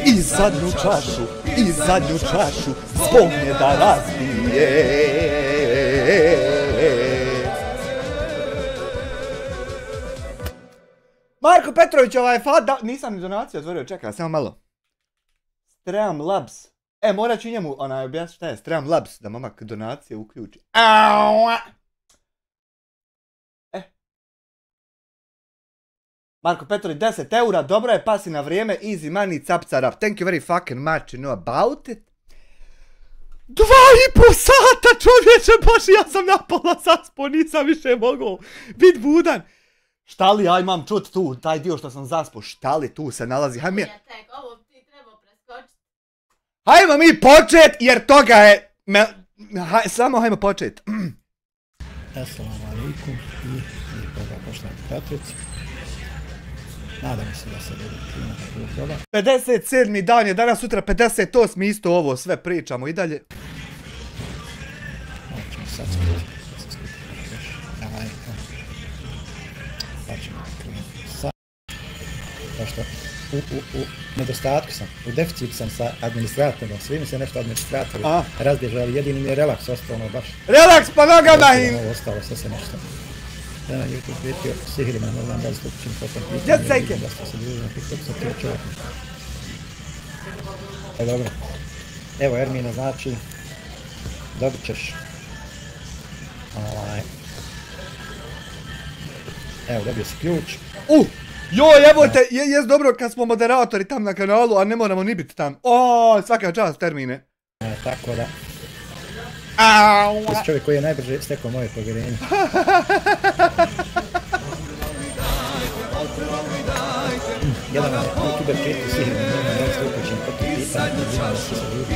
I zadnju čašu spogne da razbije. Marko Petrović, nisam ni donaciju otvorio, čekaj, samo malo. Stream Labs. Morat ću njemu objasniti šta je Stream Labs, da momak donacije uključi. Marko Petrović, 10 eura, dobro je, pasi na vrijeme, easy money, capcarap. Thank you very fucking much, you know about it. 2,5 sata, čovječe, baš ja sam napola zaspo, nisam više mogao bit budan. Šta li ja imam čut tu, taj dio što sam zaspo, šta li tu se nalazi? Hajmo mi počet, jer toga je... Samo hajmo počet. Assalamu alaikum i lijepoga poštovani pratioci. Nadam se da se bude klima dobro. 57. dan je danas, sutra 58. isto ovo sve pričamo i dalje. Ćemo sad skupiti. Pa ćemo krenuti sad. Pošto u nedostatku sam, u deficitu sam sa administratorom, svi mi se nešto administratori razbježali, jedini mi je relaks ostao ono baš. Relaks pa nogama im! Ovo ostalo sve se nešto. Ja na YouTube prijetio sihirima, ne znam da li stupčim potom pitanje, da ste se družili na TikTok sa tijel čovjek. Dobro. Evo Ermina, znači, dobit ćeš evo, dobio si ključ. Joj, jebote, jes dobro kad smo moderatori tam na kanalu, a ne moramo ni biti tam. Svaka čast, Termine. Tako da. To je čovjek koji je najbrže stekao moje povjerenje. Jedan je youtuber prijetio sihirima, ne znam da li ste uključeni po tih pitanja, da znamo da se ljudi.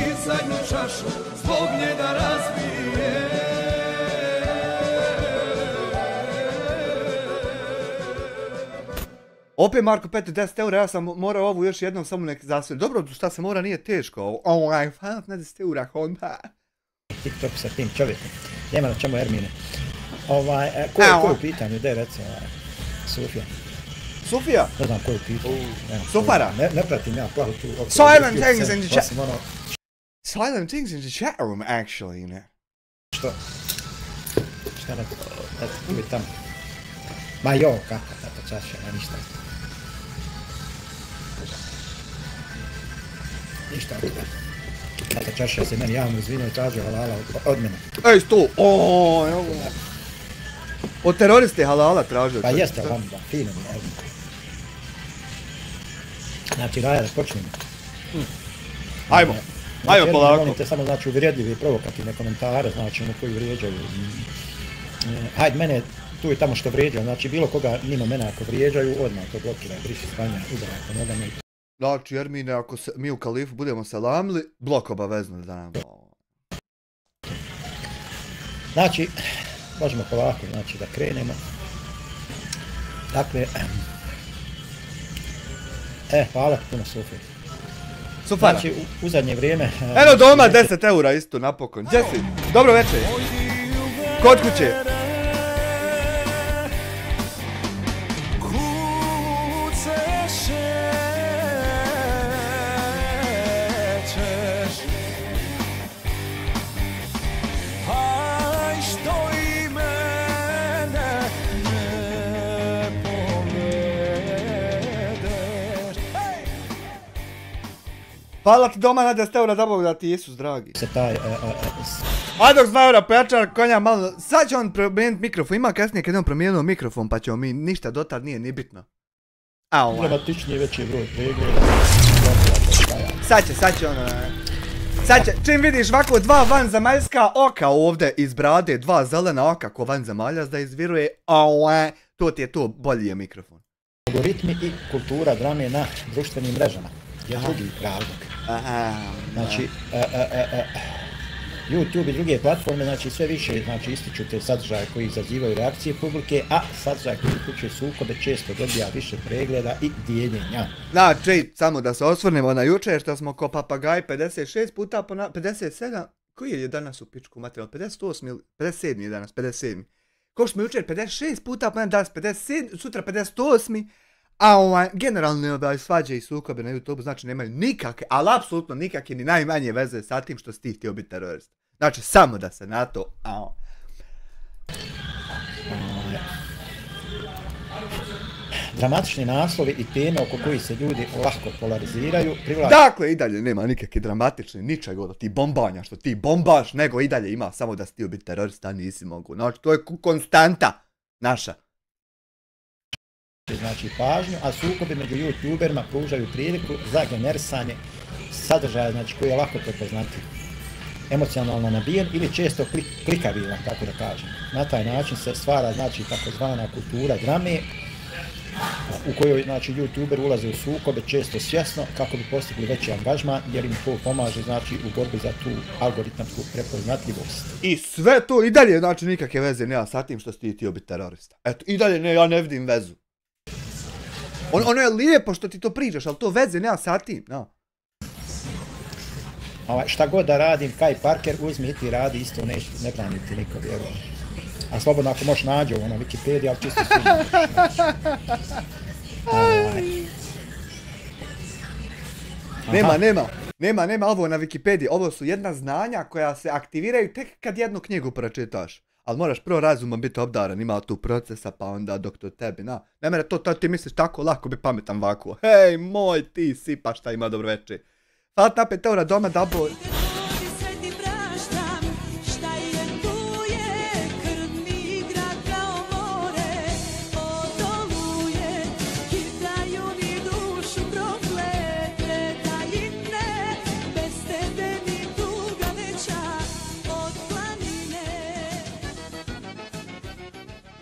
Opet Marko Petr, 10 eura, ja sam morao ovu još jednom samo nek zasvijeti. Dobro, šta se mora, nije teško. Hvala na 10 eura, Honda. TikTok sa tim čovjekom. Nema na čemu Ermine. Ko je u pitanju, gdje reci Sofija? Sofija? Ne znam ko je u pitanju. Sofara? Ne pratim ja plavu tu. Silent things in the chat. Silent things in the chat room, actually, ne. Što? Šta ne? Eto, tu je tamo. Ma jo, kako, tato čaša, ma ništa. Ništa od toga. Tato čaša se meni javno izvinio i tražio halala od mene. Ej, sto! Od teroriste halala tražio. Pa jeste, lamba, fino mi je. Znači, Raja, da počnemo. Ajmo polako. Volite samo, znači, uvredljive i provokativne komentare, znači, ono koji vrijeđaju. Hajde, mene tu i tamo što vrijeđaju, znači, bilo koga mimo mene ako vrijeđaju, odmah to blokiraj, briši spanja, udaraj po nogama i... Znači, Ermine, ako mi u Kalifu budemo salamili, blok obavezno da nam... Znači, možemo polako, znači, da krenemo. Dakle... hvala ti puno, Sofija. Sofara. Znači, u zadnje vrijeme... Eno doma, 10 eura isto napokon. Gdje si? Dobro večer. Kod kuće. Hvala ti doma na 10 eura, da Bog da ti Isus dragi. Ajde dok 2 eura pojačar konja malo, sad će on promijeniti mikrofon, ima kasnije kad je on promijenio mikrofon pa ćemo mi, ništa dotad nije ni bitno. Dramatičnije veći broj pregleda. Sad će ono... Sad će, čim vidiš ovako 2 vanzemaljska oka ovdje iz brade, 2 zelena oka ko vanzemaljac da izviruje, to ti je to, bolji je mikrofon. Algoritmi i kultura drame na društvenim mrežama je drugi razlog. Znači, YouTube i druge platforme, znači sve više ističu te sadržaje koji izazivaju reakcije publike, a sadržaj koji uključuje sukobe često dobija više pregleda i dijeljenja. Znači, samo da se osvrnemo na jučer što smo ko papagaj 56 puta 57, koji je danas u pičku materijal, 58 ili 57 je danas, 57. Ko smo jučer 56 puta, pa danas 57, sutra 58. A generalno svađe i sukobe na YouTube znači nemaju nikakve, ali apsolutno nikakve ni najmanje veze sa tim što si ti htio biti terorist. Znači samo da se na to... Dramatični naslovi i teme oko koji se ljudi lahko polariziraju. Dakle, i dalje nema nikakve dramatične ničega od ti bombanja što ti bombaš, nego i dalje ima samo da si htio biti terorista, nisi mogu. Znači, to je konstanta naša. Znači pažnju, a sukobi među youtuberima pružaju priliku za generisanje sadržaja, znači koji je lako prepoznatljiv, emocionalno nabijen ili često klikabilan, tako da kažem. Na taj način se stvara znači takozvana kultura drame u kojoj znači youtuber ulaze u sukobe često svjesno kako bi postigli veći angažman jer im to pomaže znači u borbi za tu algoritamsku prepoznatljivost. I sve to i dalje znači nikakve veze nema sa tim što si ti htio biti terorista. Eto, i dalje ne, ja ne vidim vezu. Ono je lijepo što ti to pričaš, ali to veze nema sa tim, no. Šta god da radim, Kaj Parker, uzmi i ti radi, isto ne braniti niko, vjerujem. A slobodno ako možeš nađi ovo na Wikipediji, ali čisto sviđa. Nema ovo na Wikipediji, ovo su jedna znanja koja se aktiviraju tek kad jednu knjigu pročitaš. Ali moraš prvo razumom biti obdaran, ima tu procesa, pa onda dok to tebi, na. Ne mere to ti misliš tako lako bi pametan vakuo. Hej, moj, ti sipa šta ima dobro večer. Falt na 5 eura doma da boj.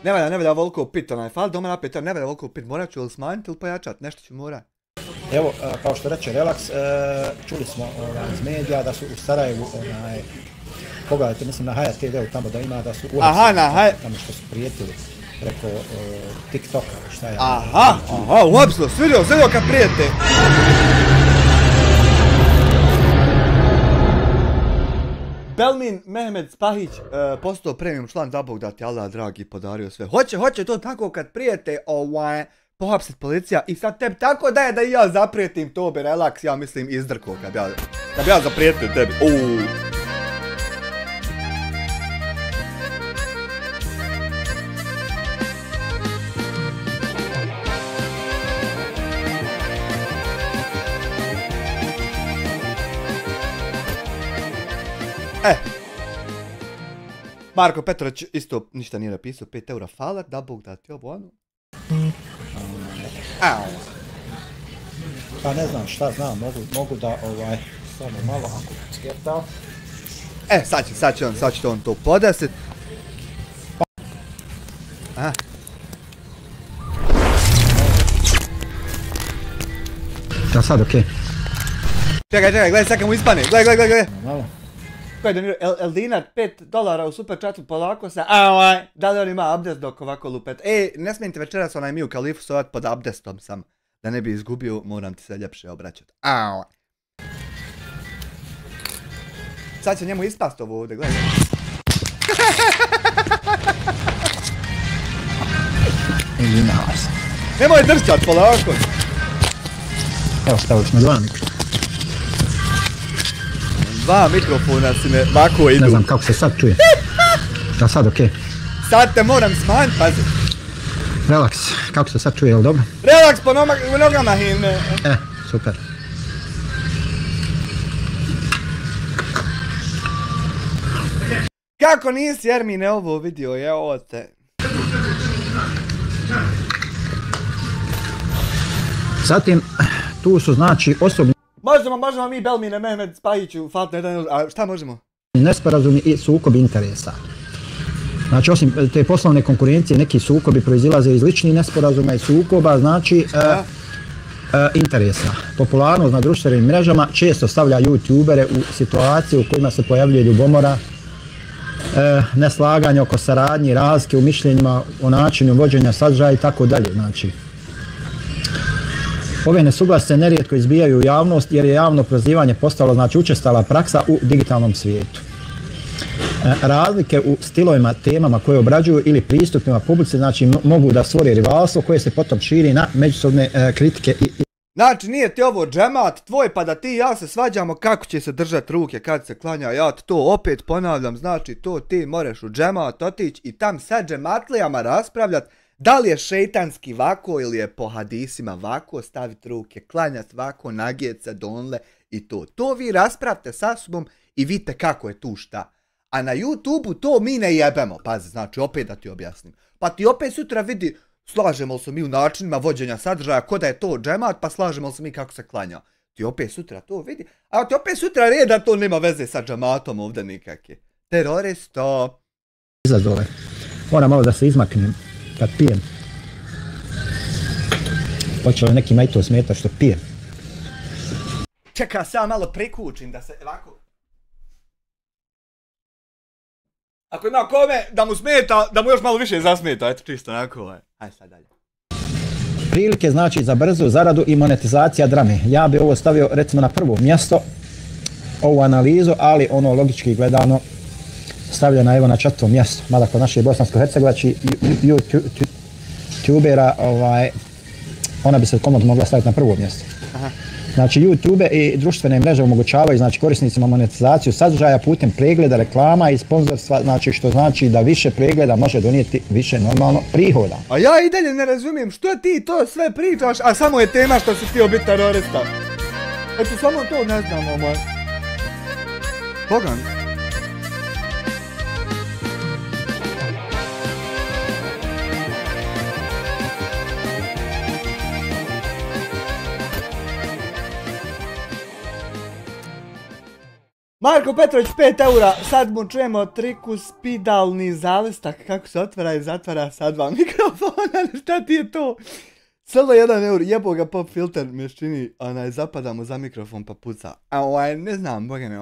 Ne valja volko pit, fal doma na 5 eura, ne valja volko pit, morat ću ili smanjiti ili pojačati, nešto ću morat. Evo, kao što reče Relax, čuli smo iz medija da su u Sarajevu, pogledajte, mislim na Hayat TV-u tamo da ima da su uhapsili tamo što su prijetili preko TikToka, šta je. Uhapsilo, svidio kad prijete. Belmin Mehmed Spahić postao premium član, da Bog da ti Allah dragi podario sve. Hoće to tako kad prijete pohapsit policija i sad tebi tako daje da i ja zaprijetim to bi Relax, ja mislim izdrko kad bi ja zaprijetio tebi. Marko Petrović isto ništa nije napisao, 5 eura fala, da Bog da ti ovo ono. Pa ne znam šta znam, mogu da samo malo ako skeptao. Sad će on to podesit. Da sad okej. Čekaj, gledaj sad kad mu ispane, gledaj. Malo. Ko je donirao? Eldinat, $5 u super chatu polako sa, da li on ima abdest dok ovako lupet? Ne smijete večeras onaj Miju Kalifu sovat pod abdestom sam. Da ne bi izgubio, moram ti se ljepše obraćati. Sad će njemu ispast ovo ovdje, gledaj. Nemoj dršćat polako. Evo staviš na 2 mikrofona. 2 mikrofona si me ovako idu. Ne znam kako se sad čuje. Da sad okej. Sad te moram smanjiti, pazi. Relax, kako se sad čuje, jel dobro? Relax po nogama himne. Super. Kako nisi Ermine ovo vidio, evo te. Zatim, tu su znači osobni... Možemo mi Belmine Mehmed Spahiću, a šta možemo? Nesporazumi i sukobi interesa. Znači, osim te poslovne konkurencije, neki sukobi proizilaze iz ličnih nesporazuma i sukoba, znači interesa. Popularnost na društvenim mrežama često stavlja youtubere u situaciju u kojima se pojavljuje ljubomora, neslaganje oko saradnji, razlike u mišljenjima o načinu vođenja sadržaja i tako dalje. Znači, ove nesuglasice nerijetko izbijaju u javnost jer je javno prozivanje postalo znači učestala praksa u digitalnom svijetu. razlike u stilovima, temama koje obrađuju ili pristupima publici, znači mogu da stvore rivalstvo koje se potom širi na međusobne kritike i znači, nije ti ovo džemat tvoj, pa da ti i ja se svađamo kako će se držati ruke kad se klanja. Ja to opet ponavljam, znači to ti moraš u džemat otići i tam sa džematlijama raspravljati da li je šeitanski vako ili je po hadisima vako, staviti ruke, klanjati vako, nagijet se donle i to. To vi raspravite sa sobom i vidite kako je tu šta. A na YouTube-u to mi ne jebemo. Pazi, znači, opet da ti objasnim. Pa ti opet sutra vidi, slažemo se mi u načinima vođenja sadržaja, ko da je to džemat, pa slažemo se mi kako se klanja. Ti opet sutra to vidi, a ti opet sutra reda to nema veze sa džematom ovdje nikakve. Teroristo. izazove. Moram malo da se izmaknem kad pijem. Počelo nekima i to smeta što pijem. Čeka, sad malo prikučim da se ovako... Ako ima kome da mu smeta, da mu još malo više zasmeta, eto čisto onako. Ajde sad dalje. Prilike znači za brzu zaradu i monetizacija drame. Ja bi ovo stavio recimo na prvo mjesto, ovu analizu, ali ono logički gledano stavljena evo na četvrto mjesto. Mada kod naših bosansko-hercegovačkih youtubera ona bi se komodno mogla staviti na prvo mjesto. Aha. Znači YouTube i društvene mreže omogućavaju znači korisnicima monetizaciju sadržaja putem pregleda, reklama i sponzorstva, znači što znači da više pregleda može donijeti više normalno prihoda. A ja i dalje ne razumijem što ti to sve pričaš, a samo je tema što si htio biti terorista. Eto samo to ne znamo, moj. Pogan. Marko Petrović 5 eura, sad mu čujemo triku spidalni zalistak, kako se otvara i zatvara sa dva mikrofona, šta ti je to? Samo 1 eur, jebo ga pop filter mješčini, zapadamo za mikrofon pa puca. Ne znam, boga mi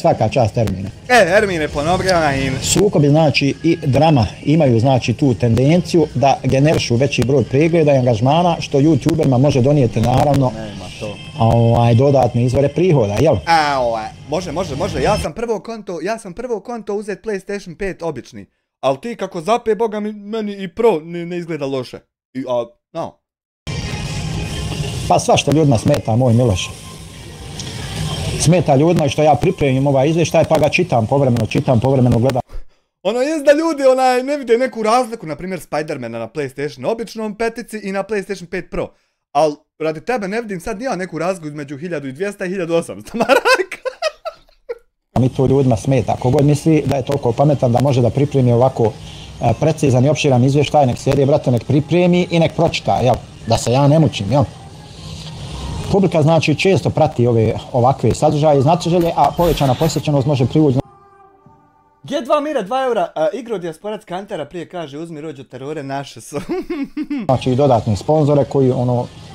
Svaka čast Ermine. Ermine, ponobljena im. Sukobi znači i drama imaju znači tu tendenciju da generišu veći broj pregleda i angažmana, što youtuberima može donijeti naravno dodatne izvore prihoda, jel? Može. Ja sam prvo konto uzet PlayStation 5 obični. Ali ti kako zape, boga mi, meni i Pro ne izgleda loše. Pa svašta ljudima smeta, moj Miloš. Smeta ljudima i što ja pripremim ovaj izvještaj pa ga čitam povremeno gledam. Ono jest da ljudi ne vide neku razliku, na primjer Spider-mana na PlayStation običnom petici i na PlayStation 5 Pro. Ali radi tebe ne vidim sad nija neku razliku između 1200 i 1800 maraka. Mi to ljudima smeta. Kogod misli da je toliko pametan da može da pripremi ovako precizan i opširan izvještaj, nek serije, brate, nek pripremi i nek pročita, jel? Da se ja ne mučim, jel? Publika znači često prati ovakve sadržaje i znatiželje, a povećana posjećenost može privući. G2 Mira 2 eura, igro dijasporac Kantara prije kaže uzmi rođo terore naše su. Znači i dodatne sponzore koji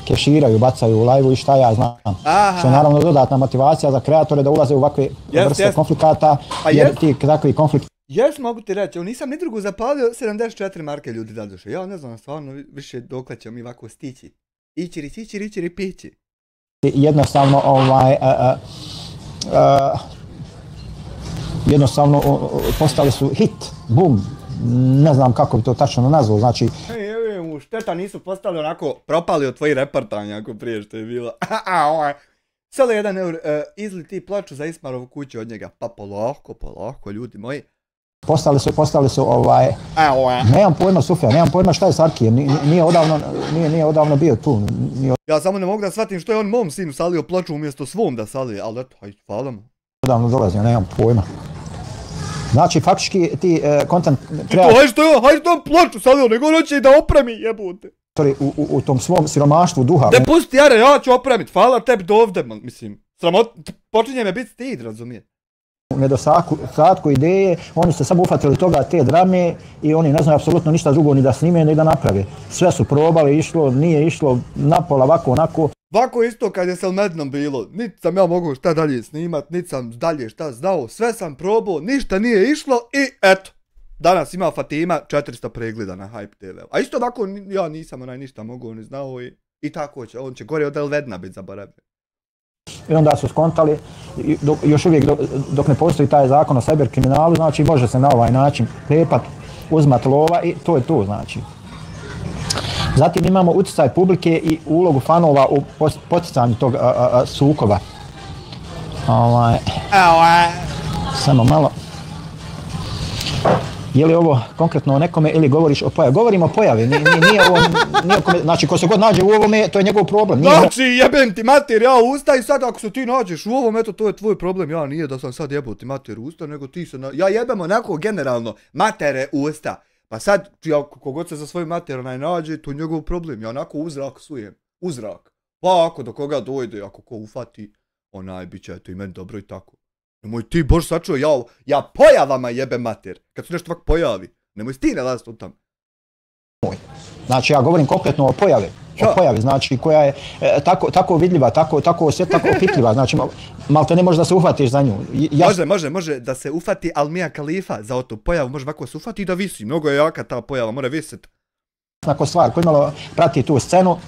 keširaju, bacaju u live-u i šta ja znam. Aha. Što je naravno dodatna motivacija za kreatore da ulaze u ovakve vrste konflikata, jer ti takvi konflikti... Jes, mogu ti reći, nisam ni drugu zapalio, 74 marke ljudi da duše. Ja ne znam stvarno više dokle ćemo mi ovako stići. Ićiri, pići. Jednostavno postali su hit, boom, ne znam kako bi to tačno nazvao, znači... Šteta nisu postali onako propali od tvojih reportanja ako prije što je bilo. Samo 1 eur, izli ti plaču za Ismarovu kuću od njega, pa polako, ljudi moji. Postali su nemam pojma Sufija, nemam pojma šta je s Arkijem, nije odavno bio tu. Ja samo ne mogu da shvatim što je on mom sinu salio ploču umjesto svom da salije, ali eto, hvala mu. Odavno dolazio, nemam pojma. Znači, faktički ti content hajde to ploču salio, nego hoće i da opremi, jebote. U tom svom siromaštvu duha. Ne pusti Jare, ja ću opremit, hvala tebi do ovde, mislim. Počinje me biti stid, razumije. U nedostatku ideje, oni se samo ufatili toga te drame i oni ne znaju apsolutno ništa drugo ni da snime ni da naprave. Sve su probali, išlo, nije išlo, napola, ovako, onako. Ovako isto kad je s Elmednom bilo, niti sam ja mogu šta dalje snimat, niti sam dalje šta znao, sve sam probao, ništa nije išlo i eto. Danas ima Fatima 400 pregleda na Hype TV. A isto ovako ja nisam ništa mogao ni znao i tako će, on će gore od Elvedna biti zaboravljen. i onda su skontali, još uvijek dok ne postoji taj zakon o cyber kriminalu, znači može se na ovaj način klepat, uzmat lova i to je to, znači. Zatim imamo utjecaj publike i ulogu fanova u poticanju tog sukoba. Samo malo. Je li ovo konkretno o nekome ili govoriš o pojavi? Govorim o pojavi, nije ovo, znači ko se god nađe u ovome, to je njegov problem. Znači jebem ti mater, ja usta i sad ako se ti nađeš u ovom, eto to je tvoj problem, ja nije da sam sad jebao ti mater usta, nego ti se, ja jebem onako generalno matere usta. Pa sad, kogod se za svoju mater nađe, to je njegov problem, ja onako u zrak sujem, u zrak. Pa ako do koga dojde, ako ko ufati, bit će to i meni dobro i tako. Nemoj ti, bož sačuo, ja pojavama jebem mater, kad se nešto ovak pojavi, nemoj ti nalaziti u tam. Znači ja govorim konkretno o pojavi, znači koja je tako vidljiva, tako opitljiva, znači malte ne može da se uhvatiš za nju. Može da se ufati, ali Mia Khalifa za tu pojavu može ovako se ufati i da visi, mnogo je jaka ta pojava, mora visit. Znako stvar, koji malo prati tu scenu,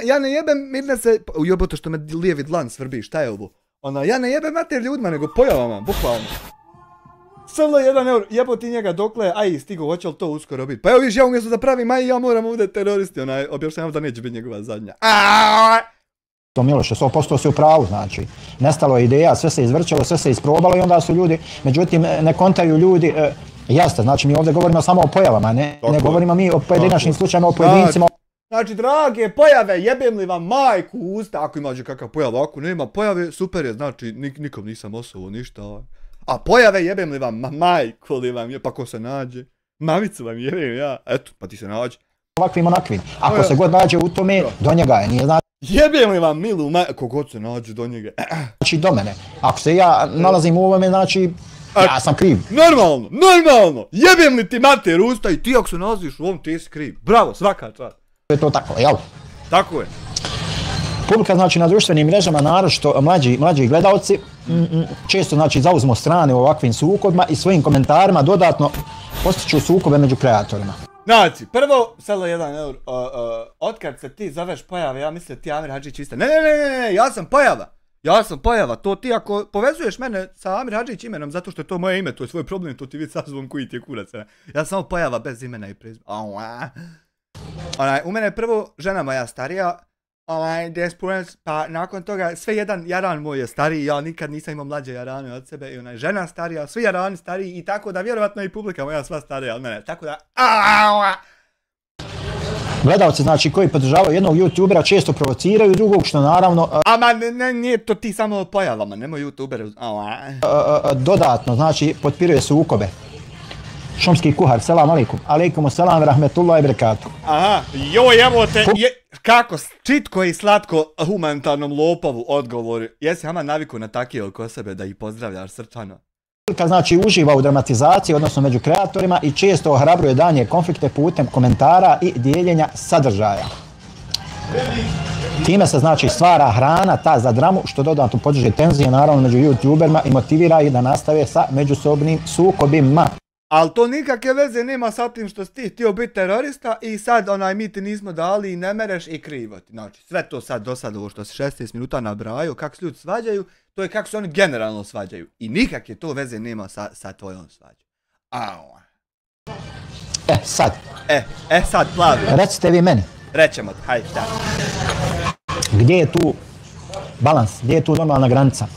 ja ne jebem Mirne se, ujobote što me lijevi dlan svrbi, šta je ovo? Ja ne jebem mater ljudima, nego pojavama, bukvalno. Samo 1 euro, jebo ti njega dokle, aj stigo, hoće li to uskoro biti? Pa evo viš, ja umjesto da pravim, aj ja moram ovdje teroristi, objašnjavam da neće biti njegova zadnja. To Miloše, 100% si u pravu, znači, nestalo je ideja, sve se izvrčalo, sve se isprobalo i onda su ljudi, međutim, ne kontaju ljudi, jasno, znači mi ovdje govorimo samo o pojavama, ne govorimo mi o pojedinačnim slučajima, o pojedincima. Znači, drage pojave, jebem li vam majku u usta, ako imađe kakav pojava, ako nema pojave, super je, znači, nikom nisam osovo ništa, a pojave jebem li vam, majku li vam je, pa ko se nađe, mamicu vam jebem ja, eto, pa ti se nađe. Ovakvim onakvim, ako se god nađe u tome, do njega je, nije znači. Jebem li vam milu majku, kogod se nađe do njega. Znači do mene, ako se ja nalazim u ovome, znači, ja sam kriv. Normalno, jebem li ti mater usta i ti ako se nalaziš u ovom, ti si kriv, bravo, svaka čast. To je to tako, jel? Tako je. Publika, znači, na društvenim mrežama, naročito mlađi gledalci, često, znači, zauzmu strane u ovakvim sukobima i svojim komentarima dodatno postiču sukobe među kreatorima. Znači, prvo, selo 1 euro, otkad se ti zoveš pojave, ja mislim da ti Amir Hadžić isto. Ne, ja sam pojava, to ti ako povezuješ mene sa Amir Hadžić imenom, zato što je to moje ime, to je svoj problem, to ti vidi sazvom koji ti je kurac. Ja sam samo pojava bez imena i prezimena. U mene je prvo žena moja starija, pa nakon toga sve jedan jaran moj je stariji, ja nikad nisam imao mlađe jarane od sebe i žena starija, svi jarani stariji i tako da vjerovatno i publika moja sva starija od mene, tako da... Gledalci, znači, koji podržavaju jednog youtubera često provociraju drugog, što naravno... nije to ti samo pojavama, nemoj youtubere... Dodatno, znači, potpiruje sukobe. Šumski kuhar, selam alaikum. Alaikumu selam, rahmetullahi barakatuh. Aha, joj, evo te, kako čitko i slatko humanitarnom lopovu odgovor. Jesi ama naviku na takije oko sebe da ih pozdravljaš srčano? Znači, uživa u dramatizaciji, odnosno među kreatorima i često ohrabruje danje konflikte putem komentara i dijeljenja sadržaja. Time se, znači, stvara hrana ta za dramu, što dodatno podiže tenzije, naravno, među youtuberima i motivira ih da nastave sa međusobnim sukobima. Ali to nikakve veze nema sa tim što si ti htio biti terorista i sad mi ti nismo dali i ne mereš i krivo ti. Znači sve to sad do sada ovo što se 16 minuta nabraju, kako se ljudi svađaju, to je kako se oni generalno svađaju. I nikakve to veze nema sa tvojom svađom. Sad. Sad plavi. Recite vi meni. Rećemo ti, hajde šta. Gdje je tu balans, gdje je tu normalna granica?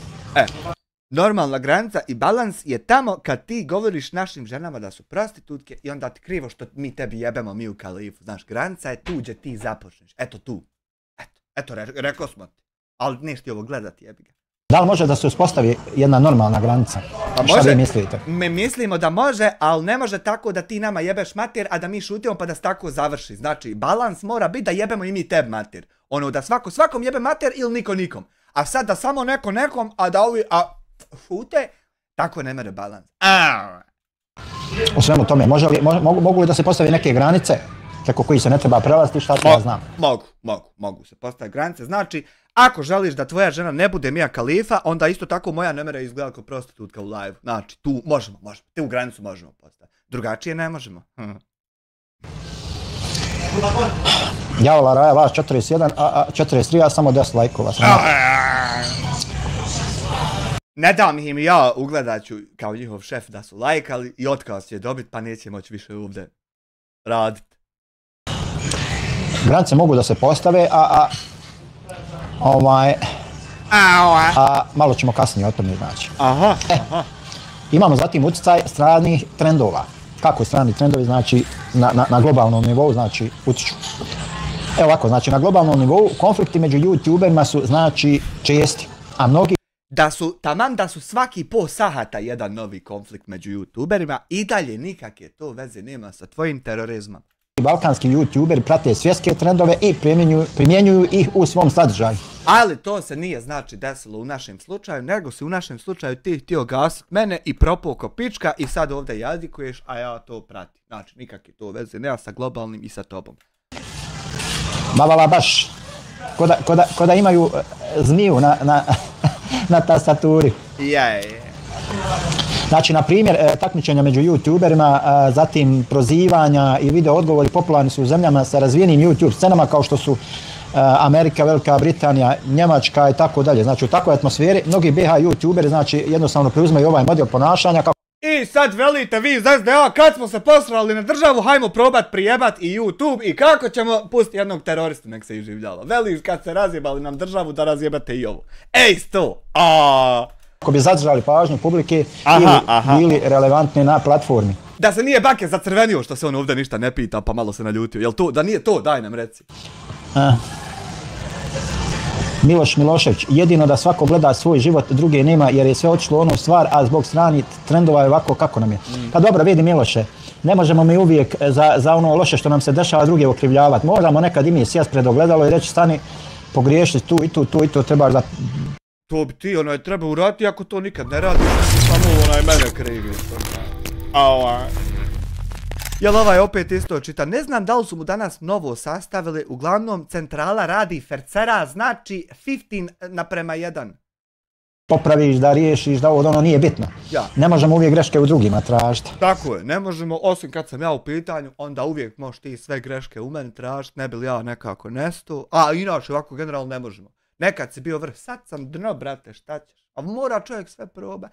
Normalna granica i balans je tamo kad ti govoriš našim ženama da su prostitutke i onda ti krivo što mi tebi jebemo Miu Khalifu. Znaš, granica je tu gdje ti započneš. Eto tu. Eto, rekao smo ti. Ali neš ti ovo gledati, jebi ga. Da li može da se uspostavi jedna normalna granica? Šta vi mislite? Mi mislimo da može, ali ne može tako da ti nama jebeš mater, a da mi šutimo pa da se tako završi. Znači, balans mora biti da jebemo i mi tebi mater. Da svakom jebe mater ili niko nikom. A sad da samo neko nekom, a da ovi... šute, tako ne mere balans. U svemu tome, mogu li da se postavi neke granice preko koji se ne treba prelaziti, šta ja znam? Mogu se postaviti granice. Znači, ako želiš da tvoja žena ne bude Mia Khalifa, onda isto tako moja ne mere izgleda kao prostitutka u live. Znači, tu možemo. Tu granicu možemo postaviti. Drugačije ne možemo. Javola Raja, vas 41, a 43, a samo 10 lajkova. Ne dam im ja, ugledat ću kao njihov šef da su lajkali i otkaz će dobit, pa neće moći više ovdje radit. Granice mogu da se postave, malo ćemo kasnije o tome znači. Aha. Imamo zatim utjecaj stranih trendova. Kako strani trendovi, znači na globalnom nivou, znači utječu. Evo ovako, znači na globalnom nivou konflikti među youtuberima su znači česti, a mnogi Taman da su svaki po sahata jedan novi konflikt među youtuberima i dalje nikakve to veze nema sa tvojim terorizmom. Balkanski youtuberi prate svjetske trendove i primjenjuju ih u svom sadržaju. Ali to se nije znači desilo u našem slučaju, nego si u našem slučaju ti htio gasit mene i propao ko pička i sad ovdje jadikuješ, a ja to pratim. Znači nikakve to veze nema sa globalnim i sa tobom. Bavala baš, ko da imaju zmiju na tastaturi. Znači, na primjer, takmičenja među youtuberima, zatim prozivanja i video odgovori popularni su u zemljama sa razvijenim YouTube scenama kao što su Amerika, Velika Britanija, Njemačka i tako dalje. Znači, u takvoj atmosferi mnogi BH youtuberi znači jednostavno preuzimaju ovaj model ponašanja. I sad velite vi iz SDA kad smo se posrali na državu, hajmo probat prijebat i YouTube i kako ćemo pustiti jednog teroristu nek se iživljava. Veli kad se razjebali nam državu da razjebate i ovo. Ej sto! Ako bi zadržali pažnju publike ili bili relevantni na platformi. Da se nije Bake zacrvenio što se on ovdje ništa ne pita pa malo se naljutio. Jel to, da nije to, daj nam reci. Miloš Milošević, jedino da svako gleda svoj život, druge nema jer je sve otišlo u onu stvar, a zbog stranih trendova je ovako kako nam je. Pa dobro, vidi Miloše, ne možemo mi uvijek za ono loše što nam se dešava druge okrivljavati. Možemo nekad i mi sjest pred ogledalo i reći stani, pogriješiti tu i to trebaš da... To bi ti treba uraditi ako to nikad ne radiš, samo mene krivi. Jel ovaj opet isto čita, ne znam da li su mu danas novo sastavili, uglavnom centrala radi fercera, znači 15:1. Popraviš, da riješiš, da ono nije bitno. Ne možemo uvijek greške u drugima tražiti. Tako je, ne možemo, osim kad sam ja u pitanju, onda uvijek možeš ti sve greške u meni tražiti, ne bi li ja nekako nesto, a inače ovako generalno ne možemo. Nekad si bio vrh, sad sam dno, brate, šta ćeš? A mora čovjek sve proba.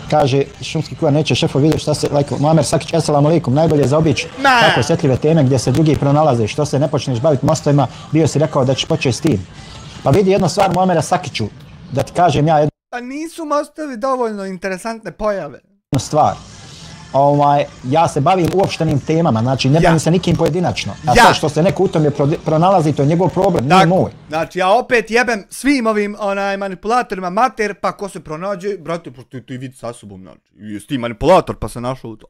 Kaže šumski kuvar, neće šefo vidjeti šta se lajko. Muamer Sakić, assalamu alaikum, najbolje za obići tako osjetljive teme gdje se drugi pronalaze. Što se ne počneš baviti mostovima, bio si rekao da ćeš početi s tim. Pa vidi jednu stvar Muamera Sakiću, da ti kažem ja jednu... Pa nisu mostovi dovoljno interesantne pojave. ...jednu stvar. Ja se bavim uopštenim temama, znači ne bavim se nikim pojedinačno. A sad što se neko u tome pronalazi, to je njegov problem, nije moj. Znači ja opet jebem svim ovim manipulatorima mater, pa ko se pronađe, brate, ti vidi sa sobom, znači, jesi ti manipulator pa se našao u to.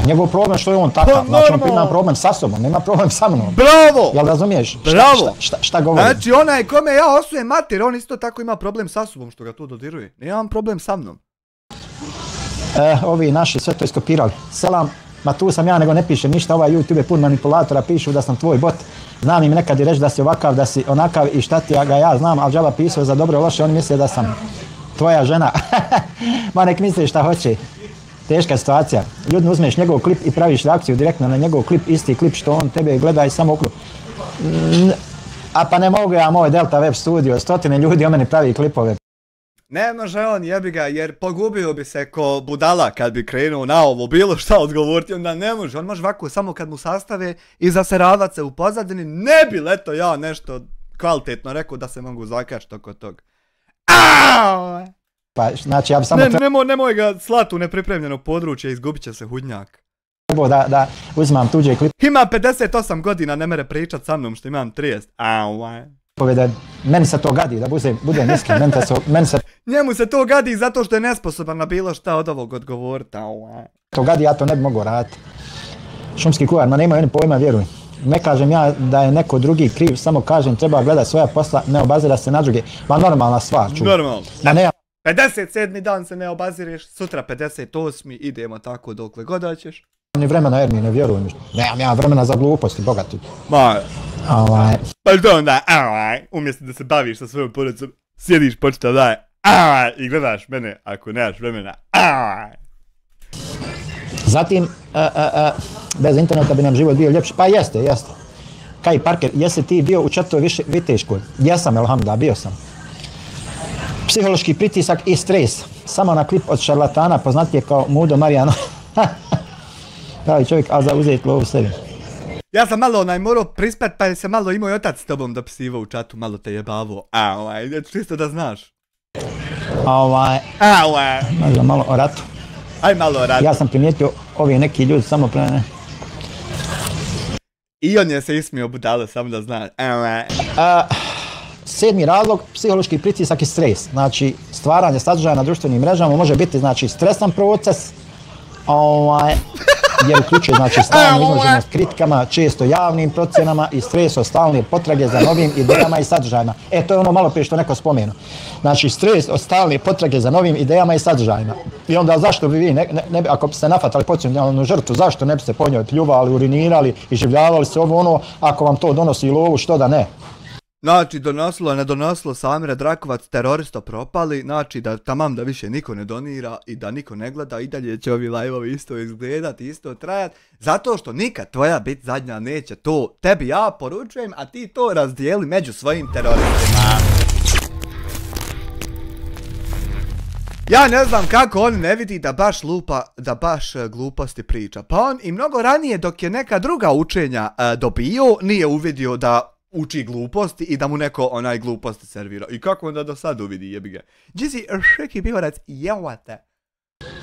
Njegov problem što je on takav, znači on ima problem sa sobom, nema problem sa mnom. Bravo! Jel razumiješ? Bravo! Šta govorim? Znači onaj kome ja osujem mater, on isto tako ima problem sa sobom što ga to dodiruje. Nemam problem sa mnom. Ovi naši sve to iskopirali. Selam, ma tu sam ja nego ne pišem ništa, ovaj YouTube je pun manipulatora, pišu da sam tvoj bot. Znam im nekad i reći da si ovakav, da si onakav i šta ti ga ja znam, ali džaba pisao za dobro loše, oni misle da sam tvoja žena. Ma nek misli šta hoće. Teška situacija. Ljudno uzmeš njegov klip i praviš reakciju direktno na njegov klip, isti klip što on tebe gleda i samo uključ. A pa ne mogu ja moj Delta Web Studio, stotine ljudi o meni pravi klipove. Ne može on, jebi ga, jer pogubio bi se ko budala kad bi krenuo na ovo, bilo šta odgovoriti, onda ne može. On može ovako samo kad mu sastave i zaseravat se u pozadini, ne bi leto ja nešto kvalitetno rekao da se mogu zakašiti oko tog. Pa, znači ja bi samo... Nemoj ga slat u nepripremljeno područje, izgubit će se hudnjak. Da uzimam tuđe klip. Ima 58 godina, ne mere pričat sa mnom što imam 30. Meni se to gadi, da budem iskren, njemu se to gadi zato što je nesposoban na bilo šta od ovog odgovoriti. To gadi, ja to ne bi mogao raditi. Šumski kuvar, ma nemaju oni pojma, vjeruj. Ne kažem ja da je neko drugi kriv, samo kažem treba gledati svoja posla, ne obazira se na druge. Ma normalna stvar, čuj. Normalno. 57. dan se ne obazireš, sutra 58. idemo tako dokle god hoćeš. Ni vremena, Ermi, ne vjeruj mi. Nemam ja vremena za gluposti, bogati. Pa što onda, umjesto da se baviš sa svojom porodicom, sjediš početa i gledaš mene ako nemaš vremena. Zatim, bez interneta bi nam život bio ljepši. Pa jeste. Kaj Parker, jesi ti bio u četvrtoj viteškoj? Jesam, elhamdulillah, bio sam. Psihološki pritisak i stres. Samo na klip od šarlatana poznatije kao Mudo Marijano. Pravi čovjek, a za uzeti lovu sebi. Ja sam malo morao prispat, pa je se malo imao i otac s tobom dopsivao u čatu, malo te jebavo. Čisto da znaš. Možda malo o ratu. Aj malo o ratu. Ja sam primijetio ovi neki ljudi samo ne. I on je se ismio budalo, samo da znaš. 7. razlog, psihološki pritisak i stres. Znači, stvaranje sadržaja na društvenim mrežama može biti, znači, stresan proces, jer uključuje, znači, stalnu izloženost kritikama, često javnim procjenama i stres od stalne potrage za novim idejama i sadržajima. To je ono malo prije što neko spomenu. Znači, stres od stalne potrage za novim idejama i sadržajima. I onda zašto bi vi, ako bi se nafatali potencijalnu žrtvu, zašto ne bi se po njoj pljuvali, urinirali i življavali se ako vam to donosi lovu, što da ne? Znači, ne donosilo Samira Drakovac, teroristo propali, znači da tamam da više niko ne donira i da niko ne gleda, i dalje će ovi live-ovi isto izgledati, isto trajati, zato što nikad tvoja bit zadnja neće, to tebi ja poručujem, a ti to razdijeli među svojim teroristima. Ja ne znam kako on ne vidi da baš lupa, da baš gluposti priča, pa on i mnogo ranije dok je neka druga učenja dobio, nije uvidio da uči gluposti i da mu neko onaj gluposti servira. I kako onda do sad uvidi, jebi ga. Džisi, šeki pivorac, jevate.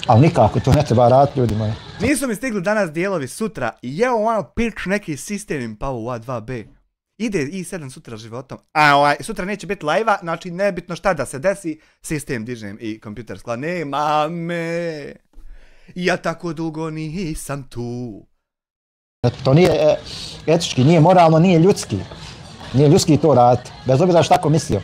Ali nikako, to ne treba raditi, ljudi moji. Nisu mi stigli danas dijelovi sutra i jevo pitch neki sistem im pao u A2B. Ide i7 sutra životom. Sutra neće biti live-a, znači nebitno šta da se desi, sistem dižem i kompjuter skla. Nema me. Ja tako dugo nisam tu. To nije etički, nije moralno, nije ljudski. Nije ljudski to raditi, bez obzira šta ko mislio.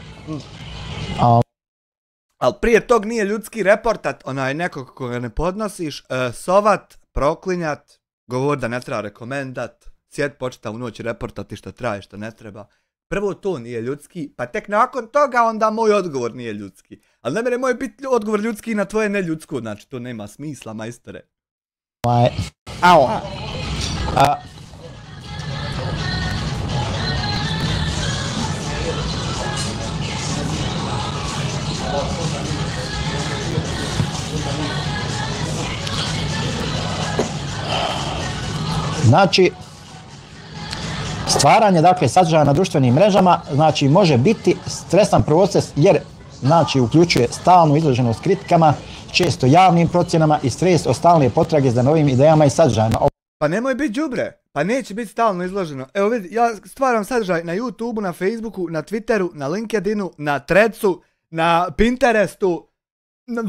Ali prije tog nije ljudski reportat, nekog koga ne podnosiš, sovat, proklinjat, govor da ne treba rekomendat, sjet početa u noć reportati šta traje, šta ne treba. Prvo to nije ljudski, pa tek nakon toga onda moj odgovor nije ljudski. Ali ne mere moj biti odgovor ljudski na tvoje neljudsko, znači to nema smisla, majstore. Znači, stvaranje, dakle, sadržaja na društvenim mrežama, znači, može biti stresan proces jer, znači, uključuje stalnu izloženost kritikama, često javnim procjenama i stres od stalne potrage za novim idejama i sadržajima. Pa nemoj biti đubre, pa neće biti stalno izloženo. Evo vidi, ja stvaram sadržaj na YouTubeu, na Facebooku, na Twitteru, na LinkedInu, na Threadsu, na Pinterestu,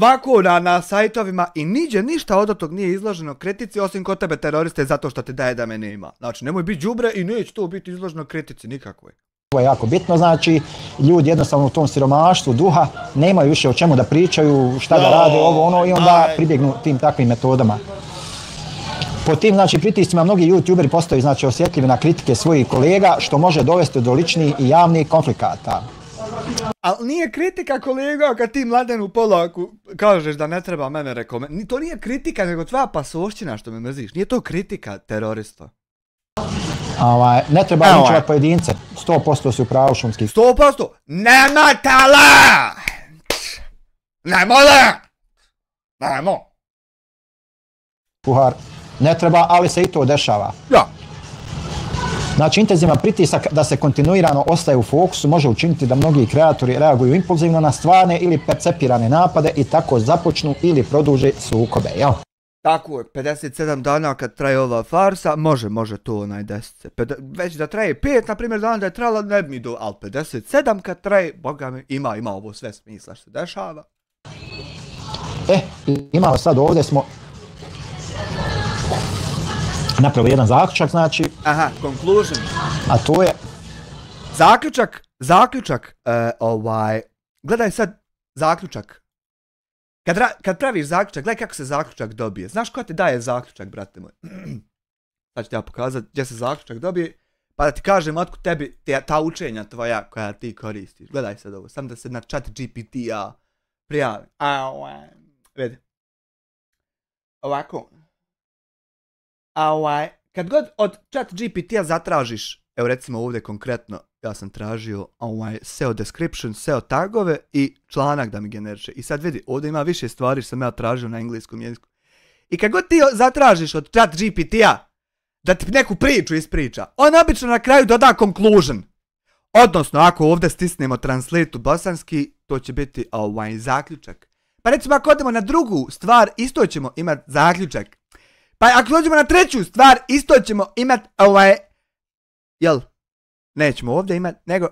ovako na sajtovima i niđe ništa od tog nije izloženo kritici osim kod tebe teroriste zato što ti daje da me nema. Znači nemoj biti đubre i neće to biti izloženo kritici nikakvoj. Ovo je jako bitno, znači ljudi jednostavno u tom siromaštvu duha nemaju više o čemu da pričaju, šta da rade, i onda pribjegnu tim takvim metodama. Po tim, znači, pritiscima mnogi youtuberi postaju, znači, osjetljivi na kritike svojih kolega, što može dovesti do ličnih i javnih konflikata. Ali nije kritika, kolega, kad ti Mladenu Polaku kažeš da ne treba mene rekomendirati. To nije kritika, nego tvoja pasošćina što me mrziš. Nije to kritika terorista. Ne treba linčovati pojedince. 100% si u pravu, šumski. 100%? Nema talent! Nemo! Kuhar, ne treba, ali se i to dešava. Ja. Znači, intenzivan pritisak da se kontinuirano ostaje u fokusu može učiniti da mnogi kreatori reaguju impulzivno na stvarne ili percepirane napade i tako započnu ili produže sukobe, jel? Tako je, 57 dana kad traje ova farsa, može to desit se. Već da traje 5, na primjer, dana da je trajala, ne bi mi do, ali 57 kad traje, boga mi, ima ovo sve smisla što se dešava. Imamo sad ovdje smo napravili jedan zaključak, znači. Aha, conclusion. A to je... Zaključak, gledaj sad zaključak. Kad praviš zaključak, gledaj kako se zaključak dobije. Znaš ko ti daje zaključak, brate moj? Sad ću ti ja pokazati gdje se zaključak dobije, pa da ti kažem otkud tebi ta učenja tvoja koja ti koristiš. Gledaj sad ovo, sam da se na chat GPT-a prijavi. Vidi. Ovako. kad god od chat GPT-a zatražiš, evo recimo ovdje konkretno, ja sam tražio SEO description, SEO tagove i članak da mi generiše. I sad vidi, ovdje ima više stvari što sam ja tražio na engleskom jeziku. I kad god ti zatražiš od chat GPT-a da ti neku priču ispriča, on obično na kraju doda conclusion. Odnosno, ako ovdje stisnemo translate u bosanski, to će biti zaključak. Pa recimo ako odemo na drugu stvar, isto ćemo imati zaključak. Pa ako dođemo na treću stvar, isto ćemo imati jel? Nećemo ovdje imati, nego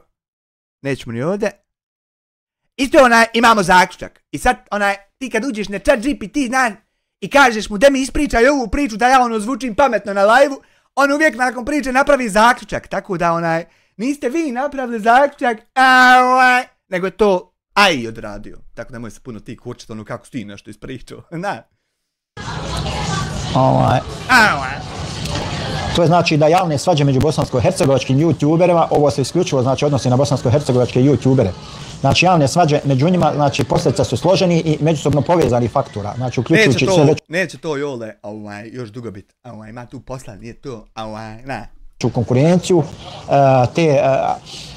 nećemo ni ovdje. Isto imamo zaključak. I sad ti kad uđeš na chat GPT i kažeš mu da mi ispričaj ovu priču da ja zvučim pametno na live-u, on uvijek nakon priče napravi zaključak. Tako da niste vi napravili zaključak, nego je to AI odradio. Tako da moj se puno ti kurčiti kako si ti nešto ispričao. To je znači da javne svađe među bosansko-hercegovačkim youtuberima, ovo se isključivo znači odnosi na bosansko-hercegovačke youtubere. Znači javne svađe među njima, znači posljedica su složeni i međusobno povezani faktora. Znači uključujući sve već... Neće to Jole, još dugo biti. Ima tu posla, nije to, u konkurenciju, te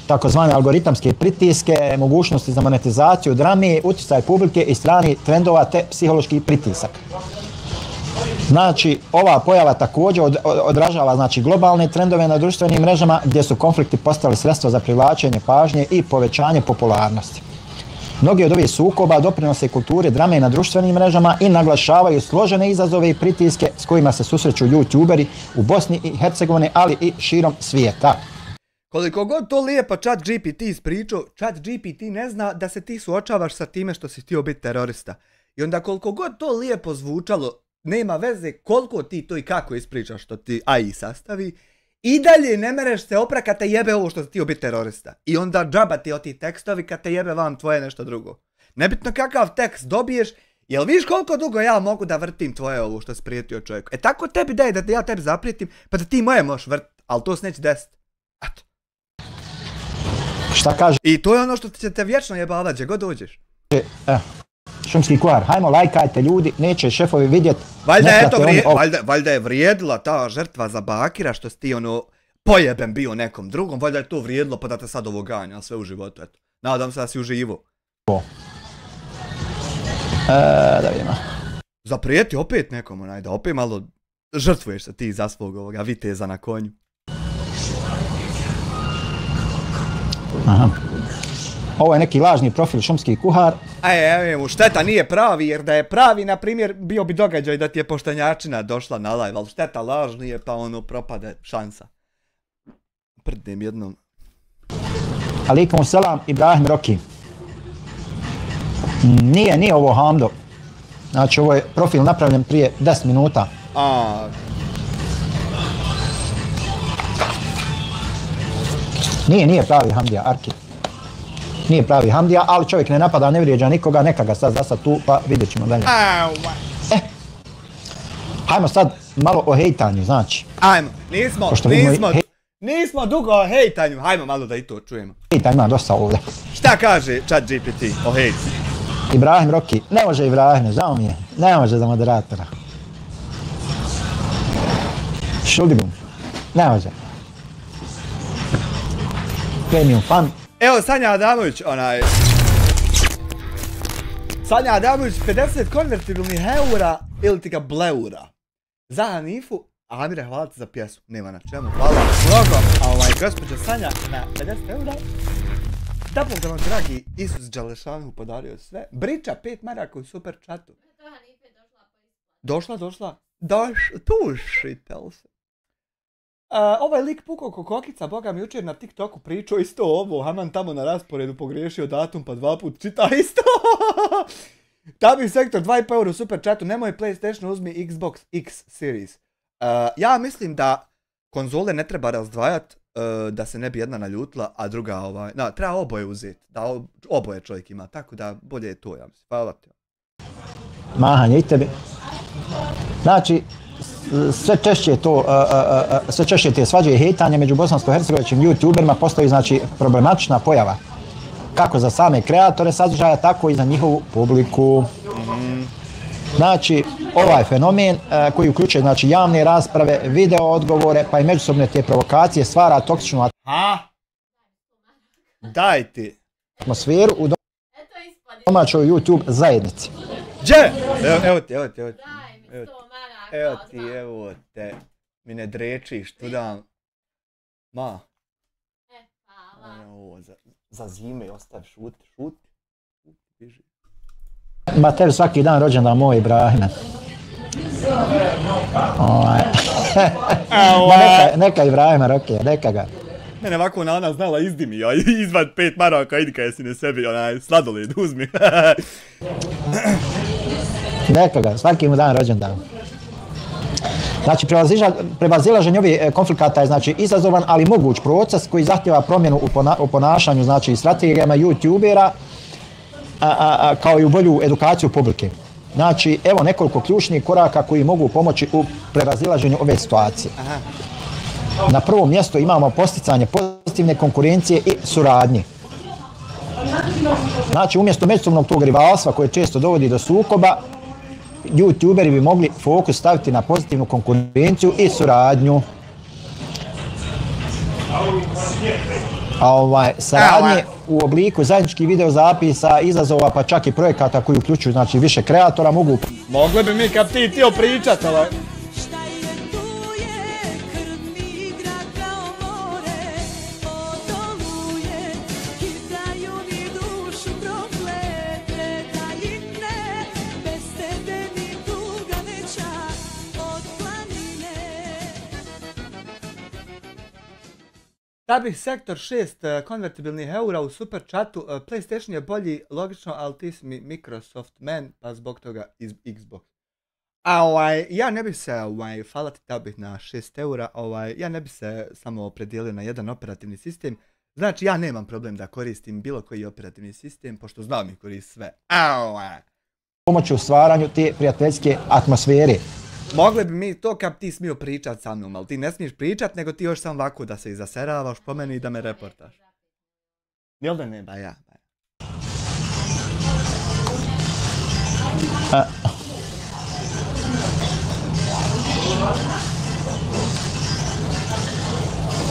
takozvane algoritamske pritiske, mogućnosti za monetizaciju drame, utjecaj publike i strani trendova te psihološki pritisak. Znači, ova pojava također odražava znači, globalne trendove na društvenim mrežama gdje su konflikti postali sredstvo za privlačenje pažnje i povećanje popularnosti. Mnogi od ovih sukoba doprinose kulturi drame na društvenim mrežama i naglašavaju složene izazove i pritiske s kojima se susreću youtuberi u Bosni i Hercegovini, ali i širom svijeta. Koliko god to lijepo chat GPT ispričao, chat GPT ne zna da se ti suočavaš sa time što si htio biti terorista. I onda koliko god to lijepo zvučalo, nema veze koliko ti to i kako ispričaš što ti AI sastavi, i dalje ne mereš se opra kad te jebe ovo što si htio biti terorista. I onda džaba ti o ti tekstovi kad te jebe vam tvoje nešto drugo. Nebitno kakav tekst dobiješ, jel viš koliko dugo ja mogu da vrtim tvoje ovo što si prijetio čovjeku. Tako tebi daj da ja tebi zaprijetim, pa da ti moje možeš vrtiti, ali to se neće desiti. Eto. Šta kaže? I to je ono što će te vječno jebavati, gdje god dođeš. Šumski kuhar, hajmo lajkajte ljudi, neće šefovi vidjeti. Valjda je vrijedila ta žrtva za Bakira što si ti pojeben bio nekom drugom, valjda je to vrijedilo pa da te sad ovo ganja sve u životu, eto. Nadam se da si uživo. Da vidimo. Zaprijeti opet nekom, da opet malo žrtvuješ se ti za svog ovoga viteza na konju. Aha. Ovo je neki lažni profil šumski kuhar. Šteta nije pravi, jer da je pravi, na primjer, bio bi događaj da ti je poštenjačina došla na live, ali šteta lažni je pa propade šansa. Prdnem jednom. Alikum selam, Ibrahim Roki. Nije ovo Hamdo. Znači ovo je profil napravljen prije 10 minuta. Nije pravi Hamdija, Arki. Nije pravi Hamdija, ali čovjek ne napada, ne vrijeđa nikoga, neka ga sad zasad tu, pa vidjet ćemo dalje. Hajmo sad malo o hejtanju, znači. Ajmo, nismo dugo o hejtanju, hajmo malo da i to čujemo. Hejta ima dosta ovdje. Šta kaže chat GPT o hejtu? Ibrahim Roki, ne može Ibrahim, žao mi je, ne može za moderatora. Šuldigum, ne može. Premium fan. Evo Sanja Adamović, Sanja Adamović 50 konvertibilnih eura ili ti ga bleura. Za Hanifu, Amire, hvala ti za pjesu. Nema na čemu, hvala mnogo. Gospođa Sanja na 50 eura. Tapom da vam dragi Isus Đalešanu podario sve. Briča 5 maraka u super chatu. Došla. Tušitel se. Ovaj lik Puko Kokokica, boga mi jučer na TikToku pričao isto ovo, Haman tamo na rasporedu pogriješio datum pa 2 put čita isto. Tabi sektor 2,5 euro u super chatu, nemoj PlayStation, uzmi Xbox X Series. Ja mislim da konzole ne treba razdvajat, da se ne bi jedna naljutila, a druga treba oboje uzeti, da oboje čovjek ima, tako da bolje je to, ja mislim. Hvala ti. Mahanje i tebi. Znači, sve češće te svađe i hejtanje među bosansko-hercegovačkim youtuberima postoji znači problematična pojava. Kako za same kreatore sadržaja, tako i za njihovu publiku. Znači, ovaj fenomen koji uključuje znači javne rasprave, video odgovore pa i međusobne te provokacije stvara toksičnu atmosferu u domaćoj YouTube zajednici. Gdje? Evo ti. Evo te. Mi ne drečiš, tu dam. Ma. Za zime ostavi, šuti. Biži. Ma tebi svaki dan rođendan moj Ibrahime. Neka Ibrahima Rokija, neka ga. Mene ovako Nana znala izdimi, a izvad 5 maraka, idi kaj si ne sebi, sladoled, uzmi. Neka ga, svaki mu dan rođendan. Znači, prevazilaženje ovih konflikata je znači izazovan, ali moguć proces koji zahtjeva promjenu u ponašanju, znači strategijama YouTubera, kao i u bolju edukaciju publike. Znači, evo nekoliko ključnih koraka koji mogu pomoći u prevazilaženju ove situacije. Na prvom mjestu imamo posticanje pozitivne konkurencije i suradnje. Znači, umjesto međusobnog tog rivalstva koje često dovodi do sukoba, YouTuberi bi mogli fokus staviti na pozitivnu konkurenciju i suradnju. Saradnje u obliku zajedničkih videozapisa, izazova, pa čak i projekata koji uključuju znači više kreatora mogu... Mogli bi mi kad ti htio pričat, ali... Da bih sektor 6 konvertibilnih eura u super chatu, PlayStation je bolji, logično, ali ti si mi Microsoft man, pa zbog toga iz Xbox. Ja ne bih se, hvala ti da bih na 6 eura, ja ne bih se samo opredijelio na jedan operativni sistem. Znači, ja nemam problem da koristim bilo koji operativni sistem, pošto znam ih koristiti sve. Pomoću stvaranju te prijateljske atmosfere. Mogli bi mi to kad ti smio pričat sa mnom, ali ti ne smiješ pričat, nego ti još sam ovako da se izaseravaš po meni i da me reportaš. Jel da ne? Ba ja.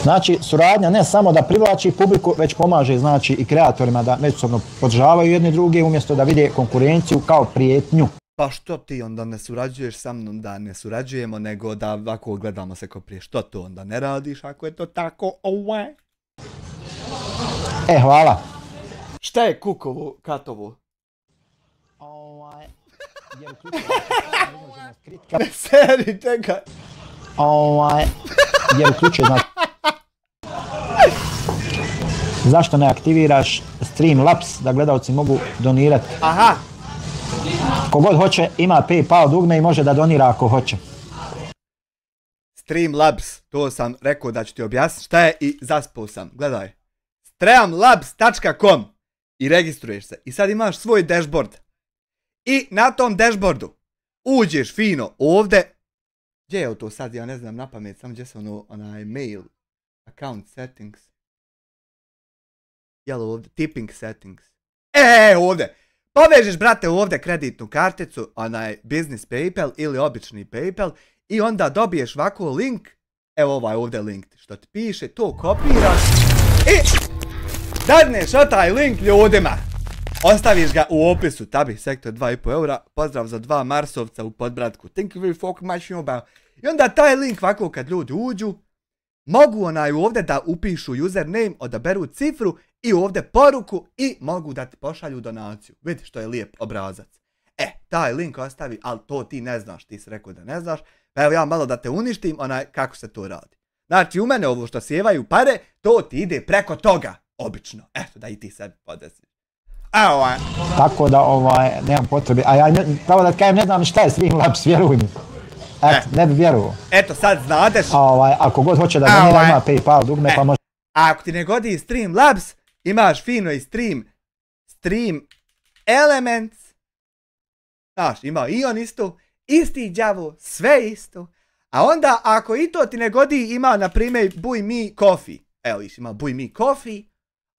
Znači, suradnja ne samo da privlači publiku, već pomaže znači i kreatorima da međusobno podržavaju jedni druge umjesto da vide konkurenciju kao prijetnju. Pa što ti onda ne surađuješ sa mnom da ne surađujemo, nego da ovako gledamo se ko prije? Što to onda ne radiš ako je to tako? Hvala. Šta je kukovu katovu? Ne seri, čekaj. Jer uključuje znači... Zašto ne aktiviraš Streamlabs da gledalci mogu donirati? Aha. Kogod hoće ima PayPal dugme i može da donira ako hoće. Streamlabs, to sam rekao da ću ti objasniti šta je i zaspao sam. Gledaj. Streamlabs.com i registruješ se. I sad imaš svoj dashboard. I na tom dashboardu uđeš fino ovdje. Gdje je to sad? Ja ne znam na pamet. Samo gdje se onaj mail. Account settings. Jel ovdje? Tipping settings. Ovdje. Povežeš, brate, ovdje kreditnu karticu, onaj business PayPal ili obični PayPal i onda dobiješ ovako link, evo ovaj ovdje link što ti piše, to kopiraš i dadneš taj link ljudima. Ostaviš ga u opisu, tabi, sektor 2,5 eura, pozdrav za 2 Marsovca u Podbratku, thank you very much. I onda taj link ovako kad ljudi uđu, mogu ovdje da upišu username, odaberu cifru i ovdje poruku i mogu da ti pošalju donaciju. Vidi što je lijep obrazac. Taj link ostavi, ali to ti ne znaš, ti si rekao da ne znaš, pa evo ja malo da te uništim, kako se to radi. Znači u mene ovo što sjevaju pare, to ti ide preko toga, obično. Eto da i ti sebi podesiš. Tako da nemam potrebe, a ja pravo da kajem ne znam šta je Streamlabs, vjeruj mi. Ne bi vjerovao. Eto sad znadeš. Ako god hoće da donira ima PayPal dugme pa može. A ako ti ne godi Streamlabs, imaš fino i Stream Elements. Znaš, ima i on isto, isti đavo, sve isto. A onda ako i to ti ne godi, ima na primjer Buy Me Coffee. Evo viš, ima Buy Me Coffee.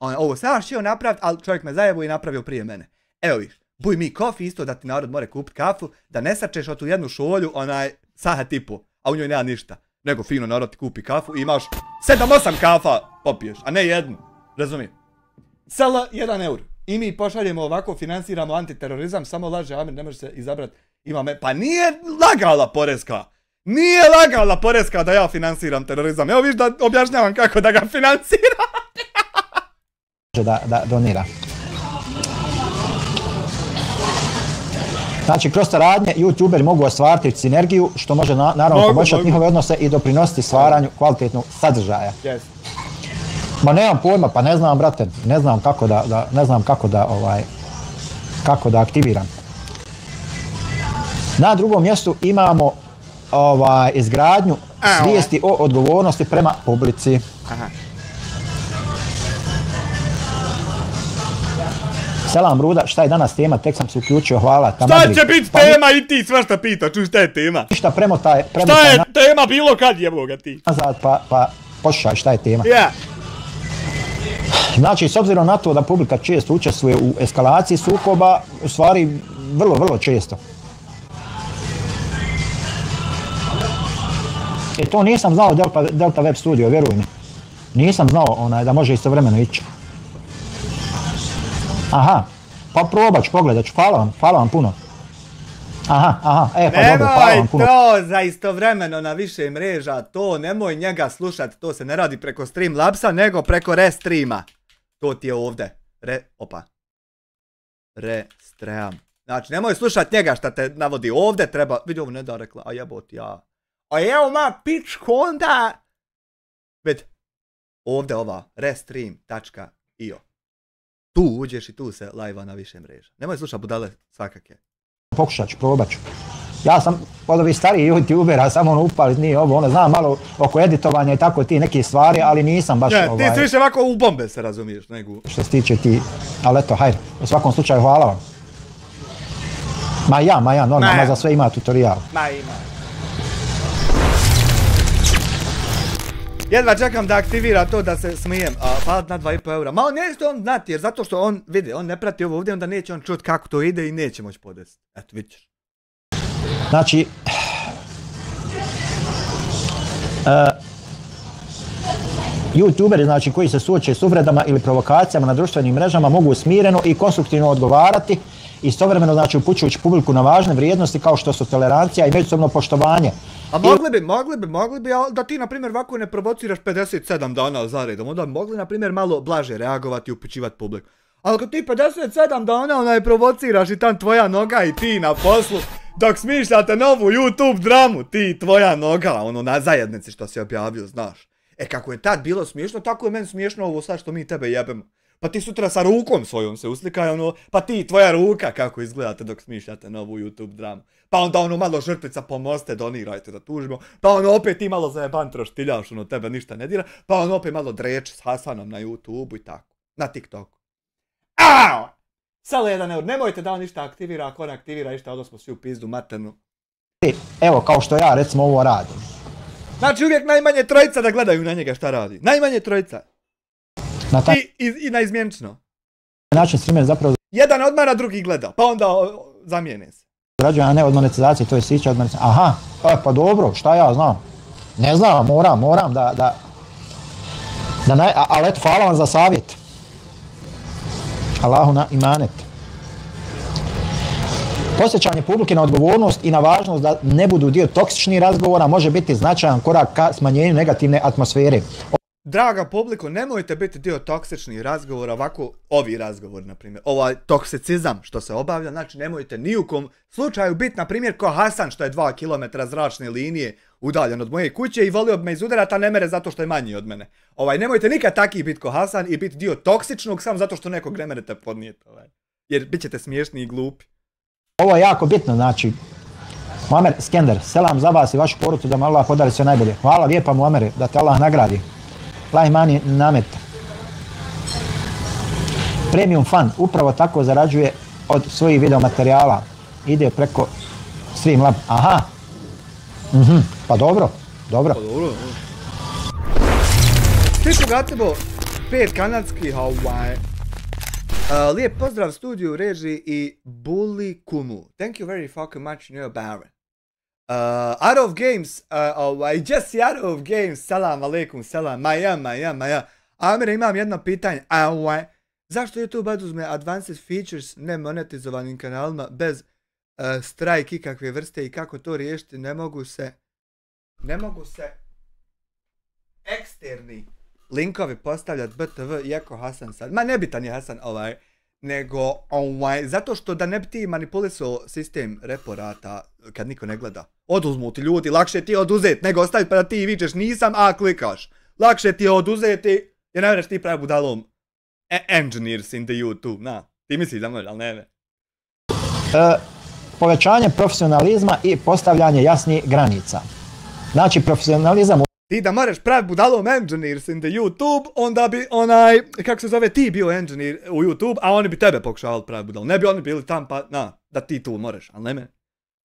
Ovo sam htio napraviti, ali čovjek me zajebu i napravio prije mene. Evo viš, Buy me coffee isto da ti narod more kupiti kafu, da ne sačeš od tu jednu šolju, sahat i po, a u njoj nema ništa. Nego fino narod ti kupi kafu i imaš 7-8 kafa popiješ, a ne jednu. Razumijem? Sala 1 eur. I mi pošaljemo ovako, finansiramo antiterorizam, samo laže Amir, ne može se izabrati. Pa nije lagala Poreska. Nije lagala Poreska da ja finansiram terorizam. Evo viš da objašnjavam kako da ga finansira. Da donira. Znači, kroz saradnje YouTuberi mogu ostvariti sinergiju, što može naravno poboljšati njihove odnose i doprinositi stvaranju kvalitetnog sadržaja. Ma nemam pojma, pa ne znam, brate, ne znam kako da aktiviram. Na drugom mjestu imamo izgradnju svijesti o odgovornosti prema publici. Selam Ruda, šta je danas tema? Tek sam se uključio, hvala. Šta će biti tema i ti svašta pita, čuj šta je tema? Ništa premotaj. Šta je tema bilo kad je Boga ti? Nazad pa pošaj šta je tema. Znači, s obzirom na to da publika često učestvuje u eskalaciji sukoba, u stvari vrlo često. To nisam znao Delta Web Studio, vjeruj mi. Nisam znao da može istovremeno ići. Aha, pa probat ću, pogledat ću, hvala vam puno. Aha, pa dobro, hvala vam puno. Nemoj to za istovremeno na više mreža, to nemoj njega slušat, to se ne radi preko Streamlabsa, nego preko Restreama. To ti je ovdje, Restream. Znači, nemoj slušat njega šta te navodi ovdje, treba, vidi ovo ne da rekla, a jebot ja. A evo ma pičku onda. Vidi, ovdje ova, restream.io. Tu uđeš i tu se live-a na više mreža. Nemoj slušat budale svakake. Pokušat ću, probat ću. Ja sam od ovih starijih youtubera, samo upalit, nije ovo, znam malo oko editovanja i tako ti neke stvari, ali nisam baš ti si više ovako u bombe se razumiješ, nego... Što se tiče ti, ali eto, hajde, u svakom slučaju hvala vam. Ma ja, normalno, za sve ima tutorial. Ima. Jedva čekam da aktivira to da se smijem, palat na 2,5 eura. Ma on neće on znati, jer zato što on, vidi, on ne prati ovo ovdje, onda neće on čut kako to ide i neće moći podesiti. Eto, vidit ćeš. Znači, YouTuberi, znači, koji se suoče s uvredama ili provokacijama na društvenim mrežama mogu smireno i konstruktivno odgovarati, istovremeno, znači, upućujući publiku na važne vrijednosti kao što su tolerancija i međusobno poštovanje. A mogli bi, da ti, na primjer, ovako ne provociraš 57 dana zaredom, onda bi mogli, na primjer, malo blaže reagovati i upućivati publiku. Ali kad ti 57 dana provociraš i tam tvoja noga i ti na poslu, dok smišljate novu YouTube dramu, ti tvoja noga, na zajednici što si objavio, znaš. Kako je tad bilo smiješno, tako je meni smiješno ovo sad što mi tebe jebemo. Pa ti sutra sa rukom svojom se uslikaj, pa ti, tvoja ruka, kako izgledate dok smišljate novu YouTube dramu. Pa onda malo žrtvica pomoste, donirajte da tužimo, pa opet ti malo zajeban troštiljaš, tebe ništa ne dira, pa opet malo dreč s Hasanom na YouTubeu i tako, na TikToku. Au! Sala 1 eur, nemojte da on ništa aktivira, ako on aktivira ništa, onda smo svi u pizdu maternu. Evo, kao što ja recimo ovo radim. Znači uvijek najmanje trojica da gledaju na njega šta radi, najmanje trojica. I naizmjenično. Način streamer zapravo... Jedan odmara, drugi gleda, pa onda zamijene se. Zarađujem, a ne od monetizacije, to je sića od monetizacije. Aha, pa dobro, šta ja znam? Ne znam, moram da ali eto, hvala vam za savjet. Allahu na imanet. Posjećanje publike na odgovornost i na važnost da ne budu dio toksičnih razgovora može biti značajan korak ka smanjenju negativne atmosfere. Draga publiko, nemojte biti dio toksičnih razgovora, ovako ovi razgovori, na primjer, ovaj toksicizam što se obavlja, znači nemojte ni u kom slučaju biti, na primjer, ko Hasan što je 2 km zračne linije udaljen od moje kuće i volio bi me izudarati, a ne mere zato što je manji od mene. Nemojte nikad taki biti ko Hasan i biti dio toksičnog samo zato što nekog ne merete podnijeti, jer bit ćete smiješni i glupi. Ovo je jako bitno, znači, Muamer Skender, selam za vas i vašu poruku da mu Allah podari sve najbolje. Hvala lijepa Muamere, da te Allah nagradi. Lajmani namet. Premium Fan upravo tako zarađuje od svojih video materijala. Ide preko Streamlab. Aha. Pa dobro. Stiču Gacebo, 5 kanadskih, Lijep pozdrav studiju, režiji i Bully Kumu. Thank you very fucking much, Neo Baron. Out of Games, Jesse Out of Games, salam alaikum, salam, maja. Amir, imam jedno pitanje, zašto YouTube oduzme Advanced Features nemonetizovanim kanalima bez strike ikakve vrste i kako to riješiti? Ne mogu se eksterni linkovi postavljati BTV iako Hasan sad, ma nebitan je Hasan nego zato što da ne bi ti manipulisao sistem reporata kad niko ne gleda. Oduzmu ti ljudi, lakše ti je oduzeti nego ostaviti pa da ti vičeš nisam, a klikaš. Lakše ti je oduzeti jer ne vreš ti pravi budalom engineers in the YouTube, na, ti misliš da može, ali ne. Povećanje profesionalizma i postavljanje jasnih granica. Znači profesionalizam... Ti da moraš pravi budalom engineers in the YouTube, onda bi kako se zove, ti bio engineer u YouTube, a oni bi tebe pokušavali pravi budalom. Ne bi oni bili tam pa, da ti tu moraš, ali ne me.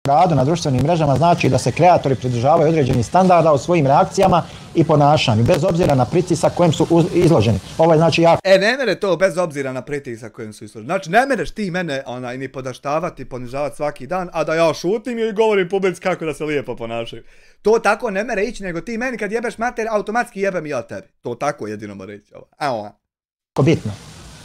Radu na društvenim mrežama znači da se kreatori pridržavaju određenih standarda u svojim reakcijama i ponašanju, bez obzira na pritisak kojem su izloženi. Ovo je znači jako... Ne mere to bez obzira na pritisak kojem su izloženi. Znači ne mereš ti mene ni podaštavati, ponižavati svaki dan, a da ja šutim i govorim publici kako da se lijepo ponašaju. To tako ne mere ići, nego ti meni kad jebeš mater, automatski jebem i ja tebi. To tako jedino mora ići.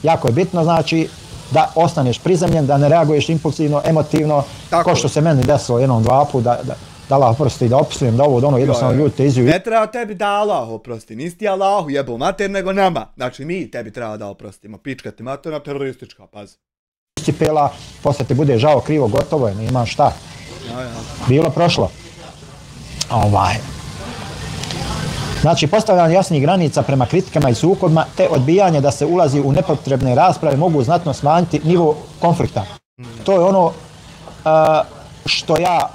Jako je bitno, znači da ostaneš prizemljen, da ne reaguješ impulsivno, emotivno, ko što se meni desilo jednom, dva put, da Allah oprosti, da opustujem, da ovo, da ono, jednostavno ljudi te izviju. Ne treba tebi da Allah oprosti, nisi ti Allahu jebo mater, nego nama. Znači mi tebi treba da oprostimo, pička ti materna, teroristička, pazi. Cipela, poslije ti bude žao, krivo, gotovo je, nema šta. Bilo, prošlo. Znači, postavljanje jasnih granica prema kritikama i sukobima, te odbijanje da se ulazi u nepotrebne rasprave mogu znatno smanjiti nivo konflikta. To je ono što ja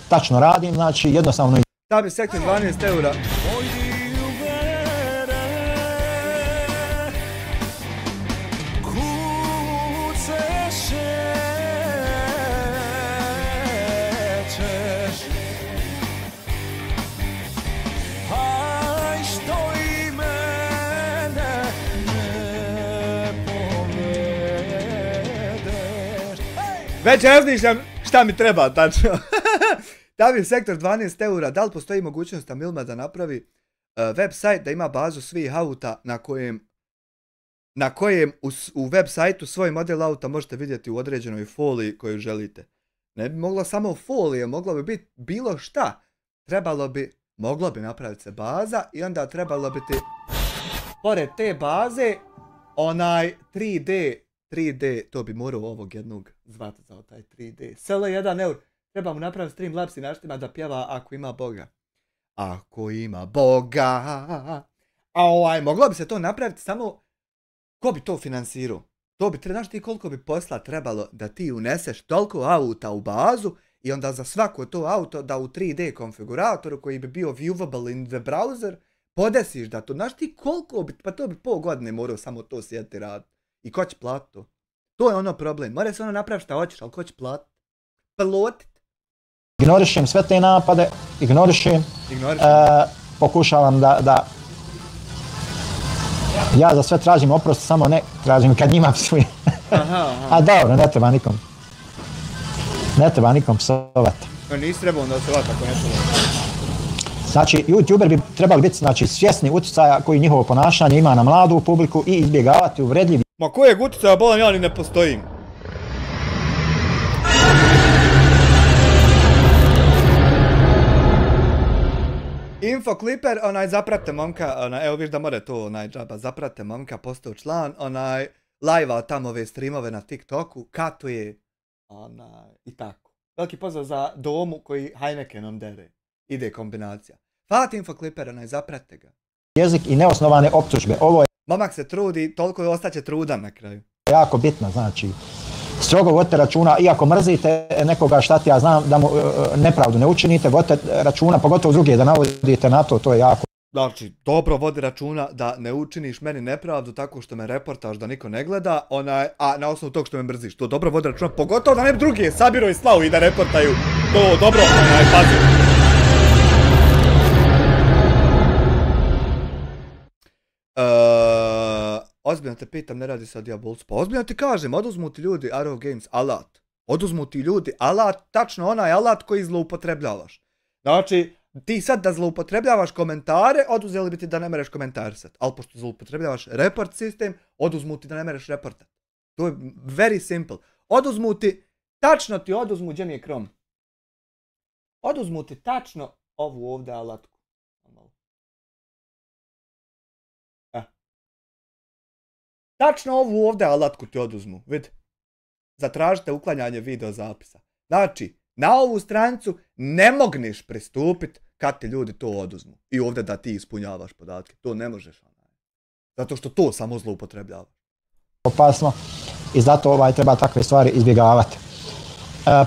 tačno radim, znači jednostavno... Da bi sektor 12 eura. Već razmišljam šta mi treba, tačno. Da bi sektor 12 eura, da li postoji mogućnost da Milma da napravi website, da ima bazu svih auta na kojem u web sajtu svoj model auta možete vidjeti u određenoj foliji koju želite. Ne bi mogla samo folije, moglo bi biti bilo šta. Moglo bi napraviti se baza i onda trebalo bi ti, pored te baze, 3D, to bi morao ovog jednog zvati za taj 3D. Selo 1 eur, treba mu napraviti Streamlabs i naštima da pjeva Ako ima Boga. Ako ima Boga. Moglo bi se to napraviti samo, ko bi to finansirao? To bi, znaš ti koliko bi posla trebalo da ti uneseš toliko auta u bazu i onda za svako to auto da u 3D konfiguratoru koji bi bio viewable in the browser podesiš da to, znaš ti koliko bi, pa to bi pol godine morao samo to sjeti raditi. I ko će platiti to? To je ono problem. Mora se napraviti šta hoćeš, ali ko će platiti? Plotit. Ignorišem sve te napade, pokušavam da ja za sve tražim oprost, samo ne tražim kad njima psujem. A dobro, ne treba nikom psovati. Nisi trebao da psovati ako ne treba. Znači, YouTuber bi trebali biti svjesni utjecaja koji njihovo ponašanje ima na mladu publiku i izbjegavati uvredljivi. Ma kojeg utjecaja, bolam, ja ni ne postojim. Infocliper, zaprate momka, evo viš da more to, džaba, zaprate momka, postao član, live-a tamo ove streamove na TikToku, katuje, i tako. Veliki pozdrav za Domu koji Heinekenom dere. Ide kombinacija. Hvala ti Infocliper, zaprate ga. Jezik i neosnovane optužbe, ovo je... Momak se trudi, toliko je ostaće trudan na kraju. Jako bitno, znači, strogo vodite računa, iako mrzite nekoga šta ti ja znam da mu nepravdu ne učinite, vodite računa, pogotovo druge da navodite na to, to je jako. Znači, dobro vodi računa da ne učiniš meni nepravdu tako što me reportaš da niko ne gleda, a na osnovu tog što me mrziš, to dobro vodi računa, pogotovo da ne drugi sabiro i slavu i da reportaju, to dobro, pazi. ozbiljno te pitam, ne radi se o Diabolcu. Pa ozbiljno ti kažem, oduzmu ti ljudi Arrow Games alat. Oduzmu ti ljudi alat, tačno onaj alat koji zloupotrebljavaš. Znači, ti sad da zloupotrebljavaš komentare, oduzeli bi ti da ne mereš komentarisat. Ali pošto zloupotrebljavaš report sistem, oduzmu ti da ne mereš reportat. To je very simple. Oduzmu ti, tačno ti oduzmu, gdje mi je Chrome? Oduzmu ti tačno ovu ovdje alatku. Tačno ovu ovdje alatku ti oduzmu, vidi. Zatražite uklanjanje video zapisa. Znači, na ovu stranicu ne mogneš pristupiti kad ti ljudi to oduzmu. I ovdje da ti ispunjavaš podatke. To ne možeš. Zato što to samo zloupotrebljava. Opasno i zato treba takve stvari izbjegavati.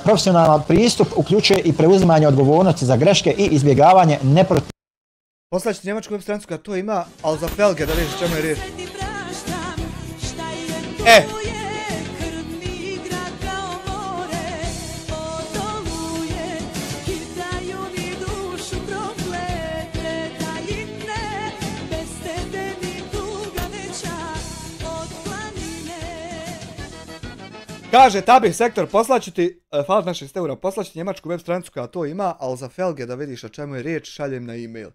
Profesionalan pristup uključuje i preuzimanje odgovornosti za greške i izbjegavanje neprotiv... Poslaći njemačku web stranicu kad to ima, ali za felge da vidiš čemu je riječ. Kaže, Tabih sektor, poslaću ti, hvala na 6 eura, poslaću ti njemačku web stranicu koja to ima, ali za felge da vidiš o čemu je riječ, šaljem na e-mail.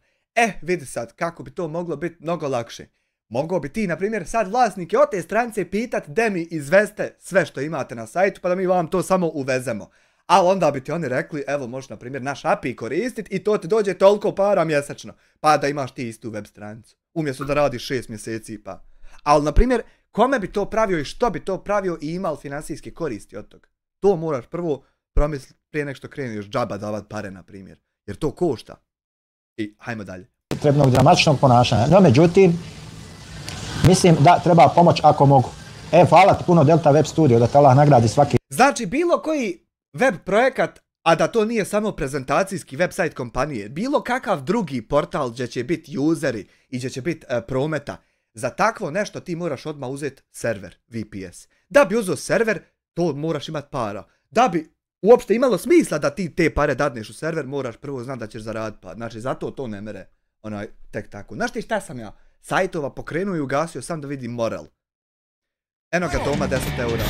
Vidi sad, kako bi to moglo biti mnogo lakše. Mogao bi ti, na primjer, sad vlasnike od te stranice pitat da mi izveste sve što imate na sajtu, pa da mi vam to samo uvezemo. Ali onda bi ti oni rekli, evo možeš, na primjer, naš API koristiti i to ti dođe toliko para mjesečno, pa da imaš ti istu web stranicu. Umjesto da radiš 6 mjeseci pa. Ali, na primjer, kome bi to pravio i što bi to pravio i imao financijske koristi od toga? To moraš prvo promisliti prije nek što kreneš džaba davat pare, na primjer. Jer to košta. I hajmo dalje. Potrebnog dramatičnog ponašanja. No, međutim, mislim da treba pomoć ako mogu. Hvala ti puno Delta Web Studio, da te Allah nagradi svaki... Znači, bilo koji web projekat, a da to nije samo prezentacijski website kompanije, bilo kakav drugi portal gdje će biti useri i gdje će biti prometa, za takvo nešto ti moraš odmah uzeti server, VPS. Da bi uzeo server, to moraš imati para. Da bi uopšte imalo smisla da ti te pare dadneš u server, moraš prvo znati da ćeš zaraditi par. Znači, zato to ne mere tek tako. Znaš ti šta sam ja? Sajtova pokrenuo i ugasio sam da vidim moral. Eno ga Toma 10 eura.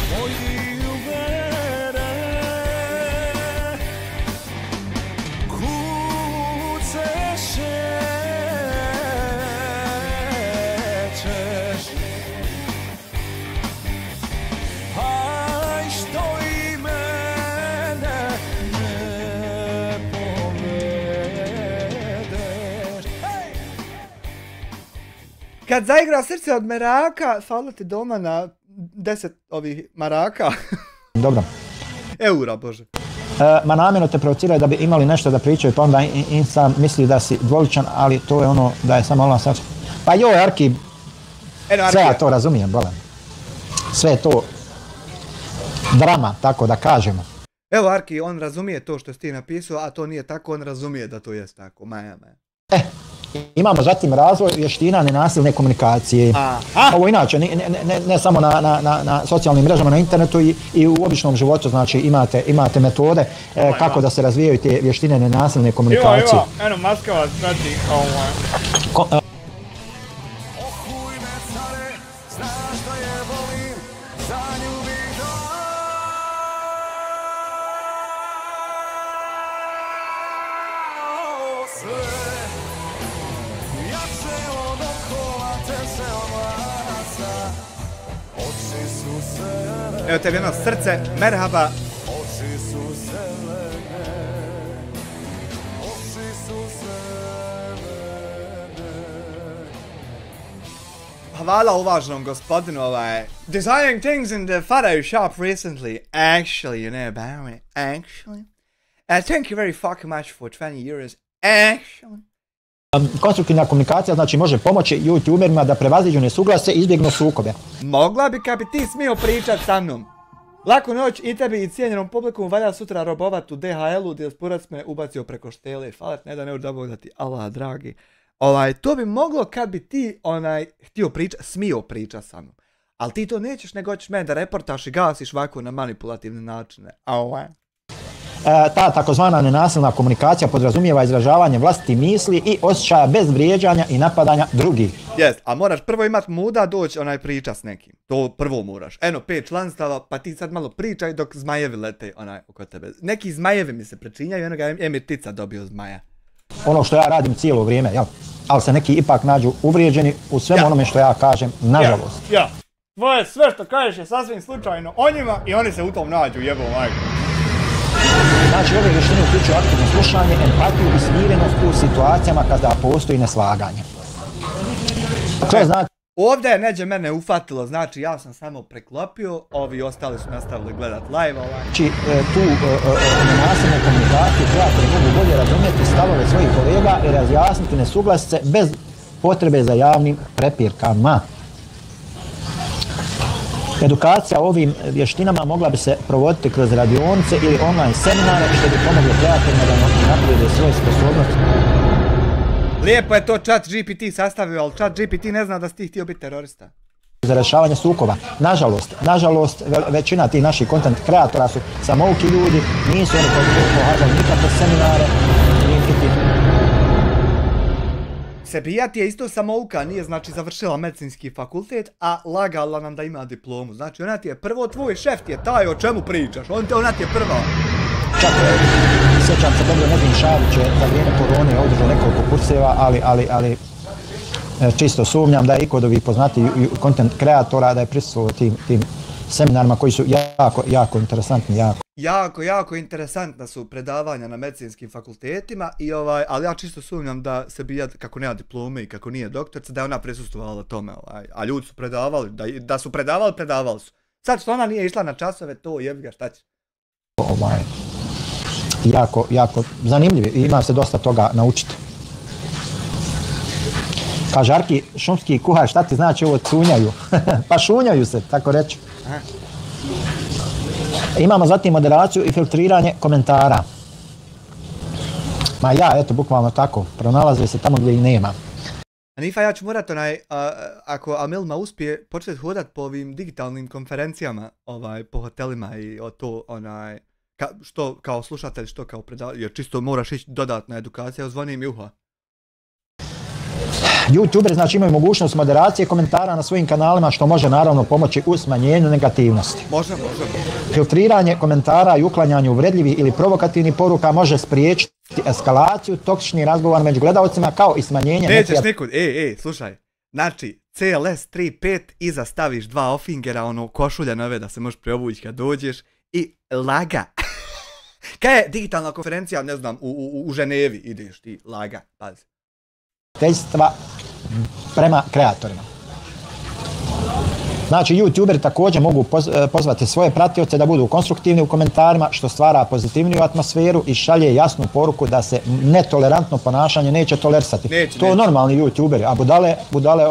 Kad zaigra srce od meraka, hvala ti Doma na 10 ovih maraka. Dobro. Eura, bože. Ma namjerno te provociraju da bi imali nešto da pričaju, pa onda insan misli da si dvoličan, ali to je ono da je samo Allah sad. Pa joj, Arki, sve ja to razumijem, bolam. Sve je to drama, tako da kažemo. Evo Arki, on razumije to što si ti napisao, a to nije tako, on razumije da to jest tako, maja. Imamo zatim razvoj vještina nenasilne komunikacije. Ovo inače, ne samo na socijalnim mrežama, na internetu i u običnom životu, znači imate metode kako da se razvijaju te vještine nenasilne komunikacije. Eno, maskava sprati Evo tebi jedno srce, merhaba. Hvala uvaženom gospodinu, designing things in the Photoshop recently. Actually, you know about it. Actually. Thank you very fucking much for 20 euros. Actually. Konstruktivna komunikacija znači može pomoći youtuberima da prevaziđu nesuglase i izbjegnu sukobe. Mogla bi kad bi ti smio pričat sa mnom. Laku noć i tebi i cijenjenom publiku, valja sutra robovat u DHL-u, Dijasporac me ubacio preko štele. Hvala ne da ne da Bog da ti, Allah dragi. To bi moglo kad bi ti smio pričat sa mnom. Ali ti to nećeš, nego ćeš mene da reportaš i gasiš ovako na manipulativne načine. Ta takozvana nenasilna komunikacija podrazumijeva izražavanje vlastitih misli i osjećaja bez vrijeđanja i napadanja drugih. Jest, a moraš prvo imat muda doći priča s nekim. To prvo moraš. Eno, 5 članstava, pa ti sad malo pričaj dok zmajevi lete oko tebe. Neki zmajevi mi se prečinjaju, eno ga je tica dobio zmaja. Ono što ja radim cijelo vrijeme, jel? Ali se neki ipak nađu uvrijeđeni u svemu onome što ja kažem, nažalost. Ja. Tvoje sve što kažeš je sasvim slučajno o njima i oni se u tom nađu, jebo majko. Znači, ove vještine uključuju aktivno slušanje, empatiju i smirenost u situacijama kada postoji neslaganje. To znači... Ovdje je neđe mene ufatilo, znači ja sam samo preklopio, ovi ostali su nastavili gledat live. Znači, tu nenasilnu komunikaciju kreatori mogu bolje razumjeti stavove svojih kolega i razjasniti nesuglasice bez potrebe za javnim prepirkama. Edukacija o ovim vještinama mogla bi se provoditi kroz radionice ili online seminare što bi pomoglo kreatorima da naprijede svoje sposobnosti. Lijepo je to ChatGPT sastavio, ali ChatGPT ne zna da si ti htio biti terorista. Za rješavanje sukoba. Nažalost, većina tih naših content kreatora su samouki ljudi, nisu oni pohađali nikakve seminare, Sebija ti je isto samouka, nije znači završila medicinski fakultet, a lagala nam da ima diplomu. Znači ona ti je prvo, tvoj šef ti je taj o čemu pričaš, ona ti je prva. Čak, sjećam se dobro, Nedim Šabić je za vrijeme korone održao nekoliko kurseva, ali čisto sumnjam da je i kod ovih poznatih content kreatora da je prisustvovao tim seminarima koji su jako interesantni, Jako interesantna su predavanja na medicinskim fakultetima, ali ja čisto sumnjam da se bija, kako nema diplome i kako nije doktorica, da je ona prisustvovala tome, a ljudi su predavali, da su predavali su. Sad što ona nije išla na časove, to jebi ga, šta će? Jako zanimljivi i ima se dosta toga naučiti. Kaže Arki, šumski kuhar, šta ti znači ovo cunjaju? Pa šunjaju se, tako reći. Imamo zatim moderaciju i filtriranje komentara. Eto, bukvalno tako, pronalaze se tamo gdje ih nema. Anifa, ja ću morat ako Amilma uspije početi hodat po ovim digitalnim konferencijama, po hotelima i to, što kao slušatelj, što kao predavatelj, jer čisto moraš ići dodatna edukacija, zvoni mi uha. YouTuberi znači imaju mogućnost moderacije komentara na svojim kanalima što može naravno pomoći u smanjenju negativnosti. Može. Filtriranje komentara i uklanjanje uvredljivih ili provokativnih poruka može spriječiti eskalaciju toksičnih razgovora među gledalcima kao i smanjenje... Nećeš nikud, slušaj, znači CLS 3.5 iza staviš 2 ofingera, košulja nove da se možeš preobući kad dođeš i laga. Kaj je digitalna konferencija, ne znam, u Ženevi ideš ti, laga, pazi. Prema kreatorima. Znači, YouTuberi također mogu pozvati svoje pratioce da budu konstruktivni u komentarima, što stvara pozitivniju atmosferu i šalje jasnu poruku da se netolerantno ponašanje neće tolerisati. To normalni YouTuberi, a budale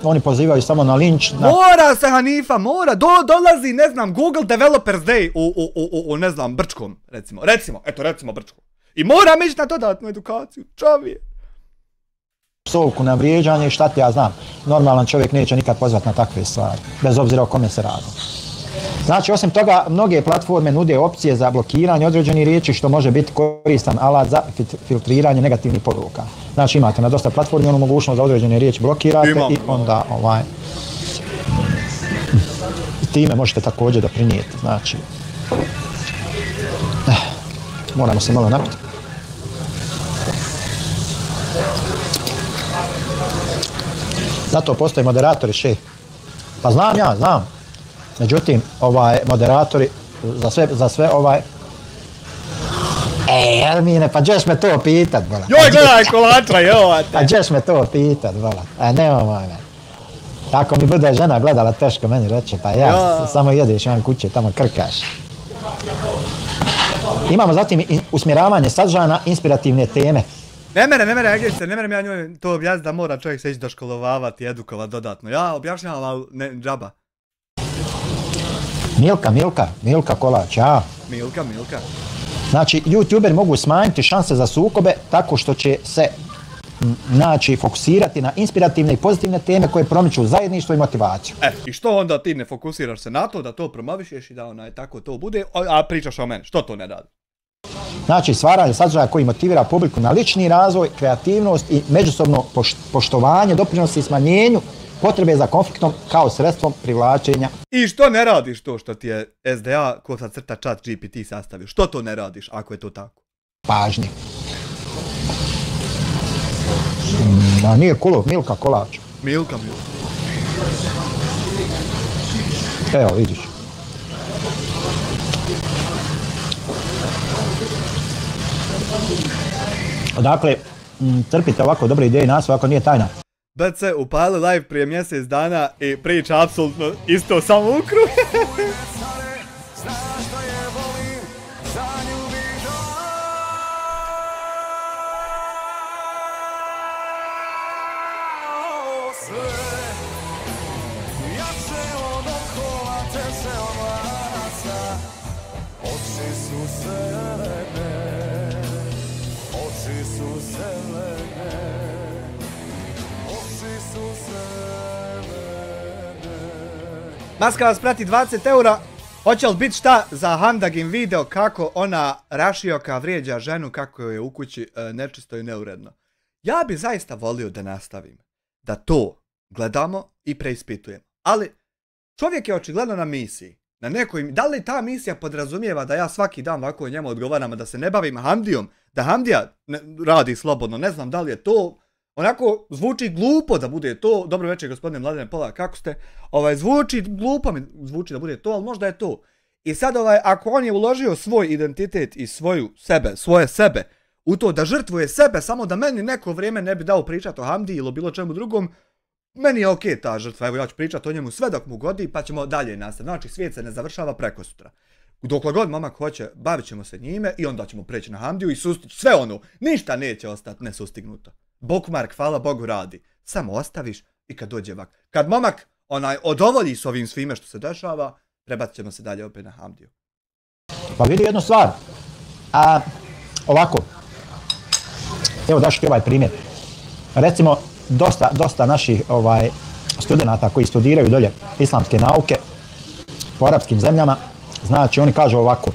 oni pozivaju samo na linč. Mora se, Hanifa, mora, dolazi, ne znam, Google Developers Day u ne znam, Brčkom, recimo Brčkom. I moram ići na dodatnu edukaciju, čovjek. Psovku na vrijeđanje i šta ti ja znam. Normalan čovjek neće nikad pozvati na takve stvari, bez obzira o kome se radi. Znači, osim toga, mnoge platforme nude opcije za blokiranje određenih riječi, što može biti koristan alat za filtriranje negativnih poruka. Znači, imate na dosta platformi onu mogućnost da određene riječi blokirate i onda time možete također doprinijeti. Znači, moramo se malo napiti. Zato postoje moderatori, Pa znam. Međutim, moderatori za sve Ermine, pa ćeš me to pitat, bola. Joj, gledaj kolača, Pa ćeš me to pitat, bola. Nemoj me. Ako mi bude žena gledala, teško meni reće, pa ja samo jedeš van kuće, tamo krkaš. Imamo zatim usmjeravanje sadržaja na inspirativne teme. Ne merem ja njoj to objasniti da mora čovjek se ići doškolovavati, edukovat dodatno. Ja objašnjavam, ali ne džaba. Milka Kolač, ja. Milka. Znači, YouTuberi mogu smanjiti šanse za sukobe tako što će se fokusirati na inspirativne i pozitivne teme koje promiču zajedništvo i motivaciju. I što onda ti ne fokusiraš se na to, da to promovišeš i da tako to bude, a pričaš o meni, što to ne radi? Znači, stvaranje sadržaja koji motivira publiku na lični razvoj, kreativnost i međusobno poštovanje doprinosi smanjenju potrebe za konfliktom kao sredstvom privlačenja. I što ne radiš to što ti je SDA kosa crta chat GPT sastavio? Što to ne radiš ako je to tako? Pažnje. Nije Milka Kolač. Milka. Evo, vidiš. Dakle, trpite ovako dobre ideje nas, ovako nije tajna. BC upali live prije mjesec dana i priča apsolutno isto samo u krug. Maska vas prati 20 eura. Hoće li biti šta za Handagin video kako ona Rašioka vrijeđa ženu kako je u kući nečisto i neuredno? Ja bi zaista volio da nastavim. Da to gledamo i preispitujemo. Ali čovjek je očigledno na misiji. Na nekoj, da li ta misija podrazumijeva da ja svaki dan ovako njemu odgovaram, a da se ne bavim Hamdijom? Da Hamdija radi slobodno, ne znam da li je to... Onako, zvuči glupo da bude to. Dobro večer, gospodine Mladene Pola, kako ste? Zvuči glupo mi zvuči da bude to, ali možda je to. I sad, ako on je uložio svoj identitet i svoje sebe u to da žrtvuje sebe, samo da meni neko vrijeme ne bi dao pričati o Hamdi ili o bilo čemu drugom, meni je okej ta žrtva. Evo, ja ću pričati o njemu sve dok mu godi, pa ćemo dalje nastaviti. Znači, svijet se ne završava preko sutra. Dokle god momak hoće, bavit ćemo se njime i onda ćemo preći na Hamdiju i sustići sve ono. Ništa neće ostati nesustignuto. Bookmark, hvala Bogu, radi. Samo ostaviš i kad dođe vak. Kad momak odovolji s ovim svime što se dešava, prebacit ćemo se dalje opet na Hamdiju. Pa vidi jednu stvar. Ovako. Evo daš ti ovaj primjer. Recimo, dosta naših studenata koji studiraju dolje islamske nauke po arapskim zemljama, znači oni kažu ovako.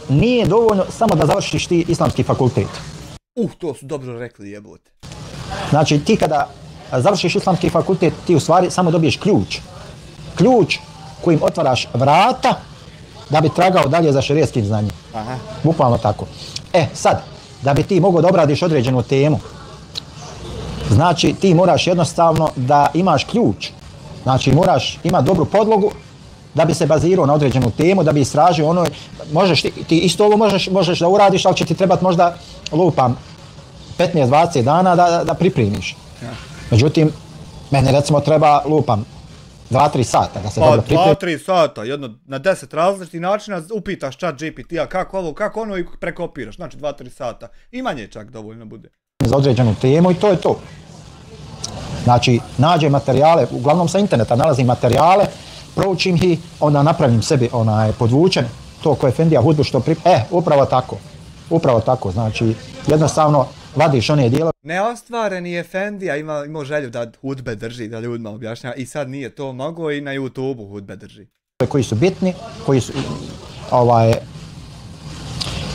Nije dovoljno samo da završiš ti islamski fakultet. To su dobro rekli, jebote. Znači ti kada završiš islamski fakultet, ti u stvari samo dobiješ ključ. Ključ kojim otvaraš vrata da bi tragao dalje za šerijskim znanjem. Aha. Bukvalno tako. Sad, da bi ti mogao da obradiš određenu temu, znači ti moraš jednostavno da imaš ključ. Znači moraš imati dobru podlogu da bi se bazirao na određenu temu, da bi istražio ono, možeš ti isto ovo možeš da uradiš, ali će ti trebati možda, lupam, 15-20 dana da pripremiš. Ja. Međutim, mene recimo treba, lupam, 2-3 sata da se dobro pripremi. 2-3 sata, jedno na 10 različitih načina upitaš chat GPT-a kako ono i prekopiraš, znači 2-3 sata. I manje čak dovoljno bude. Za određenu temu i to je to. Znači, nađem materijale, uglavnom sa interneta nalazim materijale, proučim ih, onda napravim sebi podvučen, to koje Efendija hudbu što upravo tako, znači jednostavno vadiš one dijelove. Neostvareni Efendija imao želju da hudbe drži, da ljudima objašnjava i sad nije to mogao i na YouTube-u hudbe drži. Koji su bitni, koji su,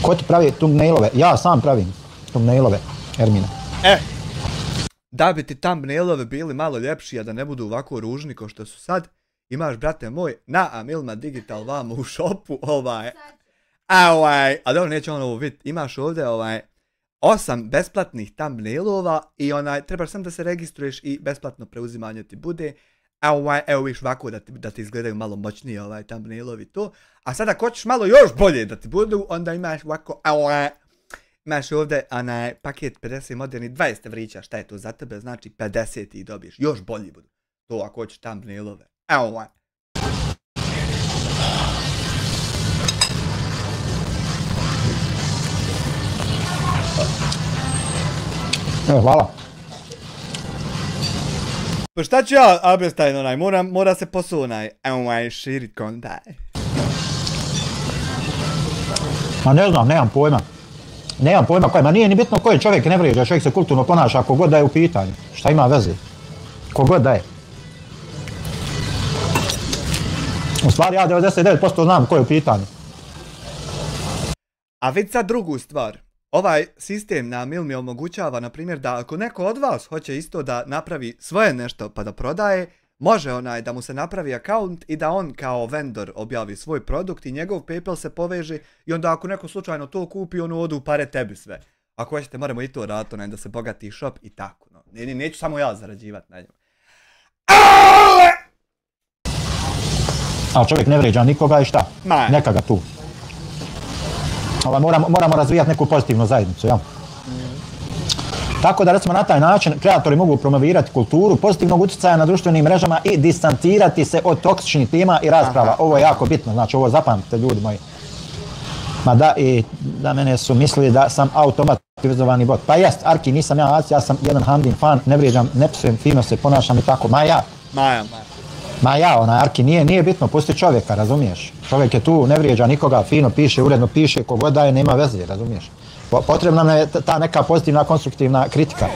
ko ti pravi thumbnailove? Ja sam pravim thumbnailove, Ermine. Da bi ti thumbnailove bili malo ljepši, a da ne budu ovako ružni kao što su sad, imaš, brate moj, na Amilma Digital vamo u shopu, a dobro, neće ovo vidjeti, imaš ovdje 8 besplatnih thumbnailova i trebaš sam da se registruješ i besplatno preuzimanje ti bude. Evo viš ovako da ti izgledaju malo moćnije thumbnailovi to. A sada ako hoćeš malo još bolje da ti budu, onda imaš ovako, imaš ovdje paket 50 modernih 20 evrića, šta je to za tebe, znači 50 i dobiješ, još bolji budu. To ako hoćeš thumbnailove. Hvala. Pa šta ću ja, Abestajn, mora se posao širit kontaj. Ma ne znam, nemam pojma. Ma nije ni bitno koji čovjek ne vrijeđa, čovjek se kulturno ponaša ako god da je u pitanju. Šta ima veze? Kogod da je. U stvari ja 99% znam ko je u pitanju. A već sad drugu stvar. Ovaj sistem na Mil mi omogućava, na primjer, da ako neko od vas hoće isto da napravi svoje nešto pa da prodaje, može da mu se napravi account i da on kao vendor objavi svoj produkt i njegov PayPal se poveže i onda ako neko slučajno to kupi, odu pare tebi sve. Ako hoćete, moramo i to raditi, da se bogati shop i tako. No. Neću samo ja zarađivati na njemu. A čovjek ne vrijeđa nikoga i šta? Neka ga tu. Moramo razvijati neku pozitivnu zajednicu, jel? Tako da recimo na taj način kreatori mogu promovirati kulturu pozitivnog utjecaja na društvenim mrežama i distancirati se od toksičnih tema i rasprava. Ovo je jako bitno, znači ovo zapamtite ljudi moji. Ma da, i da mene su mislili da sam automatizovani bot. Pa jest, Arki, nisam ja, ja sam jedan Hamdin fan, ne vrijeđam, ne psujem, fino se ponašam i tako. Ma ja, Arki, nije bitno, pusti čovjeka, razumiješ? Čovjek je tu, ne vrijeđa nikoga, fino piše, uredno piše, kogod daje, nema veze, razumiješ? Potrebna nam je ta neka pozitivna, konstruktivna kritika.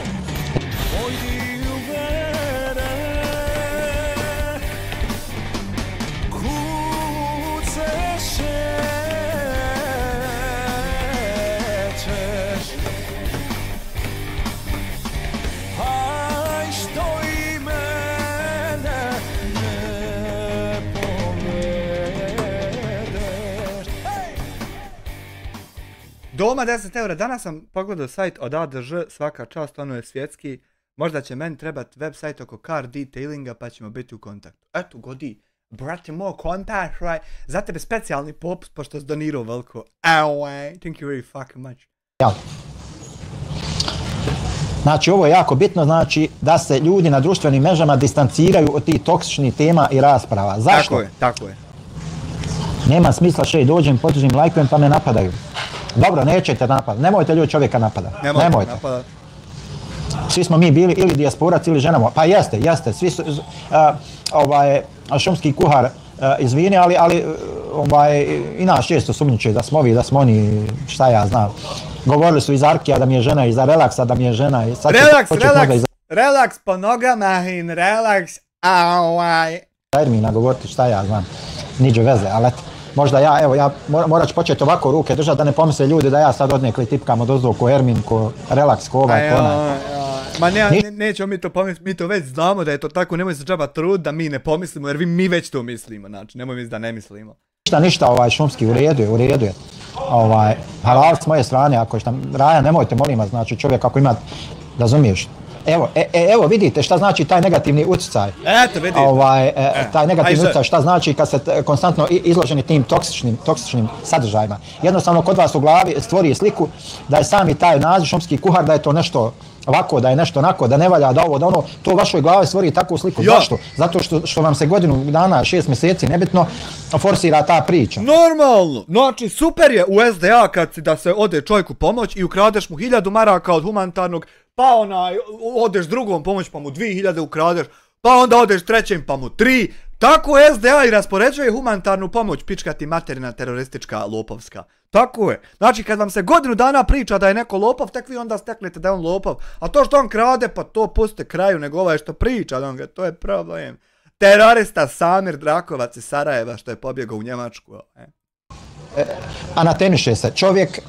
Doma 10 eura, danas sam pogledao sajt od ADŽ, svaka čast, ono je svjetski, možda će meni trebati website oko car detailinga pa ćemo biti u kontaktu. Eto, godi, brate, moj kontakt, right? Za tebe specijalni popus, pošto si donirao veliko. Thank you very fucking much. Znači, ovo je jako bitno, znači da se ljudi na društvenim mrežama distanciraju od tih toksičnih tema i rasprava. Zašto? Tako je. Nema smisla dođem, podržim, lajkujem pa me napadaju. Dobro, nećete napadati, nemojte ljudi čovjeka napadati. Nemojte. Svi smo mi bili ili dijasporac ili ženama, pa jeste, svi su, šumski kuhar, izvini, ali i nas često sumnjiče da smo ovi, da smo oni, šta ja znam. Govorili su iz Arkija da mi je žena, iza Relaksa da mi je žena. Relaks po nogama, relaks, Ermina govoriti, šta ja znam, niđe veze, ali eto. Možda ja morat ću početi ovako ruke držati da ne pomisle ljudi da ja sad odnekli tipkam od ozdo ko Ermin, ko Relaks, ko ovaj, ko onaj. Ma nećemo mi to pomisliti, mi to već znamo da je to tako, nemoj se džaba trud da mi ne pomislimo jer mi već to mislimo, znači nemoj misliti da ne mislimo. Ništa šumski, u redu je. Halal s moje strane, ako je šta, Raja, nemojte molim vas, znači čovjek ako ima, razumiješ, Evo vidite šta znači taj negativni utjecaj. Eto vidite. Taj negativni utjecaj šta znači kad ste konstantno izloženi tim toksičnim sadržajima. Jednostavno kod vas u glavi stvori sliku da je sami taj naziv šumski kuhar, da je to nešto ovako, da je nešto onako, da ne valja, da ovo, da ono, to u vašoj glavi stvori takvu sliku. Zašto? Zato što vam se godinu dana, 6 mjeseci, nebitno, forsira ta priča. Normalno! Znači, super je u SDA kad da se ode čovjeku pomoć i ukradeš mu 1000 maraka od humanitarnog, pa odeš drugom pomoć pa mu 2000 ukradeš, pa onda odeš trećem pa mu 3. Tako SDA i raspoređuje humanitarnu pomoć, pička ti materina teroristička lopovska. Tako je. Znači kad vam se godinu dana priča da je neko lopov, tek vi onda steknete da je on lopov. A to što on krade, pa to pustite kraju, nego ovaj što priča, to je problem. Terorista Samir Drakovac iz Sarajeva što je pobjegao u Njemačku. Anatemiše se. Čovjek...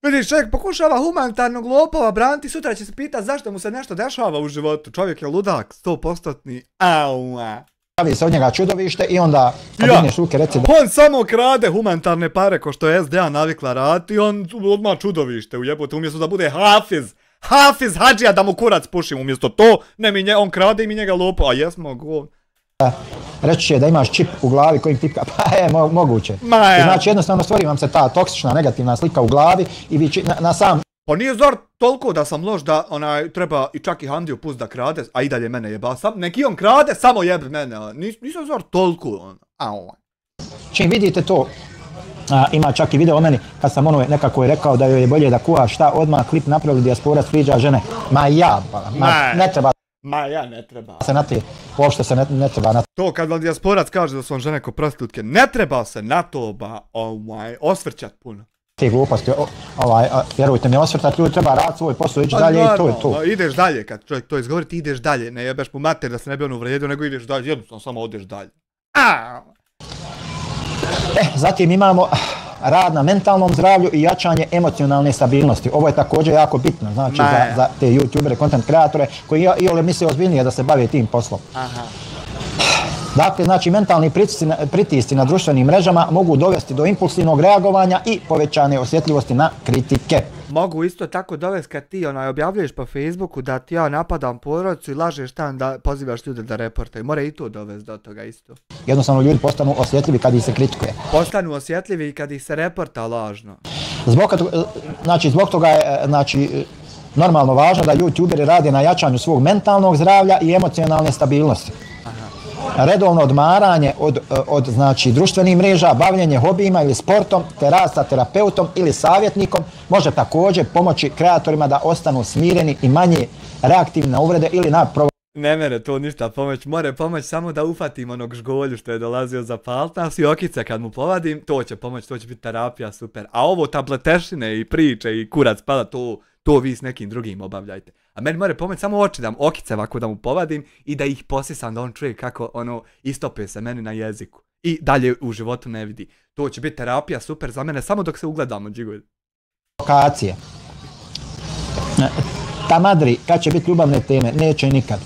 Vidiš, čovjek pokušava humanitarnog lopova braniti, sutra će se pitati zašto mu se nešto dešava u životu. Čovjek je ludak, 100%. Pravi se od njega čudovište i onda kad digneš ruke reci da... On samo krade humanitarne pare ko što je SDA navikla raditi i on odmah čudovište ujebote umjesto da bude Hafiz Hadžija da mu kurac pušim umjesto to, on krade i mi njega lopo, a jesmo go. Reći će da imaš čip u glavi kojim tipka, pa je moguće. Znači jednostavno stvori vam se ta toksična negativna slika u glavi i vi na sam... Pa nije zar toliko da sam loš da treba i čak i Handiju pust da krade, a i dalje mene jeba. Neki on krade, samo jebi mene. Nisam zar toliko. Čim vidite to, ima čak i video o meni kad sam nekako je rekao da joj je bolje da kuha šta odmah klip napravili dijaspora spriđa žene. Ne treba. Ne treba. Uopšte se ne treba na to. To kad vam dijasporac kaže da su vam žene ko prostitutke, ne treba se na to osvrćat puno. Te gluposti, vjerujte mi, osvrtati ljudi treba raditi svoj posao, ići dalje i to je to. Ideš dalje, kad čovjek to izgovori, ti ideš dalje, ne jebeš mu mater da se ne bi on uvrijedio, nego ideš dalje, jednostavno samo odeš dalje. Zatim imamo rad na mentalnom zdravlju i jačanje emocionalne stabilnosti. Ovo je također jako bitno, znači za te youtubere, content kreatore koji iole misle ozbiljnije da se bave tim poslom. Aha. Dakle, znači mentalni pritisci na društvenim mrežama mogu dovesti do impulsivnog reagovanja i povećane osjetljivosti na kritike. Mogu isto tako dovesti kad ti objavljuješ po Facebooku da ti ja napadam porodicu i lažeš tam da pozivaš ljude da reportaju. Mora i to dovesti do toga isto. Jednostavno ljudi postanu osjetljivi kad ih se kritikuje. Postanu osjetljivi kad ih se reporta lažno. Zbog toga je normalno važno da youtuberi rade na jačanju svog mentalnog zdravlja i emocionalne stabilnosti. Redovno odmaranje od društvenih mreža, bavljenje hobijima ili sportom, te rad sa terapeutom ili savjetnikom može također pomoći kreatorima da ostanu smireni i manje reaktivni na uvrede ili na provokacije. Ne mere to ništa pomoć, more pomoć samo da ufatim onog žgolju što je dolazio za palt nas i okice kad mu povadim, to će pomoć, to će biti terapija, super. A ovo tabletešine i priče i kurac pada, to vi s nekim drugim obavljajte. A meni more pomoć samo oči da okice ovako da mu povadim i da ih posisam da on čuje kako istope se meni na jeziku. I dalje u životu ne vidi. To će biti terapija, super za mene, samo dok se ugledamo, džigulj. Provokacije. Tamadri, kad će biti ljubavne teme, neće nikad.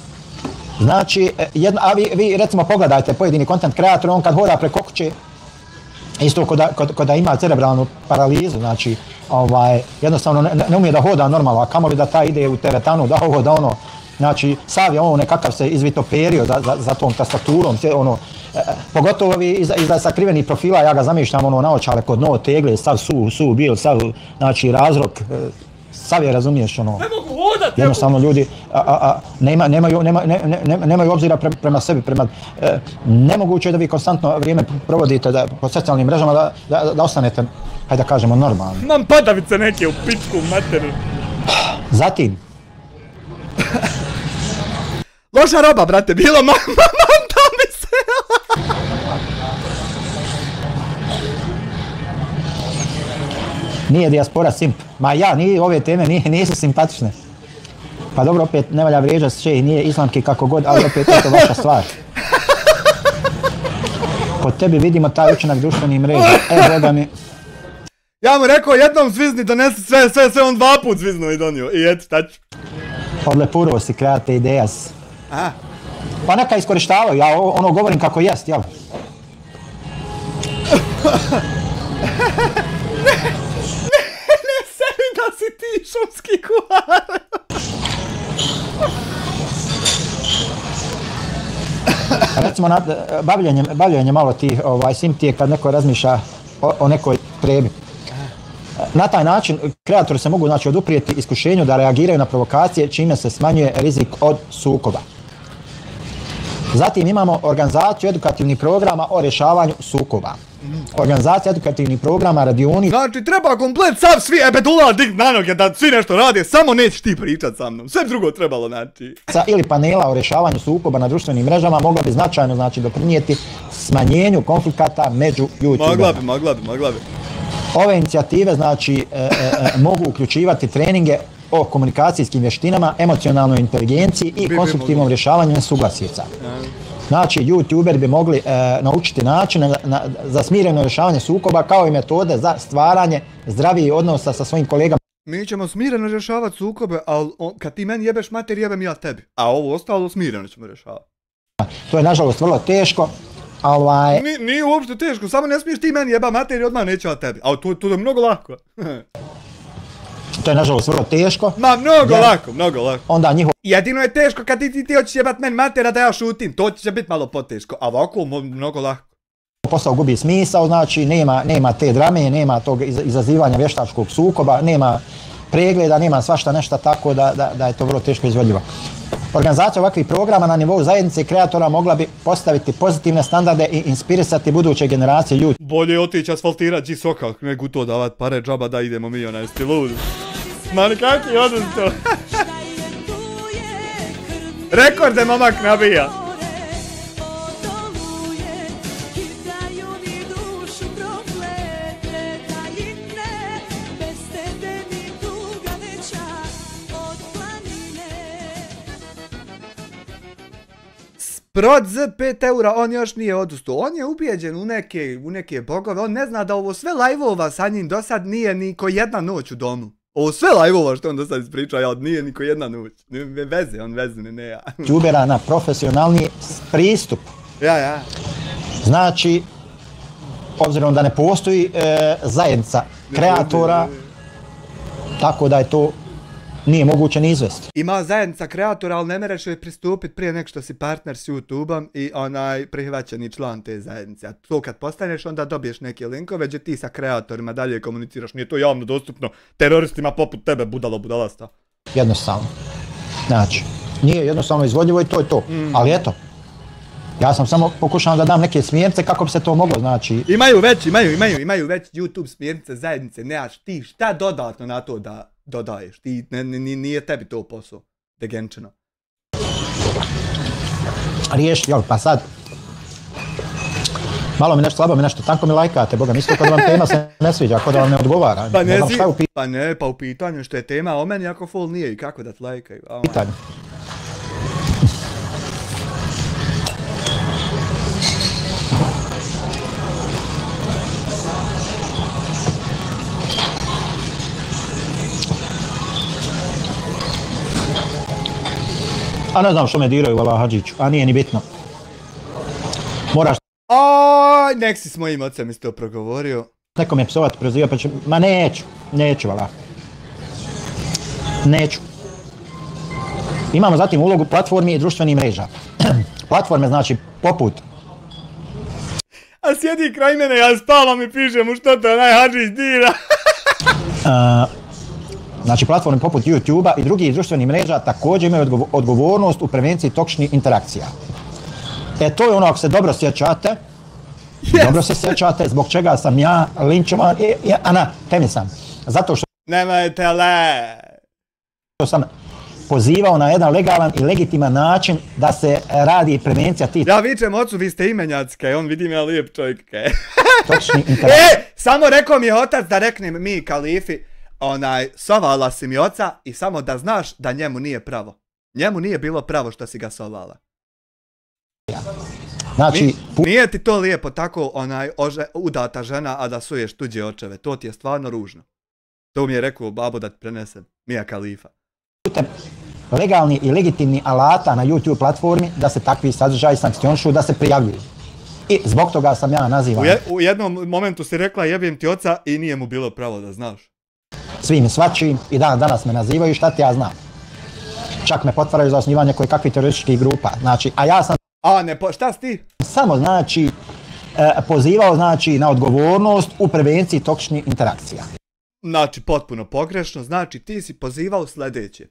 Znači, a vi recimo pogledajte pojedini content kreator, on kad hoda preko kuće, isto ko da ima cerebralnu paralizu, znači jednostavno ne umije da hoda normalno, a kamoli da ta ide u teretanu, da ovo, da ono, znači sav je ono nekakav se izvitoperio za tom tastaturom, pogotovo iza sakrivenih profila, ja ga zamišljam naočale kod novo tegle, sav su bil, sav, znači razrok, sav je, razumiješ, Ne mogu hodati! Jednostavno ljudi nemaju obzira prema sebi, nemoguće je da vi konstantno vrijeme provodite po socijalnim mrežama da ostanete, hajde da kažemo, normalni. Imam padavice neke u pičku materiju. Zatim. Loša roba, brate, bilo manta mi se. Nije dijaspora simp. Ma ja, ove teme nisu simpatične. Pa dobro, opet ne valja vrijeđati šejh, nije islamski kako god, ali opet je to vaša stvar. Kod tebi vidimo taj učinak društvenih mreža. Boga mi. Ja mu rekao jednom zvizni, donesi sve on 2 put zviznuo i donio. I eto, tač. Odlepuro si, kreate idejas. Aha. Pa neka iskorištavaju, ja govorim kako jest, jel? Ne sebi da si ti šumski kuhar. Recimo, bavljenje malo tih simptije kad neko razmišlja o nekoj trebi. Na taj način kreatori se mogu oduprijeti iskušenju da reagiraju na provokacije, čime se smanjuje rizik od sukoba. Zatim imamo organizaciju edukativnih programa o rješavanju sukoba. Organizacija edukativnih programa, radionica. Znači treba komplet sav svi ebedula dikt na noge da svi nešto rade, samo nećeš ti pričat sa mnom. Sve drugo trebalo, znači. Ili panela o rješavanju sukoba na društvenim mrežama mogla bi značajno doprinijeti smanjenju konflikata među YouTuberima. Mogla bi. Ove inicijative mogu uključivati treninge o komunikacijskim vještinama, emocionalnoj inteligenciji i konstruktivnom rješavanju nesuglasica. Znači, YouTuberi bi mogli naučiti načine za smireno rješavanje sukoba kao i metode za stvaranje zdravijih odnosa sa svojim kolegama. Mi ćemo smireno rješavati sukobe, ali kad ti meni jebeš mater, jebem ja tebi. A ovo ostalo smireno ćemo rješavati. To je nažalost vrlo teško. Nije uopšte teško, samo ne smiješ ti meni jeba mater i odmah neće ja tebi. Ali to je mnogo lako. To je nažalost vrlo teško. Ma mnogo lako. Onda jedino je teško kad ti hoćeš jebat meni matera da ja šutim, to će biti malo poteško, a ovako mnogo lako. Posao gubi smisao, znači nema te drame, nema tog izazivanja vještačkog sukoba, nema pregleda, nema svašta nešto, tako da je to vrlo teško izvodljivo. Organizacija ovakvih programa na nivou zajednice i kreatora mogla bi postaviti pozitivne standarde i inspirisati buduće generacije ljudi. Bolje otići asfaltirati G-Sokal, nego to davat pare džaba da idemo mi onaj stiludu. Mani kaki odnos to. Rekorde momak nabija. Prod z 5 eura, on još nije odustao. On je ubijeđen u neke bogove. On ne zna da ovo sve live-ova sa njim do sad nije niko jedna noć u domu. Ovo sve live-ova što on do sad ispriča, ja nije niko jedna noć. On veze, ne ja. YouTubera na profesionalni pristup. Ja. Znači, obzirom da ne postoji zajednica kreatora, tako da je to nije moguće ni izvesti. Ima zajednica kreatora, ali ne mereš joj pristupiti prije nek što si partner s YouTube-om i prihvaćeni član te zajednice. A to kad postaneš, onda dobiješ neke linkove gdje ti sa kreatorima dalje komuniciraš. Nije to javno dostupno teroristima poput tebe, budalasta. Jednostavno. Znači, nije jednostavno izvodljivo i to je to. Ali eto, ja sam samo pokušao da dam neke smjernice kako bi se to moglo, znači... Imaju već YouTube smjernice zajednice, nemaš ti šta dodatno na to da dodaješ, ti, nije tebi to posao, degenčeno. Riješi, jel, pa sad... Malo mi nešto slabo, mi nešto tanko mi lajkate, boga, mislite kod vam tema se ne sviđa, kod vam ne odgovara. Pa u pitanju što je tema o meni, ako full nije i kako da te lajkaju. Pitanje. A ne znam što me diraju, vala Hadžiću, a nije ni bitno. Moraš... Aj, nek si s mojim ocem isto progovorio. Nekom je psovat, proziva, pa će... Ma neću, vala. Neću. Imamo zatim ulogu platformi i društvenih mreža. Platforme znači poput... A sjedi kraj mene, ja spavam i pišem mu što te onaj Hadžić dira. Znači, platforme poput YouTube-a i drugih društvenih mreža također imaju odgovornost u prevenciji toksičnih interakcija. To je ono, ako se dobro sjećate, zbog čega sam ja linčovan, Ana, temi sam. Zato što... Nemojte le! Što sam pozivao na jedan legalan i legitiman način da se radi prevencija tih... Ja vičem ocu, vi ste imenjacke, on vidim ja lijep čovjek. Toksičnih interakcija. Samo rekao mi je otac da reknem mi kalifi, sovala si mi oca i samo da znaš da njemu nije pravo. Njemu nije bilo pravo što si ga sovala. Znači... Nije ti to lijepo tako udata žena, a da suješ tuđe očeve. To ti je stvarno ružno. To mi je rekao babo da ti prenesem. Mija Kalifa. Putem legalni i legitimni alata na YouTube platformi da se takvi sadržaji sankcionišu, da se prijavljuju. I zbog toga sam ja nazivan. U jednom momentu si rekla jebim ti oca i nije mu bilo pravo da znaš. Svim i svačim i danas me nazivaju, šta ti ja znam. Čak me potvaraju za osnivanje koje kakvih terorističkih grupa. Znači, a ja sam... šta si ti? Samo, znači, pozivao, znači, na odgovornost u prevenciji toksičnih interakcija. Znači, potpuno pogrešno. Znači, ti si pozivao sljedeće.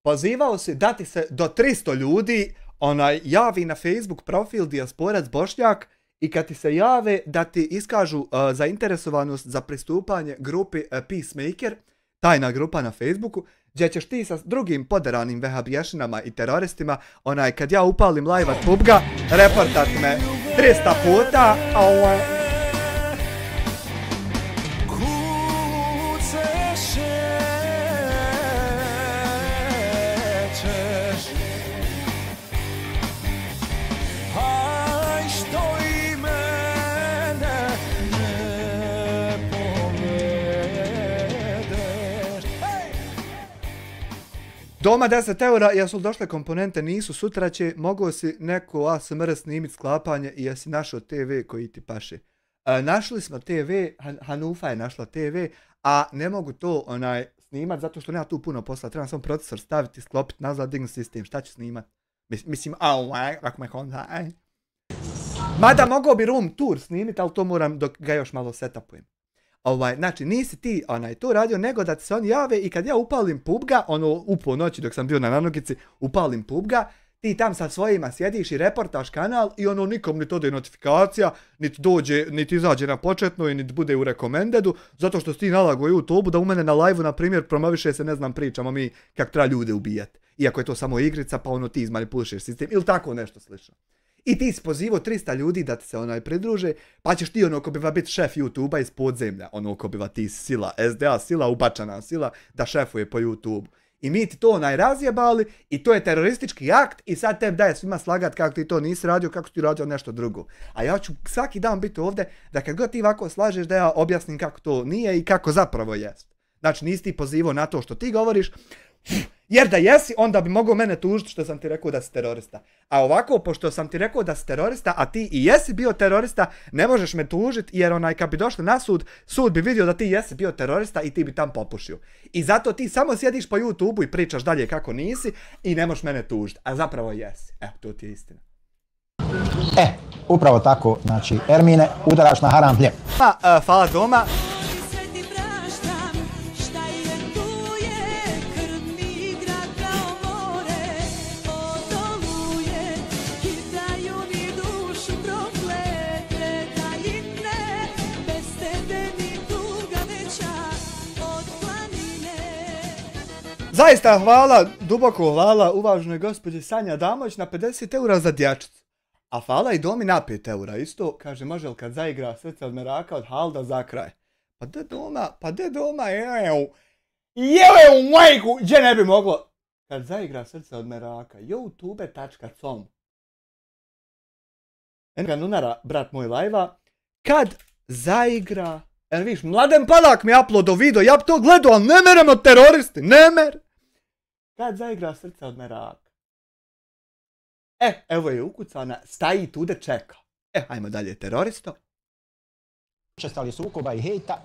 Pozivao si da ti se do 300 ljudi javi na Facebook profil Dijasporac Bošnjak i kad ti se jave da ti iskažu zainteresovanost za pristupanje grupi Peacemaker, tajna grupa na Facebooku, gdje ćeš ti sa drugim poderanim vehabiješinama i teroristima, kad ja upalim live at PUBG-a, reportat me 300 puta, Doma 10 eura, jesu li došle komponente? Nisu, sutra će, mogu si neko ASMR snimit sklapanje i jesi našao TV koji ti paše. Našli smo TV, Hanufa je našla TV, a ne mogu to snimat zato što nema tu puno posla, trebam samo procesor staviti, sklopiti nazad, dignut sistem, šta ću snimat? Mislim, ako me onda, Mada mogao bi room tour snimit, ali to moram dok ga još malo setupujem. Znači, nisi ti to radio, nego da ti se oni jave i kad ja upalim PUBG-a, u ponoći dok sam bio na nanogici, upalim PUBG-a, ti tam sa svojima sjediš i reportaš kanal i nikom niti ode notifikacija, niti izađe na početno i niti bude u rekomendedu, zato što si ti nalago YouTube da u mene na live-u, na primjer, promoviše se, ne znam, pričamo mi kako treba ljude ubijati. Iako je to samo igrica, pa ti izmanipulišeš sistem ili tako nešto slično. I ti si pozivao 300 ljudi da ti se pridruže, pa ćeš ti ko biva biti šef YouTube-a iz podzemlja, ko biva ti sila, SDA sila, ubačana sila, da šefuje po YouTube. I mi ti to razjebali i to je teroristički akt i sad tebi daje svima slagat kako ti to nisi radio, kako ti radio nešto drugo. A ja ću svaki dan biti ovdje da kad god ti ovako slažeš da ja objasnim kako to nije i kako zapravo jest. Znači nisi ti pozivao na to što ti govoriš, jer da jesi, onda bi mogao mene tužiti što sam ti rekao da si terorista. A ovako, pošto sam ti rekao da si terorista, a ti i jesi bio terorista, ne možeš me tužiti jer kad bi došli na sud, sud bi vidio da ti jesi bio terorista i ti bi tam popušio. I zato ti samo sjediš po YouTubeu i pričaš dalje kako nisi i ne možeš mene tužiti, a zapravo jesi. Evo, to ti je istina. Upravo tako, znači, Ermine, udaraš na haram plijep. Hvala doma. Zaista hvala, duboko hvala uvaženoj gospođi Sanja Damoć na 50 eura za djačicu. A hvala i Domi na 5 eura. Isto, kaže, može li kad zaigra Srce od meraka od Halda za kraj? Pa de doma, jeo u majku, gdje ne bi moglo? Kad zaigra Srce od meraka, youtube.com. Enga Nunara, brat moj lajva, kad zaigra... viš, Mladen Palak mi uploadao video, ja bi to gledao, ali ne meremo teroristi, ne mer. Kad zaigra Srce od meraka. Evo je ukucana, staji tu da čeka. Ajmo dalje, teroristo. Učestali sukoba i hejta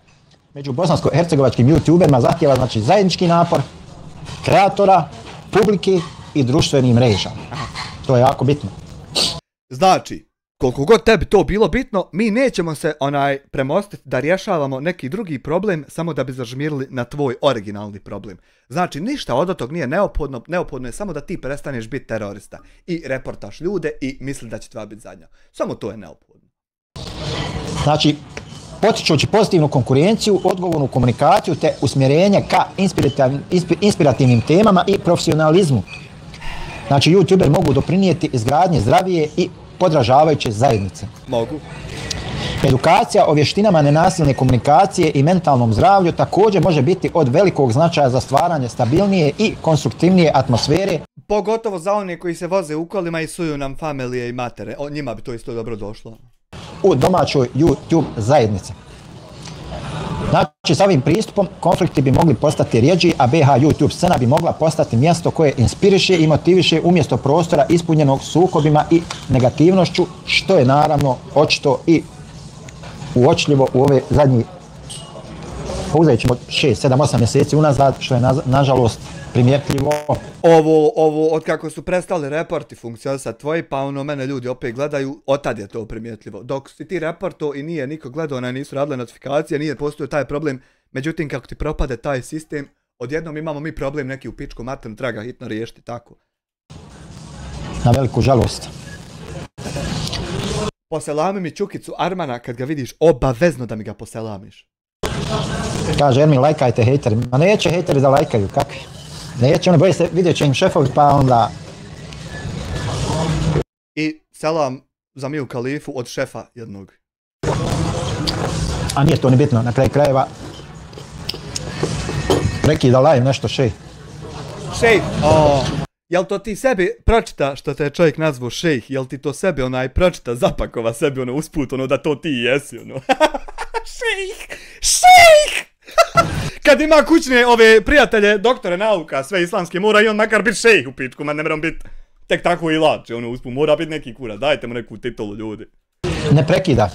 među bosansko-hercegovačkim youtuberima zahtjeva znači zajednički napor kreatora, publike i društvenih mreža. To je jako bitno. Znači, koliko god tebi to bilo bitno, mi nećemo se premostiti da rješavamo neki drugi problem samo da bi zažmirili na tvoj originalni problem. Znači, ništa od tog nije neophodno, neophodno je samo da ti prestaneš biti terorista i reportaš ljude i misli da će tvoja biti zadnja. Samo to je neophodno. Znači, potičući pozitivnu konkurenciju, odgovornu komunikaciju te usmjerenje ka inspirativnim temama i profesionalizmu. Znači, youtuber mogu doprinijeti izgradnje zdravije i podražavajuće zajednice. Mogu. Edukacija o vještinama nenasilne komunikacije i mentalnom zdravlju također može biti od velikog značaja za stvaranje stabilnije i konstruktivnije atmosfere. Pogotovo za one koji se voze u kolima i suju nam familije i matere. Njima bi to isto dobro došlo. U domaćoj YouTube zajednici. Znači, sa ovim pristupom konflikti bi mogli postati rjeđi, a BH YouTube scena bi mogla postati mjesto koje inspiriše i motiviše umjesto prostora ispunjenog sukobima i negativnošću, što je naravno očito i uočljivo u ove zadnji, uzet ćemo 6, 7, 8 mjeseci unazad, što je nažalost primjetljivo. Ovo, od kako su prestali reporti funkcionisati tvoji, pa mene ljudi opet gledaju, otad je to primjetljivo. Dok si ti reporto i nije niko gledao, nisu radile notifikacije, nije postojao taj problem. Međutim, kako ti propade taj sistem, odjednom imamo mi problem neki u pičku maternu, treba ga hitno riješiti tako. Na veliku žalost. Poselami mi Čukicu Armana, kad ga vidiš, obavezno da mi ga poselamiš. Kaže Ermin, lajkajte hejteri. Ma neće hejteri da lajkaju, kakvi? Neće, oni boje se, vidjet će im šefovi, pa onda... I selam za Miju Kalifu od šefa jednog. A nije to ni bitno, na kraju krajeva. Prekida live nešto šejh. Šejh, jel to ti sebi pročita što te je čovjek nazvao šejh? Jel ti to sebi pročita, zapakova sebi usput, da to ti jesi, Šejh! Šejh! Kad ima kućne prijatelje, doktore nauka, sve islamske, mora i on makar biti šejh u pičku, ne moram biti tek tako i lači, usput, mora biti neki kurac, dajte mu neku titulu, ljudi. Ne prekida.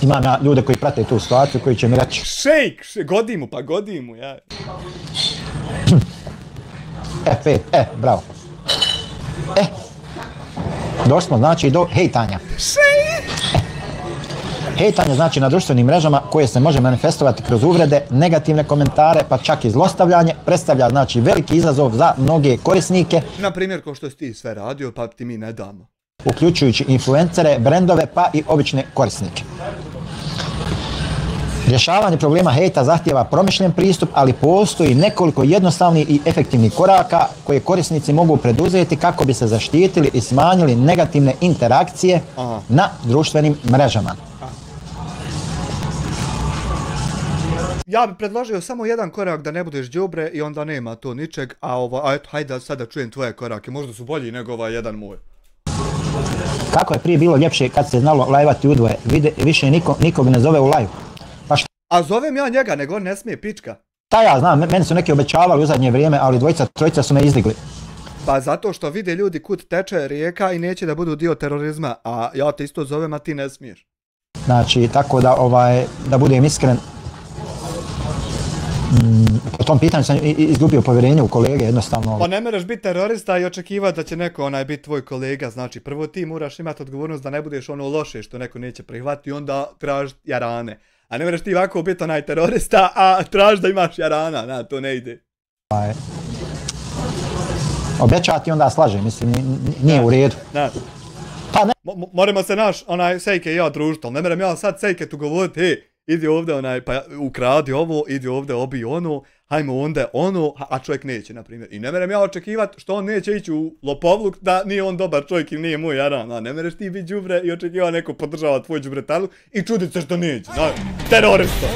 Imam ja ljude koji prate tu situaciju, koji će mi reći. Šejk, godi mu, ja. Bravo. Došli smo, znači, do hejtanja. Hejtanje znači na društvenim mrežama koje se može manifestovati kroz uvrede, negativne komentare, pa čak i zlostavljanje, predstavlja znači veliki izazov za mnoge korisnike. Na primjer, kao što si ti sve radio, pa ti mi ne damo. Uključujući influencere, brendove, pa i obične korisnike. Rješavanje problema hejta zahtijeva promišljen pristup, ali postoji nekoliko jednostavnih i efektivnih koraka koje korisnici mogu preduzeti kako bi se zaštitili i smanjili negativne interakcije na društvenim mrežama. Ja bi predložio samo jedan korak da ne budeš đubre i onda nema to ničeg, a eto, hajde sad da čujem tvoje korake, možda su bolji nego ovaj jedan moj. Kako je prije bilo ljepše kad se znalo lajvati udvoje, više nikog ne zove u lajv. Pa šta? A zovem ja njega, nego on ne smije, pička. Ta ja znam, meni su neki obećavali u zadnje vrijeme, ali trojica su me izdigli. Pa zato što vide ljudi kud teče rijeka i neće da budu dio terorizma, a ja te isto zovem, a ti ne smiješ. Znači, tako da, da budem iskren, po tom pitanju sam izgubio povjerenje u kolege, jednostavno. Pa ne mereš biti terorista i očekivati da će neko biti tvoj kolega, znači prvo ti moraš imati odgovornost da ne budeš ono loše što neko neće prihvatiti i onda tražiti jarane. A ne mereš ti ovako biti onaj terorista, a traži da imaš jarana, to ne ide. Obećati onda slaže, mislim, nije u redu. Pa ne. Moramo se onaj Sejke i ja družiti, ali ne merem ja sad Sejke tu govoriti, hej, idi ovdje pa ukradi ovo, idi ovdje obi ono, hajmo onda ono, a čovjek neće, na primjer. I ne merem ja očekivati što on neće ići u lopovluk da nije on dobar čovjek ili nije moj jaran, a ne mereš ti biti đubre i očekiva neko podržava tvoj đubretalu i čudit se što neće, terorista.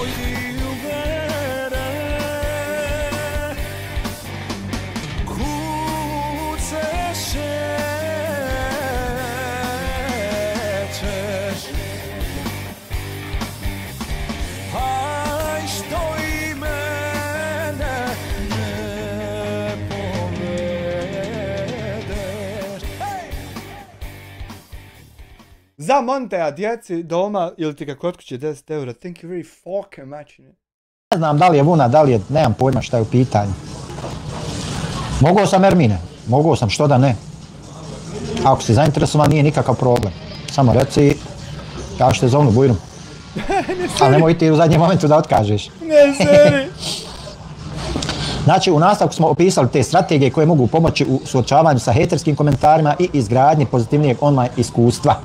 Za Monteja djeci doma ili ti ga kod kuće 10 eura, thank you very fucking much. Ne znam da li je Vuna, da li je, nemam pojma šta je u pitanju. Mogao sam Ermine, mogao sam, što da ne. Ako si zainteresovan nije nikakav problem. Samo reci, kao što je zovnu bujrum. Ali nemoj ti u zadnjem momentu da otkažeš. Ne, seri. Znači, u nastavku smo opisali te strategije koje mogu pomoći u suočavanju sa hejterskim komentarima i izgradnji pozitivnijeg online iskustva.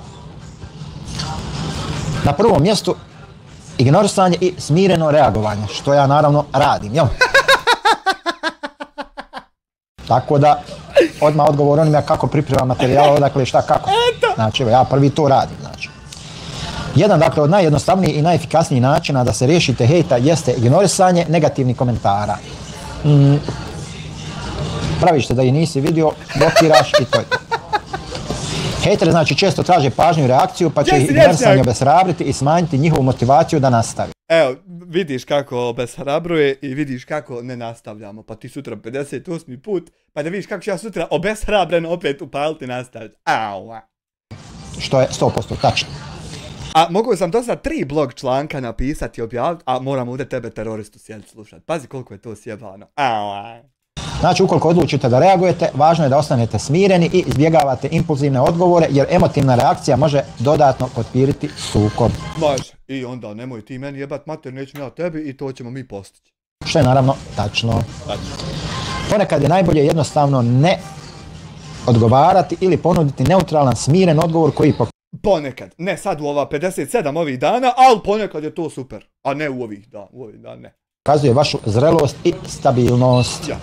Na prvom mjestu, ignorisanje i smireno reagovanje, što ja naravno radim, jel? Tako da, odmah odgovor onima kako pripremam materijal, odakle šta kako. Znači, evo, ja prvi to radim, znači. Jedan, dakle, od najjednostavnijih i najefikasnijih načina da se riješite hejta jeste ignorisanje negativnih komentara. Praviš se da ih nisi vidio, blokiraš i to je to. Hejteri znači često traže pažnju i reakciju, pa će ih ignorisanje obeshrabriti i smanjiti njihovu motivaciju da nastavi. Evo, vidiš kako obeshrabruje i vidiš kako ne nastavljamo, pa ti sutra 58. put, pa da vidiš kako ću ja sutra obeshrabren opet upaliti nastaviti. Aua. Što je 100% tačno. A mogu sam do sad 3 blog članka napisati i objaviti, a moram ovdje tebe teroristu sjediti slušati. Pazi koliko je to sjebano. Aua. Znači, ukoliko odlučite da reagujete, važno je da ostanete smireni i izbjegavate impulzivne odgovore, jer emotivna reakcija može dodatno potpiriti sukob. Može. I onda nemoj ti meni jebat mater, neću ja tebi i to ćemo mi postići. Što je naravno tačno. Ponekad je najbolje jednostavno ne odgovarati ili ponuditi neutralan, smiren odgovor koji ponekad. Ne sad u ova 57 ovih dana, ali ponekad je to super. A ne u ovih dana, ne. Pokazuje vašu zrelost i stabilnost. Ja.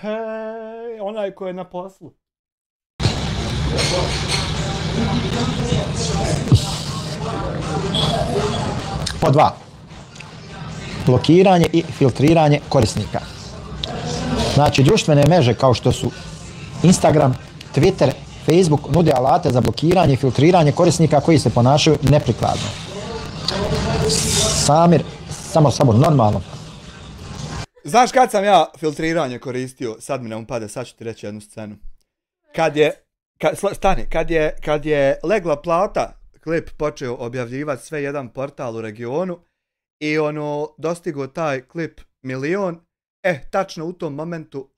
Hej, onaj ko je na poslu. Po 2. Blokiranje i filtriranje korisnika. Znači, društvene mreže kao što su Instagram, Twitter, Facebook nude alate za blokiranje i filtriranje korisnika koji se ponašaju neprikladno. Samir, samo normalno. Znaš kad sam ja filtriranje koristio? Sad mi ne upada, sad ću ti reći jednu scenu. Kad je Legla Plata klip počeo objavljivati sve jedan portal u regionu i dostigo taj klip 1.000.000, tačno u tom momentu,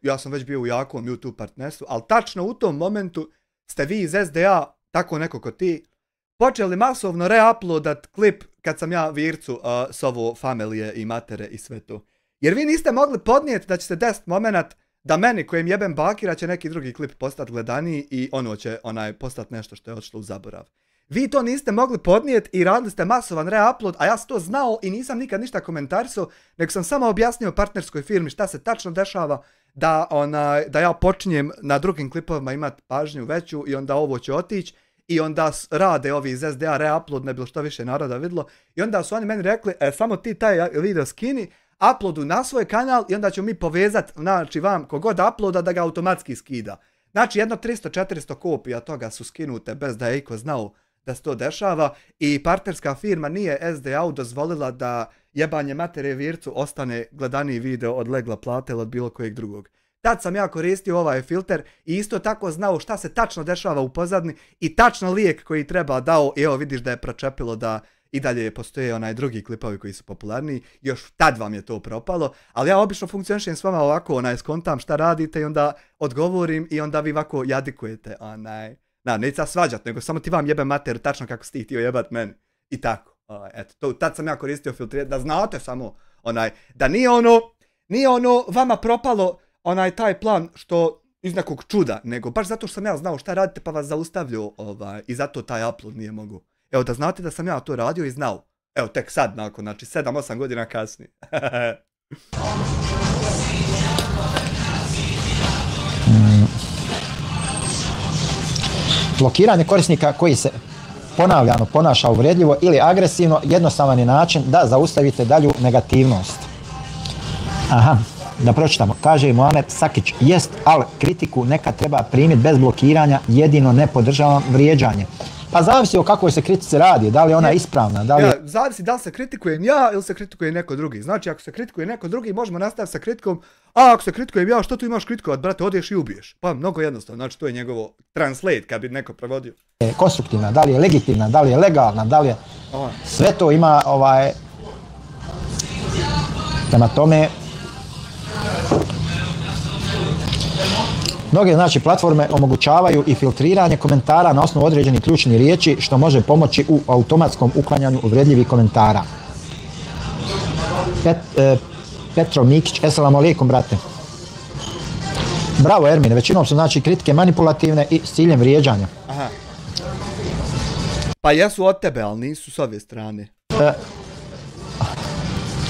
ja sam već bio u jakom YouTube partnerstvu, ali tačno u tom momentu ste vi iz SDA, tako neko ko ti, počeli masovno reuploadat klip kad sam ja Vircu s ovo familije i matere i sve to. Jer vi niste mogli podnijeti da će se desiti moment da meni kojem jebem bakira će neki drugi klip postati gledaniji i ono će postati nešto što je otišlo u zaborav. Vi to niste mogli podnijeti i radili ste masovan reupload, a ja sam to znao i nisam nikad ništa komentarisao, nego sam samo objasnio partnerskoj firmi šta se tačno dešava, da ja počinjem na drugim klipovima imati pažnju veću i onda ovo će otići i onda rade ovi iz SDA reupload, ne bilo što više naroda vidjelo, i onda su oni meni rekli, samo ti taj video skini, uploadu na svoj kanal i onda ćemo mi povezati, znači vam kogod uploada da ga automatski skida. Znači jedno 300-400 kopija toga su skinute bez da je iko znao da se to dešava i partnerska firma nije SDA-u dozvolila da jebanje matere vircu ostane gledaniji video od legla plate ili od bilo kojeg drugog. Tad sam ja koristio ovaj filter i isto tako znao šta se tačno dešava u pozadini i tačno lijek koji treba dao i evo vidiš da je pročepilo da i dalje postoje onaj drugi klipovi koji su popularniji, još tad vam je to propalo, ali ja obično funkcionišem s vama ovako, skontam šta radite i onda odgovorim i onda vi ovako jadikujete, neću se svađat, nego samo ti vam jebem materu tačno kako si ti htio jebat meni i tako, eto, tad sam ja koristio filtrirati, da znate samo, da nije ono vama propalo taj plan što iz nekog čuda, nego baš zato što sam ja znao šta radite pa vas zaustavljao i zato taj upload nije mogu. Evo da znate da sam ja to radio i znao. Evo tek sad nakon, znači 7-8 godina kasnije. Blokiranje korisnika koji se ponavljano ponaša uvredljivo ili agresivno jednostavan je način da zaustavite dalju negativnost. Aha, da pročitamo. Kaže Mohamed Sakić, jest, ali kritiku nekad treba primiti bez blokiranja, jedino ne podržavam vrijeđanje. Pa zavisi o kakvoj se kritici radi, da li je ona ispravna, da li... Ja, zavisi da li se kritikujem ja ili se kritikuje neko drugi. Znači, ako se kritikuje neko drugi, možemo nastaviti sa kritikom, a ako se kritikujem ja, što tu imaš kritikovat, brate, odeš i ubiješ. Pa, mnogo jednostavno, znači to je njegovo translate, kad bi neko prevodio. Konstruktivna, da li je legitimna, da li je legalna, da li je... Sve to ima, prema tome... Mnoge znači platforme omogućavaju i filtriranje komentara na osnovu određenih ključnih riječi što može pomoći u automatskom uklanjanju uvredljivih komentara. Petro Mikić, eselamu alejkum brate. Bravo Ermine, većinom su znači kritike manipulativne i s ciljem vrijeđanja. Aha. Pa jesu od tebe, ali nisu s ove strane.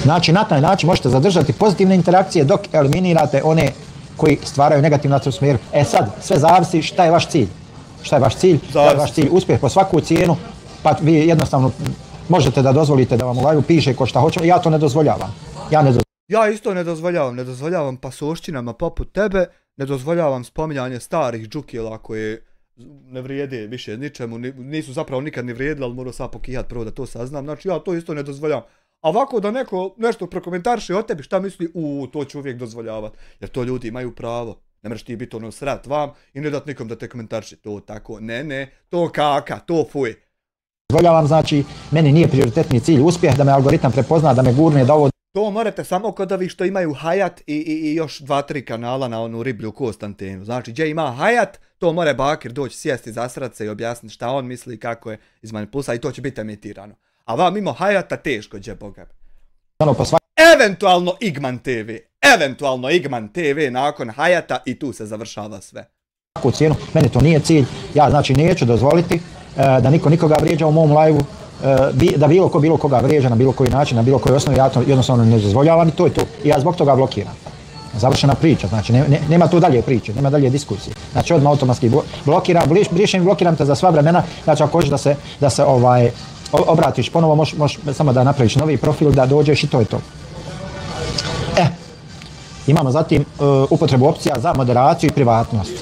Znači na taj način možete zadržati pozitivne interakcije dok eliminirate one koji stvaraju negativnu atmosferu. Sad, sve zavisi šta je vaš cilj. Šta je vaš cilj? Da je vaš cilj uspjeh po svaku cijenu, pa vi jednostavno možete da dozvolite da vam u live piše ko šta hoće, ja to ne dozvoljavam. Ja isto ne dozvoljavam pasošćinama poput tebe, ne dozvoljavam spominjanje starih džukijela koje ne vrijede više ničemu, nisu zapravo nikad ni vrijedili, ali moram sad pokihat prvo da to saznam, znači ja to isto ne dozvoljavam. A ovako da neko nešto prokomentariše o tebi, šta misli, to ću uvijek dozvoljavati. Jer to ljudi imaju pravo. Ne mreš ti biti srat vam i ne dat nikom da te komentariše. To tako, ne, to kaka, to fuj. Dozvoljavam, znači, meni nije prioritetni cilj uspjeh, da me algoritam prepozna, da me gurne, da ovo... To morate samo kod ovih što imaju Hayat i još 2-3 kanala na onu riblju kost antenu. Znači, gdje ima Hayat, to more Bakir doći sjesti, zasrat se i objasniti šta on misli i kako je iz manipulacija i to će biti emitirano. A vam mimo Hayata teško, gdje boga. Eventualno Igman TV nakon Hayata i tu se završava sve. Svaku cijenu, meni to nije cilj, ja znači neću dozvoliti da niko nikoga vrijeđa u mom live-u, da bilo koga vrijeđa na bilo koji način, na bilo koji osnovi, ja to jednostavno ne dozvoljavam i to je to. I ja zbog toga blokiram. Završena priča, znači nema tu dalje priče, nema dalje diskusije. Znači odmah automatski blokiram, brišem i blokiram te za sva vremena, znači ako hoćeš da se obratiš ponovo, možeš samo da napraviš novi profil, da dođeš i to je to. Imamo zatim upotrebu opcija za moderaciju i privatnost.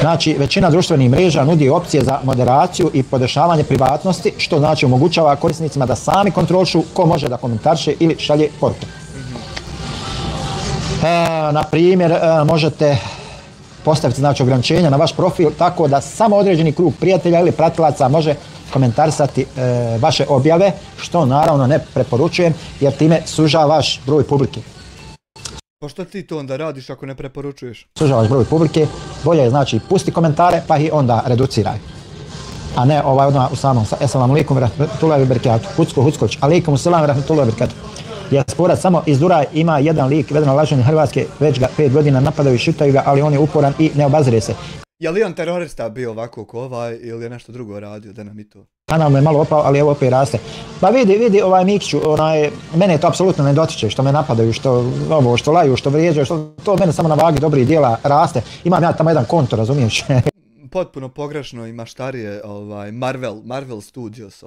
Znači, većina društvenih mreža nudi opcije za moderaciju i podešavanje privatnosti, što znači omogućava korisnicima da sami kontrolišu ko može da komentariše ili šalje poruke. Na primjer, možete postaviti znači ograničenja na vaš profil tako da samo određeni krug prijatelja ili pratilaca može komentarisati vaše objave, što naravno ne preporučujem jer time sužava vaš broj publike. Pa što ti to onda radiš ako ne preporučuješ? Sužavaš broj publike, bolje je znači pusti komentare pa ih onda reduciraj. A ne odmah u samom eselamu alejkum rahmetullahi ve berekatuh. Hucković, alejkum selam rahmetullahi ve berekatuh. Dijasporac samo iz Dura ima jedan lik vedeno laženje Hrvatske, već ga 5 godina napadaju i šutaju ga, ali on je uporan i ne obazire se. Je li on terorista bio ovako ko ovaj ili je nešto drugo radio, da nam i to? Kanal me malo opao, ali evo opet raste. Pa vidi Mikiću, mene to apsolutno ne dotiče, što me napadaju, što laju, što vrijeđaju, to mene samo na vagi dobrih dijela raste. Imam ja tamo jedan konto, razumiješ? potpuno pogrešno i maštarije Marvel Studios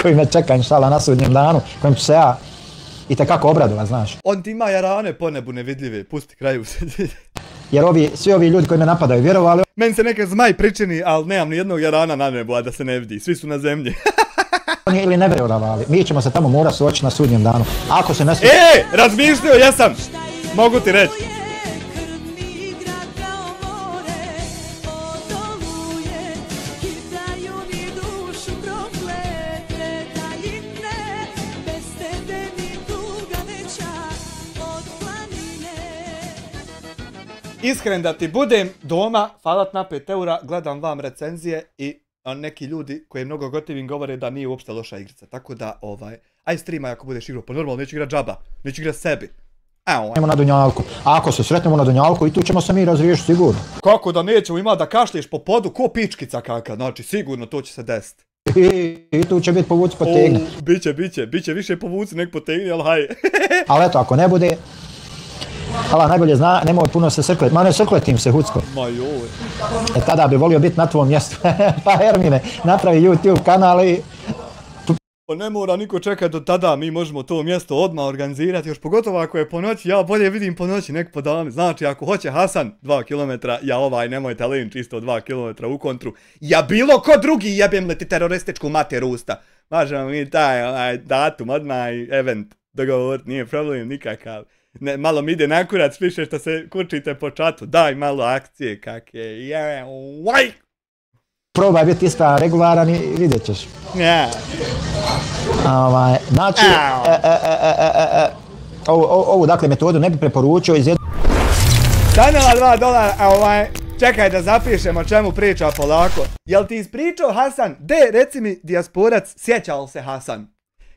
Koji me čeka inšala na sudnjem danu, kojim ću se ja itekako obradovat, znaš. On ti ima jarane po nebu nevidljive, pusti kraju se. Jer svi ovi ljudi koji me napadaju vjerovali... Meni se neke zmaj pričini, ali nemam ni jednog jarana na nebu, a da se ne vidi, svi su na zemlji. Oni ili ne vjerovali, mi ćemo se tamo mora suočiti na sudnjem danu. Ako se ne... Razmišljao jesam! Mogu ti reći. Iskren da ti budem doma, falat na 5 eura, gledam vam recenzije i neki ljudi koji mnogo gotivim govore da nije uopšte loša igrica. Tako da, aj streamaj ako budeš igrao, pa normalno neću igrat džaba, neću igrat sebi. Na Dunjalku. A ako se sretnemo na Dunjalku i tu ćemo se mi razriješiti sigurno. Kako da nećemo, ima da kašliješ po podu ko pičkica kaka, znači sigurno to će se desiti. I tu će biti povuci potegni. Biće više povuci nek potegni, ali haj. Ali eto, ako ne bude, Allah najbolje zna, nemoj puno se srkleti, ma ne srkletim se Hucko. Ma joj. Tada bi volio biti na tvom mjestu. Pa Hermine, napravi YouTube kanal i... Pa ne mora niko čekati do tada, mi možemo to mjesto odmah organizirati, još pogotovo ako je po noći, ja bolje vidim po noći nek po danu. Znači ako hoće Hasan 2 km, ja nemojte linč isto 2 km u kontru. Ja bilo ko drugi jebem li ti terorističku mater usta. Možemo mi taj datum odmah i event dogovoriti, nije problem nikakav. Ne, malo mi ide na kurac, više što se kurčite po čatu, daj malo akcije kakve, Probaj biti ispravan, regularan i vidjet ćeš. Znači, ovu dakle metodu ne bi preporučio iz jednog... Stanela $2, čekaj da zapišemo čemu priča polako. Jel ti ispričao Hasan, reci mi dijasporac, sjećao se Hasan?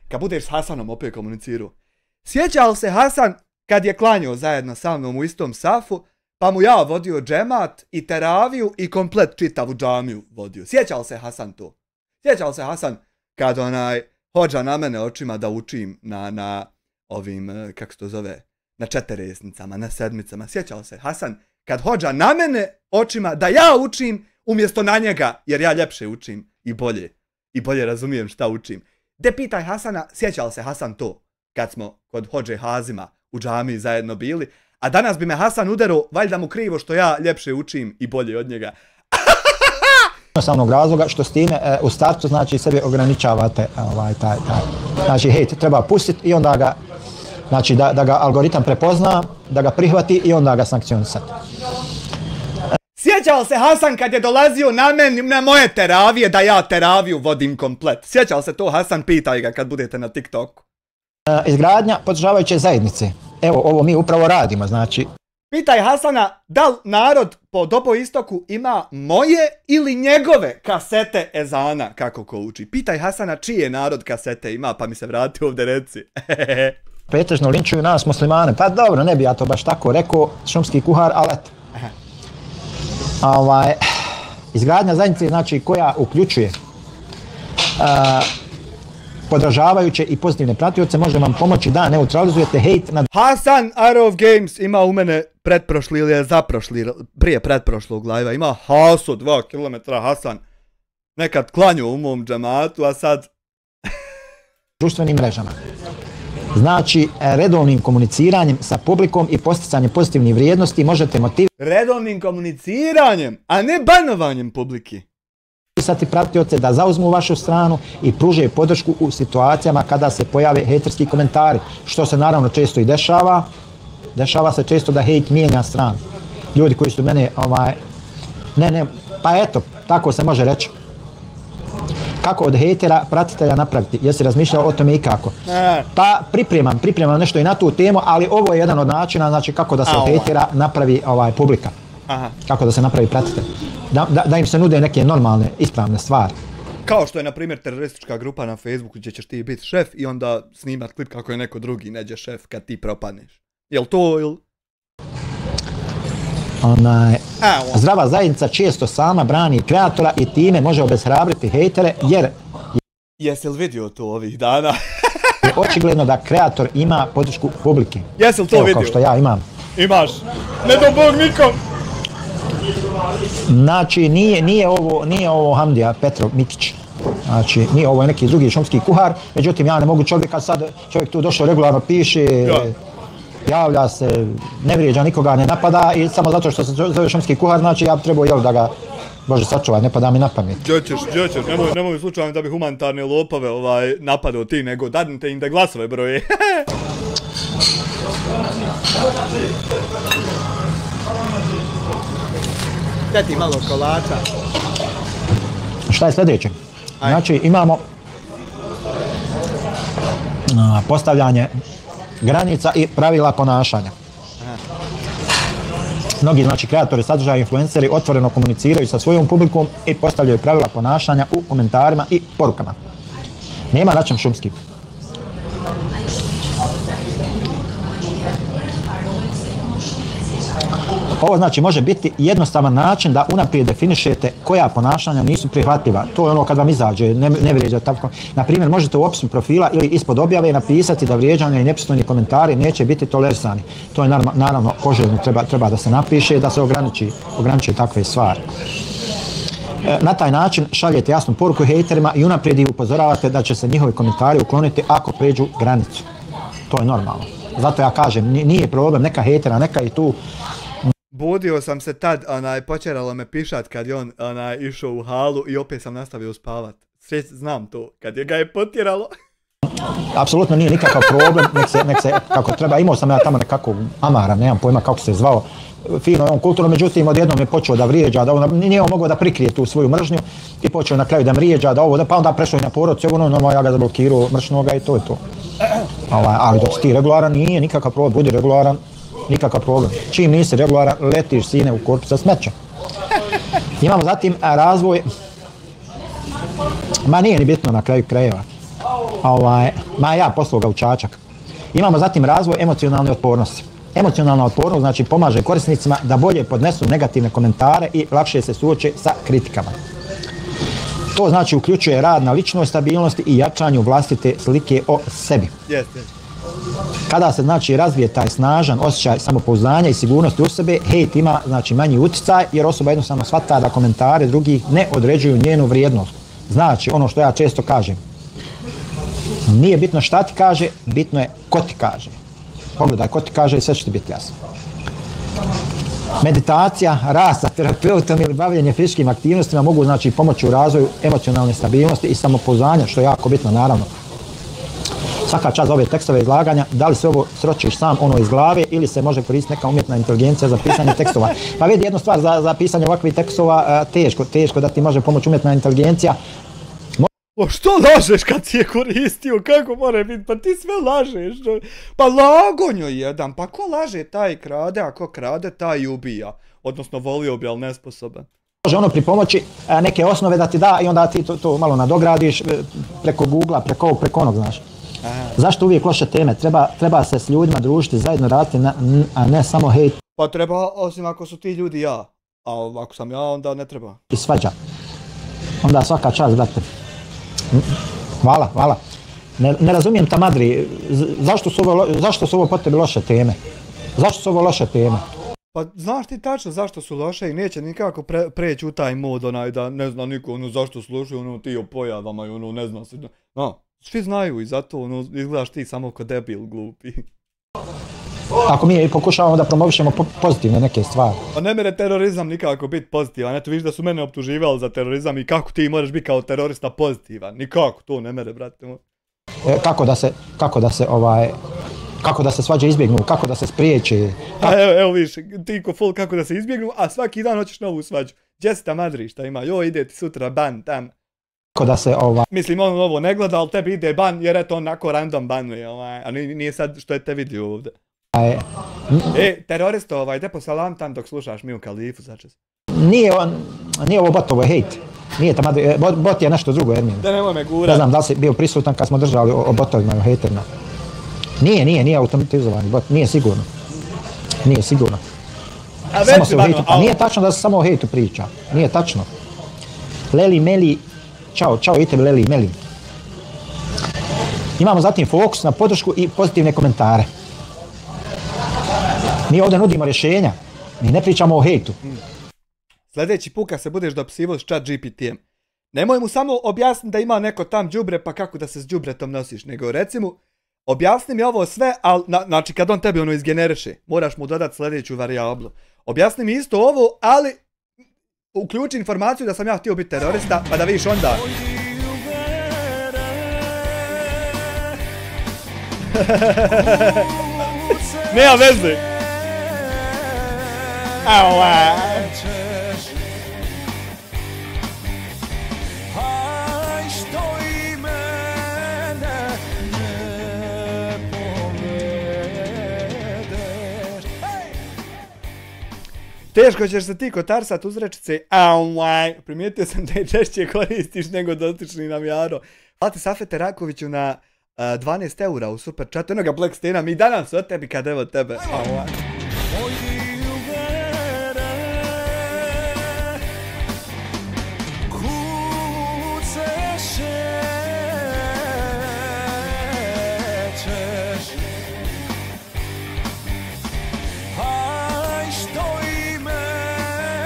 Kad budeš s Hasanom opet komunicirao. Sjećao se Hasan kad je klanjao zajedno sa mnom u istom safu, pa mu ja vodio džemat i teraviju i komplet čitavu džamiju vodio. Sjećao se Hasan to? Sjećao se Hasan kad hođa na mene očima da učim na ovim, kako se to zove, na četeresnicama, na sedmicama. Sjećao se Hasan kad hođa na mene očima da ja učim umjesto na njega, jer ja ljepše učim i bolje razumijem šta učim. De pitaj Hasana, sjećao se Hasan to kad smo kod hođe Hazima u džamiji zajedno bili, a danas bi me Hasan udarao, valjda mu krivo što ja ljepše učim i bolje od njega. Samog razloga što s time u startu znači sebe ograničavate taj. Znači hejt treba pustiti i onda ga, znači da ga algoritam prepozna, da ga prihvati i onda ga sankcionisati. Sjećao se Hasan kad je dolazio na moje teravije da ja teraviju vodim komplet. Sjećao se to Hasan, pitaj ga kad budete na TikToku. Izgradnja podržavajuće zajednice. Evo, ovo mi upravo radimo, znači. Pitaj Hasana da li narod po Doboistoku ima moje ili njegove kasete ezana, kako ko uči. Pitaj Hasana čije narod kasete ima, pa mi se vrati ovdje reci. Pretežno linčuju nas muslimane, pa dobro, ne bi ja to baš tako rekao, šumski kuhar, ali eto. Izgradnja zajednice, znači, koja uključuje podržavajuće i pozitivne pratioce, može vam pomoći da neutralizujete hejt na... Hasan Arov Games ima u mene pretprošli ili je zaprošli, prije pretprošlog live-a, ima haso 2 km Hasan. Nekad klanju u mom džamatu, a sad... društvenim mrežama. Znači, redovnim komuniciranjem sa publikom i posticanjem pozitivnih vrijednosti možete motivirati... Redovnim komuniciranjem, a ne banovanjem publiki. Pratioce da zauzmu vašu stranu i pruže podršku u situacijama kada se pojave hejterski komentari, što se naravno često i dešava. Dešava se često da hejt mijenja stranu. Ljudi koji su mene, pa eto, tako se može reći. Kako od hejtera pratitelja napraviti? Jesi razmišljao o tome i kako? Pa pripremam nešto i na tu temu, ali ovo je jedan od načina, znači kako da se od hejtera napravi publika. Kako da se napravi pratitelj. Da im se nude neke normalne, ispravne stvari. Kao što je, na primjer, teroristička grupa na Facebooku gdje ćeš ti biti šef i onda snimat klip kako je neko drugi neđe šef kad ti propadneš. Jel to ili... Zdrava zajednica često sama brani kreatora i time može obeshrabriti hejtere jer... Jesi li vidio to ovih dana? Je očigledno da kreator ima podršku publike. Jesi li to vidio? Kao što ja imam. Imaš. Ne do Bog nikom! Znači, nije ovo Hamdija Petrov Mikić. Znači, nije ovo neki drugi šumski kuhar, međutim, ja ne mogu čovjeka sad, čovjek tu došao regularno piše, javlja se, ne vrijeđa nikoga, ne napada i samo zato što se zove šumski kuhar, znači ja bi trebao da ga, Bože sačuvaj, ne pada mi na pamet. Đećeš, nemoj slučajno da bi humanitarne lopove napadao ti, nego dadnite im da glasove broje. Teti malo kolača. Šta je sljedeće? Znači imamo postavljanje granica i pravila ponašanja. Mnogi znači kreatori sadržaja, influenceri otvoreno komuniciraju sa svojom publikom i postavljaju pravila ponašanja u komentarima i porukama. Nema na čem šumski. Ovo znači može biti jednostavan način da unaprijed definišete koja ponašanja nisu prihvatljiva. To je ono kad vam izađe, ne vrijeđa tako. Na primjer, možete u opisu profila ili ispod objave napisati da vrijeđanje i nepristojni komentari neće biti tolerisani. To je naravno poželjno, treba da se napiše, da se ograniči takve stvari. Na taj način šaljete jasnu poruku hejterima i unaprijed ih upozoravate da će se njihovi komentari ukloniti ako pređu granicu. To je normalno. Zato ja kažem, nije problem, neka hejtera, neka i tu. Budio sam se tad, počeralo me pišat kad je on išao u halu i opet sam nastavio spavat. Znam to, kad ga je potjeralo. Apsolutno nije nikakav problem, nek se kako treba. Imao sam ja tamo nekakvog Amara, nemam pojma kako se zvao. Fino je on kulturno, međutim odjednom je počeo da vrijeđa, da nije on mogao da prikrije tu svoju mržnju i počeo na kraju da vrijeđa, pa onda prešao i na porodicu, ja ga zablokirao mršnoga i to je to. Ali dok si ti regularan, nije nikakav problem, budi regularan. Nikakav problem. Čim nisi regularan, letiš sine u korpu sa smećem. Imamo zatim razvoj, nije ni bitno na kraju krajeva. Ja poslao ga u čačak. Imamo zatim razvoj emocionalne otpornosti. Emocionalna otpornost znači pomaže korisnicima da bolje podnesu negativne komentare i lakše se suoče sa kritikama. To znači uključuje rad na ličnoj stabilnosti i jačanju vlastite slike o sebi. Kada se znači razvije taj snažan osjećaj samopouzdanja i sigurnosti u sebe, hejt ima znači manji utjecaj jer osoba jednostavno shvata da komentare drugih ne određuju njenu vrijednost. Znači ono što ja često kažem, nije bitno šta ti kaže, bitno je ko ti kaže. Pogledaj ko ti kaže i sve će ti biti jasno. Meditacija, rad sa terapeutom ili bavljenje fizičkim aktivnostima mogu znači pomoći u razvoju emocionalne stabilnosti i samopouzdanja, što je jako bitno naravno. Svaka čast za ove tekstove izlaganja, da li se ovo sročiš sam iz glave ili se može koristiti neka umjetna inteligencija za pisanje tekstova. Pa vidi jednu stvar, za pisanje ovakvih tekstova teško da ti može pomoći umjetna inteligencija. Što lažeš kad si je koristio, kako može biti, pa ti sve lažeš. Pa lagonjo jedan, pa ko laže taj krade, a ko krade taj ubija. Odnosno volio bi, ali nesposoban. Može ono pripomoći neke osnove da ti da i onda ti to malo nadogradiš preko Google-a, preko onog, znaš. Zašto uvijek loše teme? Treba se s ljudima družiti, zajedno raditi, a ne samo hejt. Pa treba, osim ako su ti ljudi ja. A ako sam ja, onda ne treba. I svađa. Onda svaka čast, brate. Hvala. Ne razumijem tamadri, zašto su ovo po tebi loše teme? Zašto su ovo loše teme? Pa znaš ti tačno zašto su loše i neće nikako preći u taj mod da ne zna niko zašto slušaju ti o pojavama i ne zna se. Svi znaju i zato izgledaš ti samo ko debil glupi. Ako mi pokušavamo da promovišemo pozitivne neke stvari. Pa ne mere terorizam nikako biti pozitivan. Eto vidiš da su mene optuživali za terorizam i kako ti moraš biti kao terorista pozitivan. Nikako, to ne mere, brate. Kako da se svađe izbjegnu, kako da se spriječi. Evo vidiš, ti ko fol kako da se izbjegnu, a svaki dan hoćeš novu svađu. Gdje si ta madri šta ima? Ide ti sutra ban tam. Da se Mislim, on ovo ne gleda, ali tebi ide ban jer eto onako random banuje, a nije sad što je te vidio ovdje. Teroristo, de po salam tam dok slušaš Miju Kalifu, začas. Nije ovo bot, ovo je hejt. Nije tamo, bot je nešto drugo, Ermin. Da nemoj me gurat. Ne znam da li si bio prisutan kad smo držali o botovima i o hejterima. Nije automatizovani bot, nije sigurno. Samo se o hejtu, pa nije tačno da se samo o hejtu priča. Nije tačno. Leli, Meli, čao i tebi Leli, Meli. Imamo zatim fokus na podršku i pozitivne komentare. Mi ovdje nudimo rješenja, mi ne pričamo o hejtu. Sljedeći put kad se budeš dopisivo s chat GPT-em, nemoj mu samo objasniti da ima neko tam đubre pa kako da se s đubretom nosiš, nego reci mu, objasni mi ovo sve, ali, znači kad on tebi ono izgeneriše, moraš mu dodati sljedeću varijablu. Objasni mi isto ovo, ali uključi informaciju da sam ja htio biti terorista, pa da vidiš onda. Nema veze. Teško ćeš se ti kotarsat uzrečice, primijetio sam da je češće koristiš nego dotični namjaro. Hvala ti Safete Rakoviću na 12 eura u super chatu, enoga Black Stena, mi danas od tebi kad evo tebe.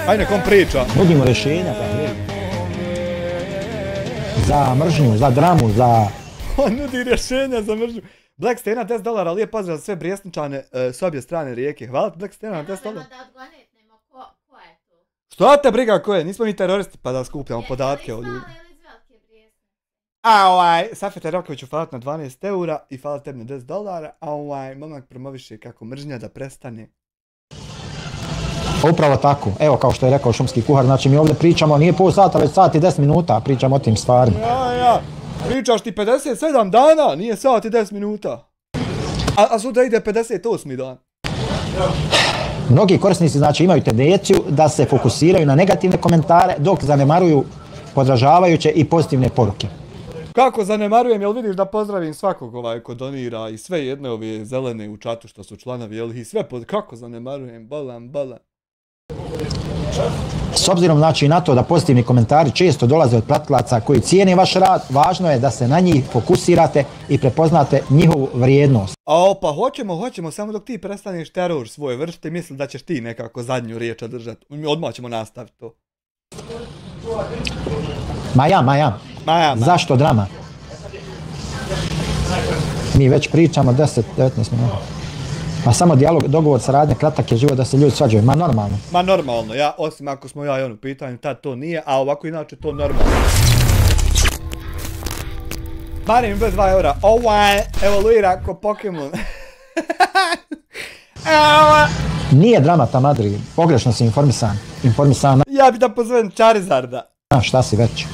Aj nekom priča. Nudimo rješenja, za mržnju, za dramu, za... On nudi rješenja za mržnju. Black Stena $10, lijep pozdrav za sve Brijesničane s obje strane rijeke. Hvala ti Black Stena na $10. Da odgonetnemo ko je tu. Što te briga ko je? Nismo mi teroristi pa da skupljamo podatke od ljudi. Safete Rakoviću hvala na 12 eura i hvala tebi na $10. Momak promoviše kako mržnja da prestane. Upravo tako, evo kao što je rekao šumski kuhar, znači mi ovdje pričamo, nije pol sata, već sat i 10 minuta, pričamo o tim stvarima. Pričaš ti 57 dana, nije sat i 10 minuta. A sutra ide 58 dan. Mnogi korisnici znači imaju tendenciju da se fokusiraju na negativne komentare dok zanemaruju podražavajuće i pozitivne poruke. Kako zanemarujem, jel vidiš da pozdravim svakog ko donira i sve jedne ove zelene u čatu što su članovi, jel i sve kako zanemarujem, bolan. S obzirom znači na to da pozitivni komentari često dolaze od pratilaca koji cijene vaš rad, važno je da se na njih fokusirate i prepoznate njihovu vrijednost. Pa hoćemo, samo dok ti prestaneš teror svoj vršiti, mislim da ćeš ti nekako zadnju riječ održati. Odmah ćemo nastaviti to. Maja. Zašto drama? Mi već pričamo 10-19 minuta. Ma samo dijalog, dogovor, saradnja, kratak je život da se ljudi svađaju. Ma normalno. Osim ako smo ja i on u pitanju, tad to nije, a ovako inače to normalno. Mari mi bez 2 eura. Evoluira ko Pokemon. Nije dramata, Madri. Pogrešno si informisan. Ja bi da pozovem Charizarda. Šta si već?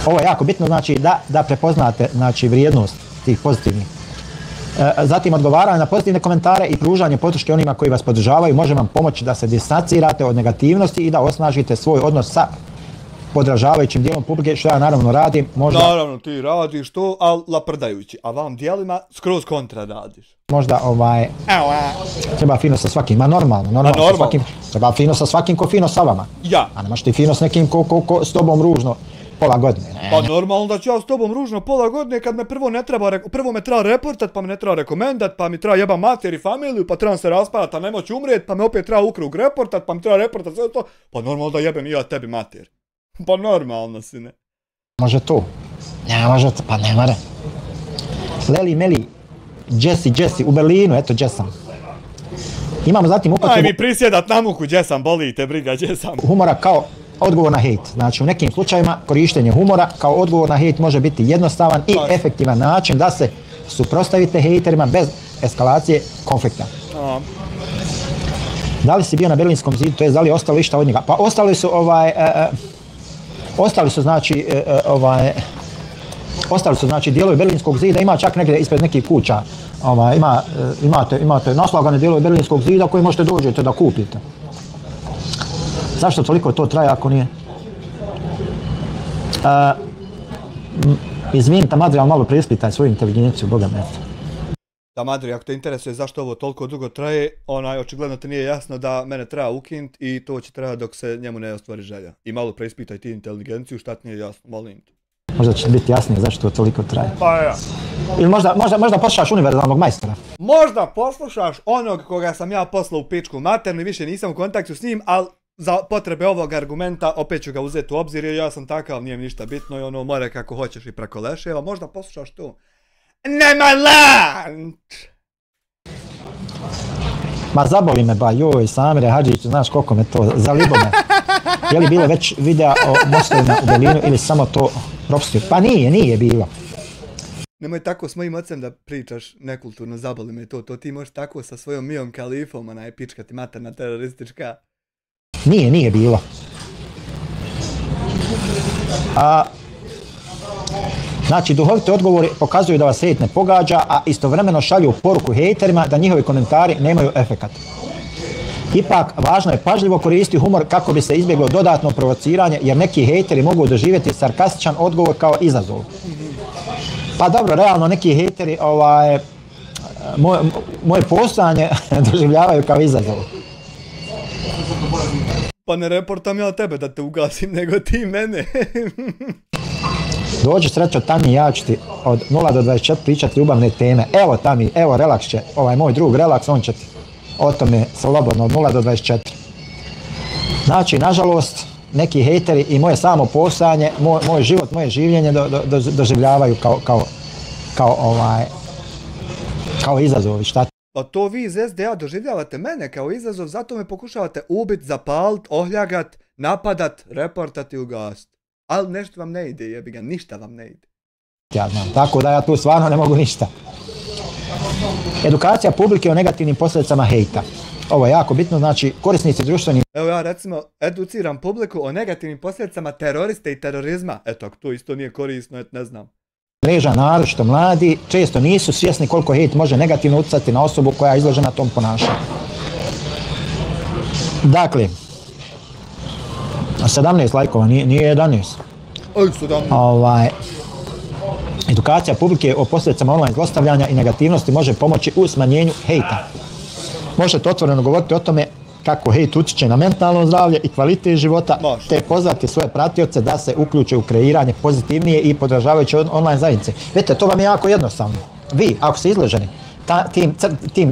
Ovo je jako bitno, znači da prepoznate znači, vrijednost tih pozitivnih. Zatim odgovaranje na pozitivne komentare i pružanje podrške onima koji vas podržavaju može vam pomoći da se distancirate od negativnosti i da osnažite svoj odnos sa podražavajućim dijelom publike, što ja naravno radim. Naravno ti radiš to, ali laprdajući, a vam dijelima skroz kontra radiš. Možda treba fino sa svakim, normalno. Treba fino sa svakim ko fino sa vama. Ja. A nemaš ti fino s nekim ko s tobom ružno pola godine. Pa normalno da ću ja s tobom ružno pola godine kad me prvo me treba reportat, pa me ne treba rekomendat, pa mi treba jeba mater i familiju, pa trebam se raspadat, a nemoć umrijet, pa me opet treba u krug reportat, pa mi treba reportat sve to. Pa normalno da jebem i ja tebi mater. Pa normalno si ne. Može to. Ne može to, pa ne mare. Leli Meli, Jesse, u Berlinu, eto Jessam. Imamo zatim upotrebu... Aj mi prisjedat na muku, Jessam, boli te briga, Jessam. Humora kao odgovor na hejt. Znači u nekim slučajevima korištenje humora kao odgovor na hejt može biti jednostavan i efektivan način da se suprotstavite hejterima bez eskalacije konflikta. Da li si bio na Berlinskom zidu, to je da li je ostalo išta od njega? Pa ostali su znači dijelovi Berlinskog zida, ima čak negdje ispred nekih kuća. Imate naslagane dijelove Berlinskog zida koje možete dođete da kupite. Zašto toliko to traje ako nije? Izvinite, Madri, ali malo preispitaj svoju inteligenciju, boga me. Da, Madri, ako te interesuje zašto ovo toliko dugo traje, očigledno te nije jasno da mene treba ukinut i to će trajati dok se njemu ne ostvari želja. I malo preispitaj ti inteligenciju, šta ti nije jasno, molim te. Možda će biti jasnije zašto to toliko traje. Pa ja. Ili možda poslušaš univerzalnog majstora. Možda poslušaš onog koga sam ja poslao u pičku maternu i više nisam u kontaktu s njim, ali za potrebe ovog argumenta opet ću ga uzeti u obzir jer ja sam takav, nije mi ništa bitno i ono more kako hoćeš i preko leševa, možda poslušaš to. Nema lanč! Ma zaboli me ba, joj, Samire Hadžiću, znaš koliko me to zalibo me. Je li bilo već videa o mostovima u Berlinu ili samo to propustio? Pa nije bilo. Nemoj tako s mojim ocem da pričaš nekulturno, zaboli me to ti možeš tako sa svojom Mijom Kalifom, ona je pička ti materna teroristička. Nije bilo. Znači, duhoviti odgovori pokazuju da vas hejt ne pogađa, a istovremeno šalju poruku hejterima da njihovi komentari nemaju efekat. Ipak, važno je pažljivo koristiti humor kako bi se izbjeglo dodatno provociranje, jer neki hejteri mogu doživjeti sarkastičan odgovor kao izazov. Pa dobro, realno neki hejteri moje postojanje doživljavaju kao izazov. Pa ne reportam ja tebe da te ugasim, nego ti mene. Dođi srećo Tami, ja ću ti od 0 do 24 pričati ljubavne teme. Evo Tami, evo Relax će, moj drug Relax, on će ti o tome slobodno od 0 do 24. Znači, nažalost, neki hejteri i moje samo postojanje, moj život, moje življenje doživljavaju kao izazovi, šta? Pa to vi iz SDA doživljavate mene kao izazov, zato me pokušavate ubit, zapalit, ohljagat, napadat, reportat i ugasit. Ali nešto vam ne ide, jebi ga, ništa vam ne ide. Ja znam, tako da ja tu stvarno ne mogu ništa. Edukacija publike o negativnim posljedicama hejta. Ovo je jako bitno, znači korisnici društvenih... Evo ja recimo educiram publiku o negativnim posljedicama teroriste i terorizma. Eto, ako to isto nije korisno, ne znam. Mreža, naročito mladi, često nisu svjesni koliko hejt može negativno utjecati na osobu koja je izložena tom ponašanju. Dakle, 17 lajkova, nije 11. Oj, 17. Edukacija publike o posljedicama online zlostavljanja i negativnosti može pomoći u smanjenju hejta. Možete otvoreno govoriti o tome kako hejt utječe na mentalno zdravlje i kvalitet života, te pozvati svoje pratioce da se uključe u kreiranje pozitivnije i podržavajuće online zajednice. Vidite, to vam je jako jednostavno. Vi, ako ste izloženi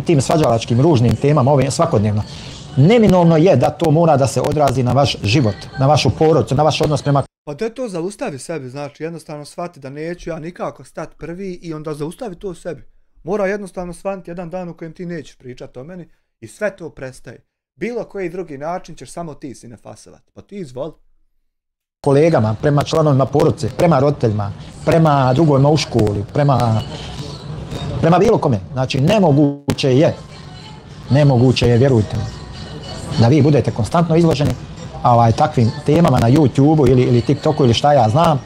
tim svađalačkim ružnim temama ovim svakodnevno, neminovno je da to mora da se odrazi na vaš život, na vašu porodicu, na vaš odnos prema... Pa da to zaustavi sebi, znači jednostavno shvati da neću ja nikako stati prvi i onda zaustavi to u sebi. Mora jednostavno shvatiti jedan dan u kojem ti nećeš pričati o meni i sve to prestaje. Bilo koji drugi način ćeš samo ti si ne fasovati. Pa ti izvoli. Kolegama, prema članovima porodice, prema roditeljima, prema drugovima u školi, prema bilo kome. Znači, nemoguće je, vjerujte mi, da vi budete konstantno izloženi takvim temama na YouTubeu ili TikToku ili šta ja znam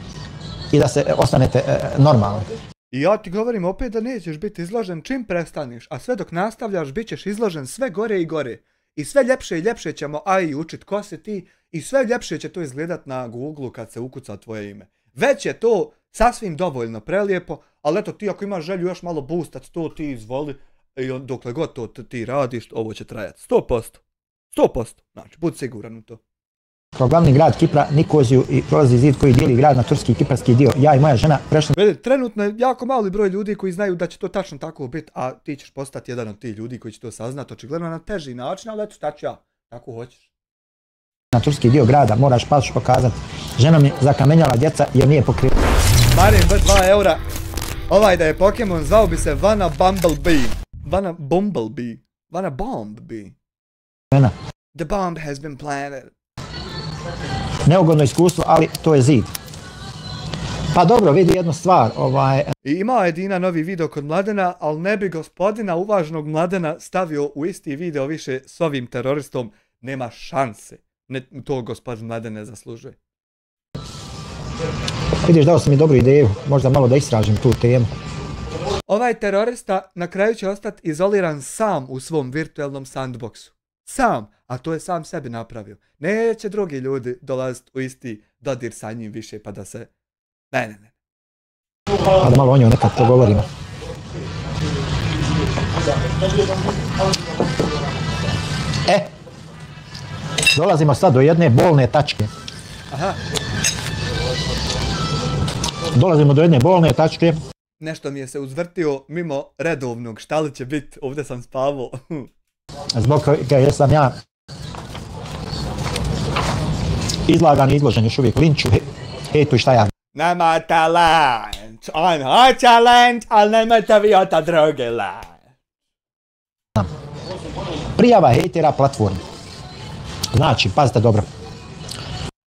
i da se ostanete normalni. I ja ti govorim opet da nećeš biti izložen čim prestaniš, a sve dok nastavljaš bit ćeš izložen sve gore i gore. I sve ljepše i ljepše ćemo AI učit ko si ti i sve ljepše će to izgledat na Google kad se ukuca tvoje ime. Već je to sasvim dovoljno prelijepo, ali eto ti ako imaš želju još malo boostat to ti izvoli i dokle god to ti radiš ovo će trajati. 100%. Znači, budi siguran u to. Kao glavni grad Kipra, Nikoziju i prolazi zid koji dijeli grad na turski i kiparski dio. Ja i moja žena prešli... Vidite, trenutno je jako mali broj ljudi koji znaju da će to tačno tako biti, a ti ćeš postati jedan od tih ljudi koji će to saznati očigledno na teži način, ali eto šta ću ja, tako hoćeš. Na turski dio grada, moraš pasoš pokazati. Žena mi zakamenjala djeca jer nije pokrila. Marin, 2 eura. Ovaj da je Pokemon zvao bi se Vana Bumblebee. Vana Bombbee. Žena. The bomb has been planted. Neugodno iskustvo, ali to je zid. Pa dobro, vidi jednu stvar. I ima Edina novi video kod Mladena, ali ne bi gospodina uvažnog Mladena stavio u isti video više s ovim teroristom. Nema šanse. To gospodin Mladen ne zaslužuje. Vidiš, dao sam mi dobru ideju. Možda malo da istražim tu temu. Ovaj terorista na kraju će ostati izoliran sam u svom virtualnom sandboxu. Sam, a to je sam sebi napravio. Neće drugi ljudi dolaziti u isti dodir sa njim više pa da se... Ne. Pa da malo o njoj nekad pogovorimo. Dolazimo sad do jedne bolne tačke. Aha. dolazimo do jedne bolne tačke. Nešto mi je se uzvrtio mimo redovnog, šta li će biti, ovdje sam spavao. Zbog kojeg sam ja izlagan i izložen još uvijek linču, hejtu i šta ja. Nema talent, on har talent, ali nemojte vi ota druge la. Prijava hejtera platformi. Znači, pazite dobro.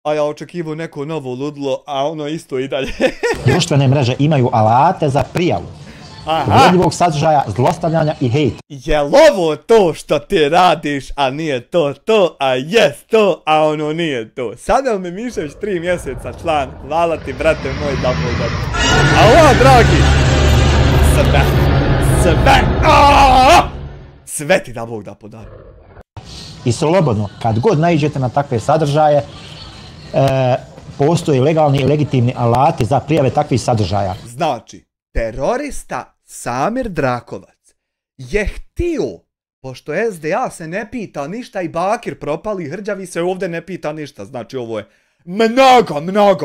A ja očekivao neko novo ludlo, a ono isto i dalje. Društvene mreže imaju alate za prijavu uvredljivog sadržaja, zlostavljanja i hejta. Jel ovo to što ti radiš, a nije to to, a jest to, a ono nije to? Sada mi Mišević 3 mjeseca član, hvala ti brate moj da budem. A ovo dragi, sve ti da Bog da podari. I slobodno, kad god naiđete na takve sadržaje, postoje legalni i legitimni alati za prijave takvih sadržaja. Znači, terorista Samir Drakovac je htio, pošto SDA se ne pita ništa i Bakir propali hrđavi se ovdje ne pita ništa, znači ovo je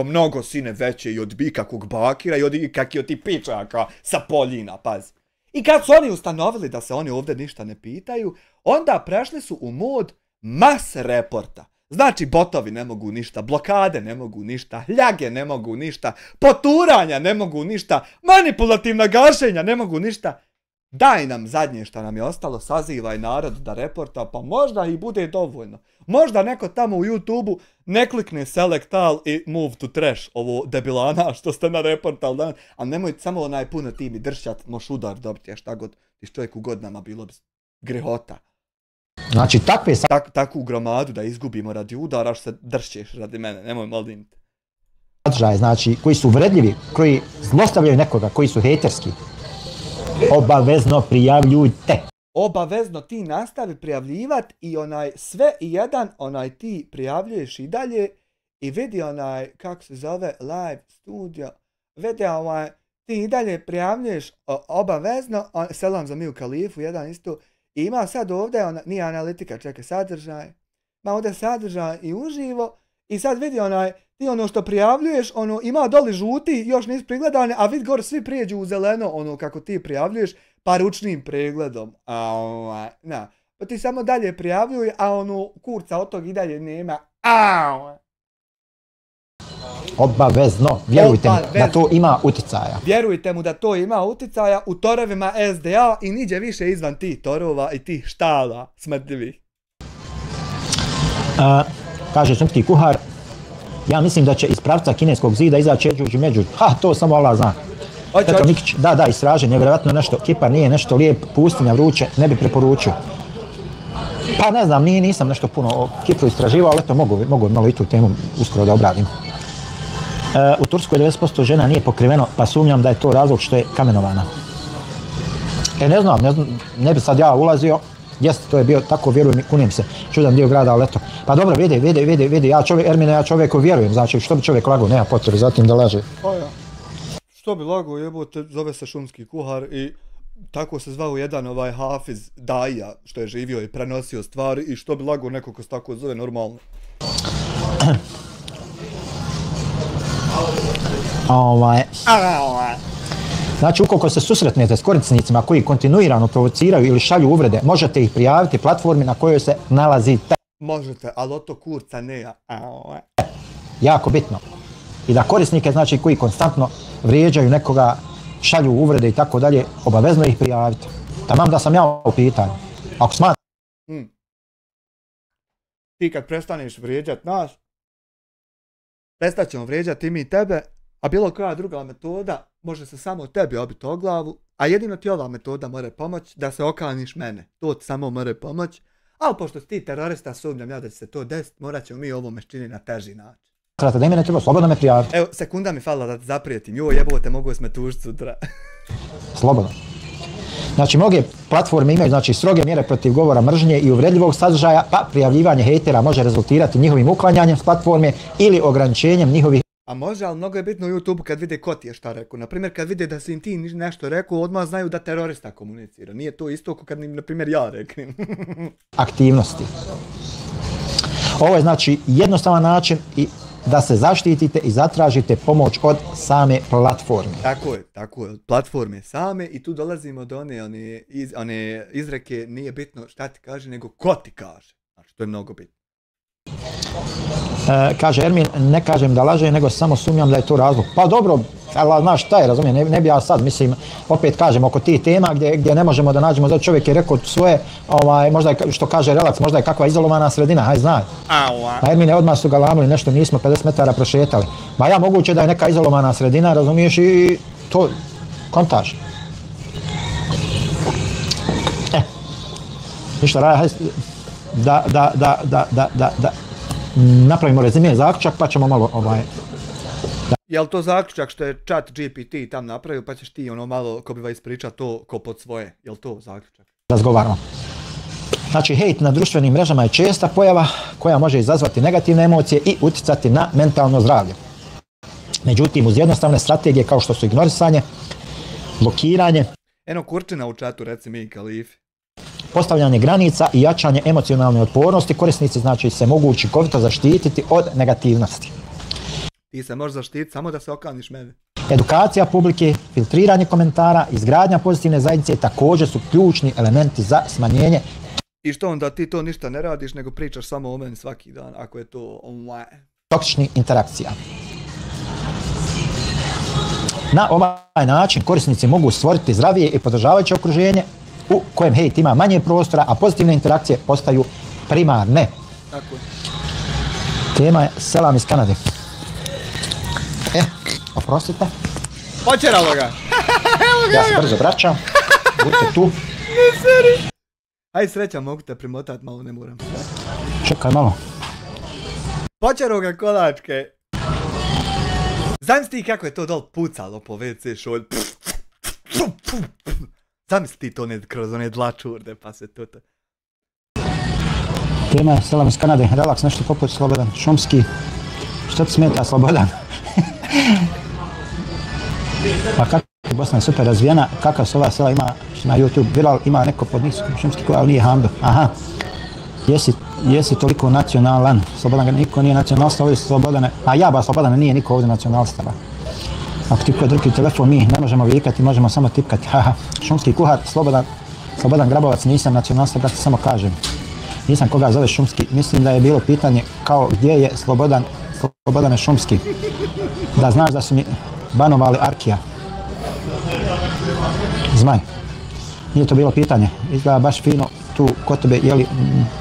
mnogo sine veće i od Bikakog Bakira i od ikakih ti pičaka sa Poljina, pazi. I kad su oni ustanovili da se oni ovdje ništa ne pitaju, onda prešli su u mod mas reporta. Znači, botovi ne mogu ništa, blokade ne mogu ništa, hljage ne mogu ništa, poturanja ne mogu ništa, manipulativna gašenja ne mogu ništa. Daj nam zadnje što nam je ostalo, sazivaj narod da reporta, pa možda i bude dovoljno. Možda neko tamo u YouTube-u ne klikne select all i move to trash, ovo debilana što ste na reportal dan, a nemoj samo onaj puno ti mi dršćat, moš udar dobiti, a šta god, iz čovjeku godinama bilo bi grehota. Znači, takvu gromadu da izgubimo radi udara, što se dršćeš radi mene, nemoj molim te. Sadržaje, znači, koji su uvredljivi, koji zlostavljaju nekoga, koji su hejterski, obavezno prijavljujte. Obavezno ti nastavi prijavljivat i onaj sve i jedan, onaj ti prijavljuješ i dalje i vidi onaj, kako se zove, live studio, vidi onaj, ti i dalje prijavljuješ obavezno, selam za Miju Kalifu, jedan isto, i ima sad ovdje, nije analitika, čekaj, sadržaj, ima ovdje sadržaj i uživo, i sad vidi onaj, ti ono što prijavljuješ, ono, ima doli žuti, još nisu pregledane, a vidi gore svi prijeđu u zeleno, ono, kako ti prijavljuješ, pa ručnim pregledom, pa ti samo dalje prijavljuj, a ono, kurca od tog i dalje nema, Obavezno, vjerujte mi da to ima uticaja. Vjerujte mu da to ima uticaja u torovima SDA i niđe više izvan tih torova i tih štala smrdljivih. Kaže srpski kuhar, ja mislim da će iz pravca kineskog zida izaći Eđuđ i Međuđ. To samo Allah zna. Eto Nikić, da, istražen je vjerojatno nešto, Kipar nije nešto lijep, pustinja vruće, ne bi preporučio. Pa ne znam, nisam nešto puno o Kipru istraživao, ali eto mogu malo i tu temu uskoro da obradim. U Turskoj 90% žena nije pokriveno, pa sumnjam da je to razlog što je kamenovana. Ne znam, ne bi sad ja ulazio, jeste, to je bio tako, vjerujem, kunim se, čudan dio grada, ali eto. Pa dobro, vidi, ja čovjeku vjerujem, znači što bi čovjek lagao, nema potrebe za tim da laže. Što bi lagao, jebote, zove se šumski kuhar i tako se zvao jedan ovaj Hafiz Daija, što je živio i prenosio stvari i što bi lagao neko ko se tako zove normalno. Znači, ukoliko se susretnete s korisnicima koji kontinuirano provociraju ili šalju uvrede, možete ih prijaviti platformi na kojoj se nalazite. Možete, ali od to kurca ne. Jako bitno. I da korisnike, znači, koji konstantno vrijeđaju nekoga, šalju uvrede i tako dalje, obavezno ih prijaviti. Tamam da sam ja u pitanju. Ako smatram... Ti kad prestaneš vrijeđat nas, prestat ćemo vrijeđati i mi tebe, a bilo koja druga metoda može se samo tebi obiti o glavu, a jedino ti ova metoda more pomoći da se okaniš mene. To ti samo more pomoći, ali pošto si ti terorista, sumnjam ja da će se to desiti, morat ćemo mi ovo meščini na teži način. Da ime ne treba, slobodno me prijaviti. Evo, sekunda mi falila da te zaprijetim. Joj, jebote, mogu me tužiti sutra. Slobodno. Znači, mnoge platforme imaju, znači, stroge mjere protiv govora mržnje i uvredljivog sadržaja, pa prijavljivanje hejtera može rezultirati njihovim uklanjanjem s platforme ili ograničenjem njihovih... A može, ali mnogo je bitno u YouTube kad vide ko ti je šta rekao. Naprimjer, kad vide da si im ti nešto rekao, odmah znaju da terorista komunicira. Nije to isto kao kad im, naprimjer, ja reknem. Aktivnosti. Ovo je, znači, jednostavan način i da se zaštitite i zatražite pomoć od same platforme. Tako je, od platforme same i tu dolazimo do one izreke, nije bitno šta ti kaže, nego ko ti kaže. Znači, to je mnogo bitno. Kaže Ermin, ne kažem da laže, nego samo sumnjam da je to razlog. Pa dobro, ali znaš šta je, razumijem, ne bi ja sad, mislim, opet kažem, oko tih tema gdje ne možemo da nađemo, da čovjek je rekao svoje, možda je, što kaže Relax, možda je kakva izolovana sredina, haj znaj. A Ermine, odmah su ga lamili, nešto nismo 50 metara prošetali. Ma ja, moguće da je neka izolovana sredina, razumiješ, i to, kontaž. Ništa, haj, da napravimo rezime, zaključak, pa ćemo malo Jel to zaključak što je chat GPT tam napravio, pa ćeš ti ono malo, ko biva ispričat to ko pod svoje, jel to zaključak? Razgovaramo. Znači, hejt na društvenim mrežama je česta pojava koja može izazvati negativne emocije i utjecati na mentalno zdravlje. Međutim, uz jednostavne strategije kao što su ignorisanje, blokiranje, Eno Kurčina u chatu, reci mi Kalifi. Postavljanje granica i jačanje emocionalne otpornosti, korisnici znači se mogu učinkovito zaštititi od negativnosti. Ti se možeš zaštititi samo da se okaniš mene. Edukacija publike, filtriranje komentara, izgradnja pozitivne zajednice također su ključni elementi za smanjenje. I što onda ti to ništa ne radiš, nego pričaš samo o meni svaki dan, ako je to toksičnih interakcija. Na ovaj način korisnici mogu stvoriti zdravije i podržavajuće okruženje u kojem hejt ima manje prostora, a pozitivne interakcije postaju primarne. Tako je. Tema je selam iz Kanade. Oprostite. Počeralo ga! Ja se brzo vraćam. Budite tu. Aj sreća, mogu te primotat, malo ne moram. Čekaj malo. Počero ga kolačke. Zamisli ti kako je to dol pucalo po WC šolj. Zamisli ti to kroz one dlačurde, pa se to... Tema je selam iz Kanade. Relax, nešto poput Slobodan Šumski. Što ti smeta Slobodan? Pa kako Bosna je super razvijena, kakav se ova sela ima na YouTube, viral ima neko pod Niskom Šumski koja, ali nije Hamdo. Aha, jesi toliko nacionalan, Slobodan, niko nije nacionalista, ovdje Slobodane, a ja ba Slobodane, nije niko ovdje nacionalistava. Ako ti koji drugi telefon, mi ne možemo vikati, možemo samo tipkati. Haha, Šumski kuhar, Slobodan Grabovac, nisam nacionalista, brate, samo kažem. Nisam koga zove Šumski, mislim da je bilo pitanje kao gdje je Slobodane Šumski. Da znaš da su mi banovali Arkija. Zmaj. Nije to bilo pitanje. Izgleda baš fino tu kod tebe, je li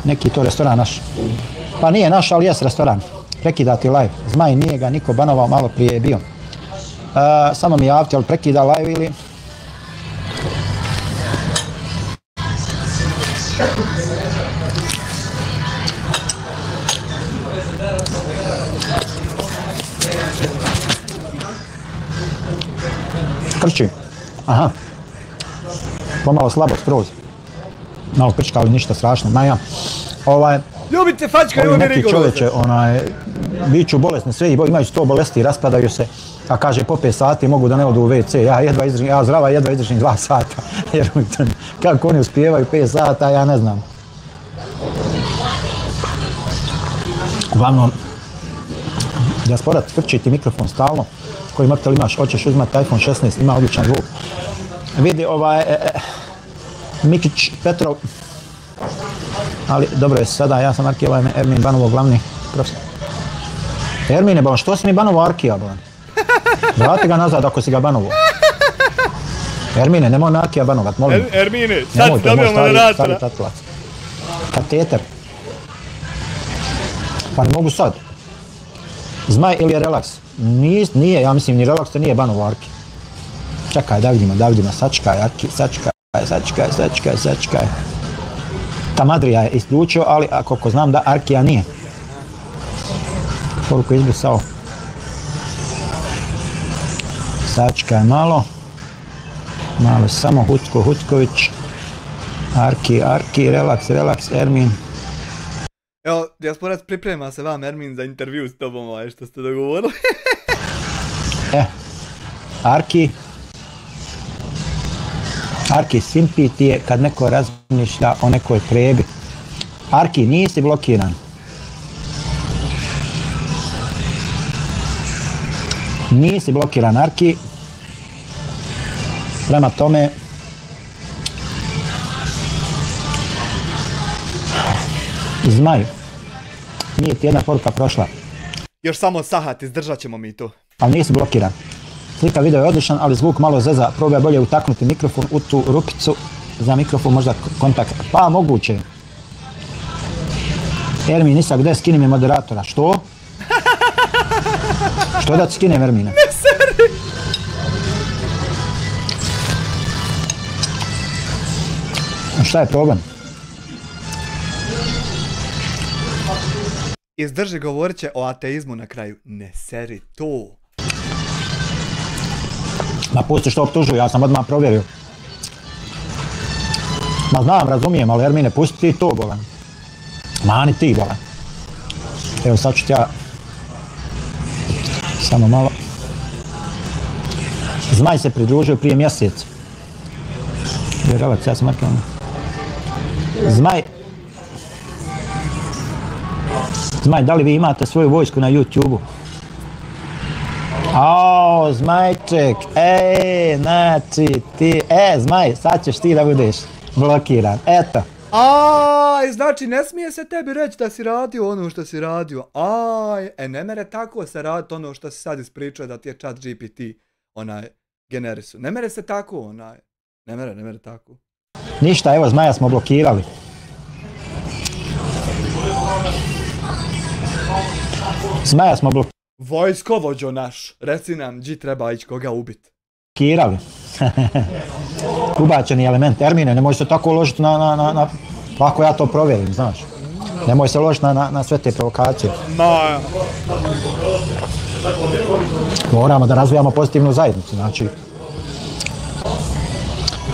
neki to restoran naš? Pa nije naš, ali jes restoran. Prekidati live. Zmaj, nije ga niko banovao, malo prije je bio. Samo mi javite, ali prekida live ili... Krči. Aha. Pomalo slabo skroz. Malo krčka, ali ništa strašno. Maja. Ljubite fačka, evo mi rigoroze. Čovječe, biću bolesni sve, imaju 100 bolesti, raspadaju se. A kaže, po 5 sati mogu da ne odu u WC. Ja zdrava jedva izdržim 2 sata. Jer kako oni uspijevaju 5 sata, ja ne znam. Uglavnom, Diasporat, krči ti mikrofon stalno. Koji mobitel imaš, hoćeš uzmati iPhone 16, ima odličan zvuk. Vidi Mikić Petrov, ali dobro je sada, ja sam Arkija, Ermin Banovo, glavni profesor. Ermine, bolan, što si mi Banovo Arkija, bolan? Vrati ga nazad ako si ga Banovo. Ermine, nemoj me Arkija banovat, molim. Ermine, sad si dobio moderatora. Kateter. Pa ne mogu sad. Zmaj ili je Relax? Nije, ja mislim ni Relax te nije Banovo Arki. Čekaj, da vidimo, sačekaj Arki, sačekaj. Tamadrija je isključio, ali koliko znam da Arkija nije. Koliko je izbrisao. Sačekaj malo samo, Hucković. Arki, Relax, Ermin. Evo, Diasporac, priprema se vam Ermin za intervju s tobom, što ste dogovorili. Arki, simpi ti je kad neko razmišlja o nekoj trebi. Arki, nisi blokiran. Nisi blokiran, Arki. Prema tome... Zmaj. Nije ti jedna poruka prošla. Još samo sahat, izdržat ćemo mi to. Ali nisi blokiran. Slika video je odličan, ali zvuk malo zeza. Probaj bolje utaknuti mikrofon u tu rupicu. Za mikrofon možda kontakt. Pa moguće. Ermin Isak, gdje skini mi moderatora? Što? Što da ti skinem Ermine? Ne seri! Šta je problem? Izdrži, govorit će o ateizmu na kraju. Ne seri to. Ma pusti što optužuju, ja sam odmah provjerio. Ma znam, razumijem, ali Ermine, pusti ti to, bolan. Mani ti, bolan. Evo sad ću ti ja... Samo malo. Zmaj se pridružio prije mjesec. Vjerovac, ja sam markao. Zmaj, da li vi imate svoju vojsku na YouTube-u? Ao, Zmajček, znači ti, Zmaj, sad ćeš ti da budeš blokiran, eto. Znači ne smije se tebi reći da si radio ono što si radio. Ne mere tako se raditi ono što si sad ispričao da ti je chat GPT generisu. Ne mere se tako Ne mere tako. Ništa, evo Zmaja smo blokirali. Zmaja smo blokirali. Vojskovođo naš, reci nam gdje treba ići koga ubiti. Ubačeni element. Ermine, nemoj se tako uložiti na... Ako ja to provjerim, znaš. Nemoj se uložiti na sve te provokacije. Moramo da razvijamo pozitivnu zajednicu, znači...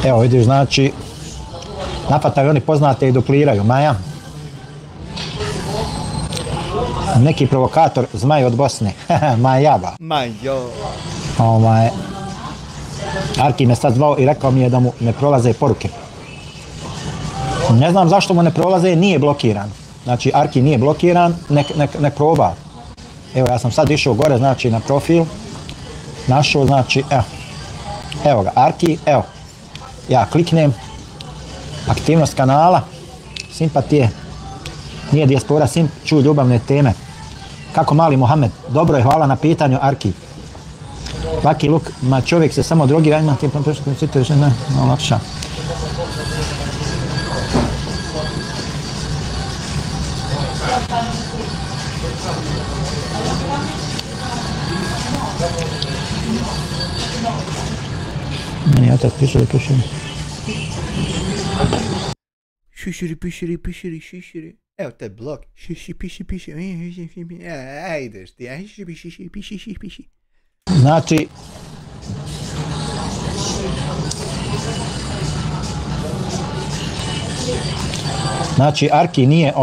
Evo vidiš, znači... Nafataju oni poznate i dupliraju. Maja. Neki provokator, Zmaj od Bosne. Majaba. Majo. Arki me sad zvao i rekao mi je da mu ne prolaze poruke. Ne znam zašto mu ne prolaze, nije blokiran. Znači, Arki nije blokiran, nek proba. Evo, ja sam sad išao gore, znači, na profil. Našao, znači, evo ga, Arki, evo. Ja kliknem. Aktivnost kanala. Simpatije. Nije dijaspora, čuj ljubavne teme. Kako mali Mohamed? Dobro je, hvala na pitanju, Arki. Lucky Luke, ma čovjek se samo drogira, ima ti prešli konstituš, ne, lakša. Meni otac piširi. Šiširi. Evo te blok. Piši. Ideš ti. Piši. Znači... Znači, Arki nije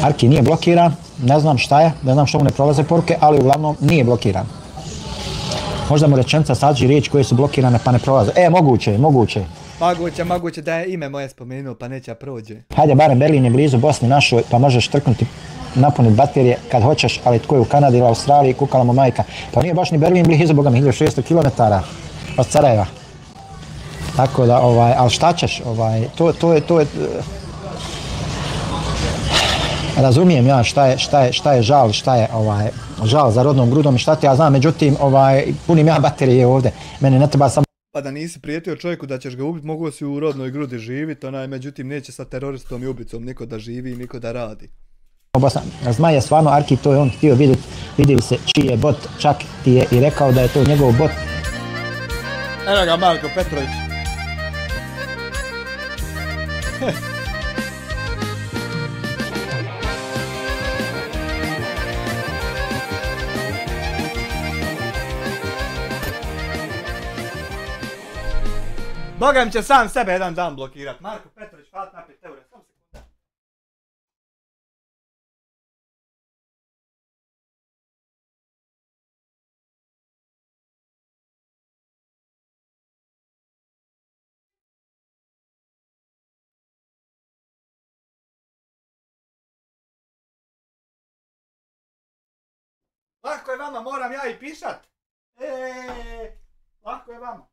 Arki nije blokiran, ne znam šta je, ne znam što mu ne prolaze poruke, ali uglavnom nije blokiran. Možda mu rečenica sadrži riječi koje su blokirane pa ne prolaze. Moguće. Moguće da je ime moje spomenuo pa neće prođe. Hajde, barem Berlin je blizu Bosni našoj pa možeš trknuti, napuniti baterije kad hoćeš, ali tko je u Kanadi ili Australiji, kukala mu majka. Pa nije baš ni Berlin blizu, boga mi, 1600 km od Sarajeva. Tako da, ali šta ćeš, to je... Razumijem ja šta je žal, šta je žal za rodnom grudom i šta ti ja znam, međutim, punim ja baterije ovdje. Meni ne treba samo... Pa da nisi prijetio čovjeku da ćeš ga ubiti, mogu si u rodnoj grudi živjeti, međutim neće sa teroristom i ubicom niko da živi i niko da radi. Zmaj je stvarno, Arki, to je on htio vidjeti, vidjeli se čiji je bot, čak ti je i rekao da je to njegov bot. Evo ga Marko Petrović. Boga mi će sam sebe jedan dan blokirat. Marko Petrović, hvala na 5 eura, samo sekunda. Lako je vama, moram ja i pišat. Lako je vama.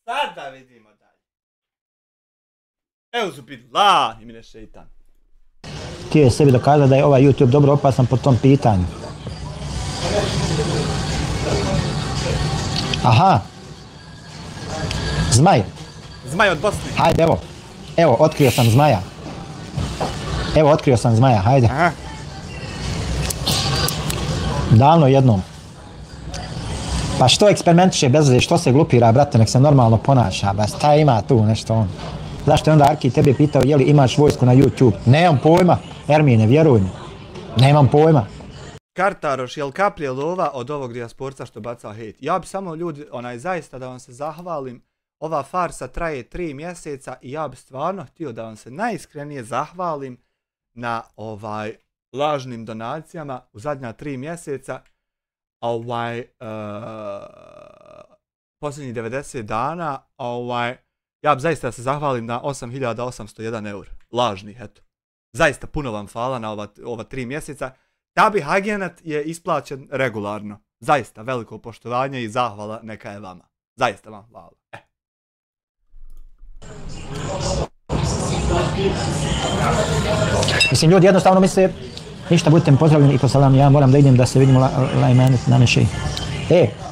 Sada vidimo dalje. Evo la imine šeitan. Ti je sebi dokazao da je ovaj YouTube dobro opasan po tom pitanju. Aha. Zmaj. Zmaj od Bosne. Hajde, evo. Evo, otkrio sam zmaja. Evo, otkrio sam zmaja, hajde. Aha. Davno jednom. Pa što eksperimentiše bez veze, što se glupira, brate, nek se normalno ponaša, ba, šta ima tu nešto on? Zašto je onda Arki tebe pitao, je li imaš vojsku na YouTube? Nemam pojma, Ermine, vjeruj mi. Nemam pojma. Kartaroš, jel kaplje lova od ovog dijasporca što baca hejt? Ja bi samo ljudi, zaista da vam se zahvalim. Ova farsa traje 3 mjeseca i ja bi stvarno htio da vam se najiskrenije zahvalim na lažnim donacijama u zadnja 3 mjeseca. Posljednjih 90 dana, ja bi zaista se zahvalim na 8.801 eur. Lažnih, eto. Zaista puno vam hvala na ova 3 mjeseca. Tabi Hagenat je isplaćen regularno. Zaista veliko poštovanje i zahvala neka je vama. Zaista vam hvala. Mislim, ljudi jednostavno misle, ništa, budite mi pozdravljeni i posalam, ja moram da idem da se vidimo Lajmanet na mešiji.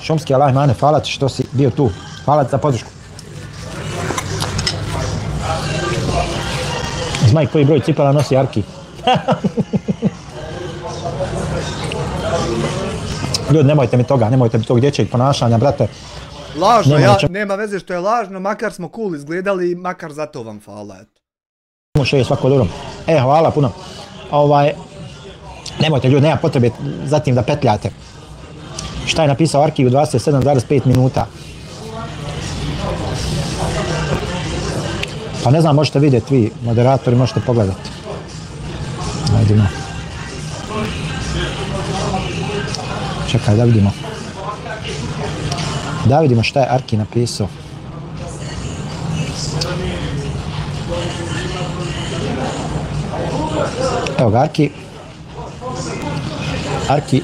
Šumski Lajmanet, hvala ti što si bio tu. Hvala ti za podršku. Zmaj, koji broj cipala nosi Arki? Ljudi, nemojte mi toga, nemojte mi tog dječjeg ponašanja, brate. Lažno, nema veze što je lažno, makar smo cool izgledali i makar zato vam hvala, eto. Svako dobro. Hvala puno. Nemojte ljudi, nema potrebe zatim da petljate. Šta je napisao Arki u 27,5 minuta? Pa ne znam, možete vidjeti vi, moderatori, možete pogledati. Hajdemo. Čekaj, da vidimo. Da vidimo šta je Arki napisao. Evo ga, Arki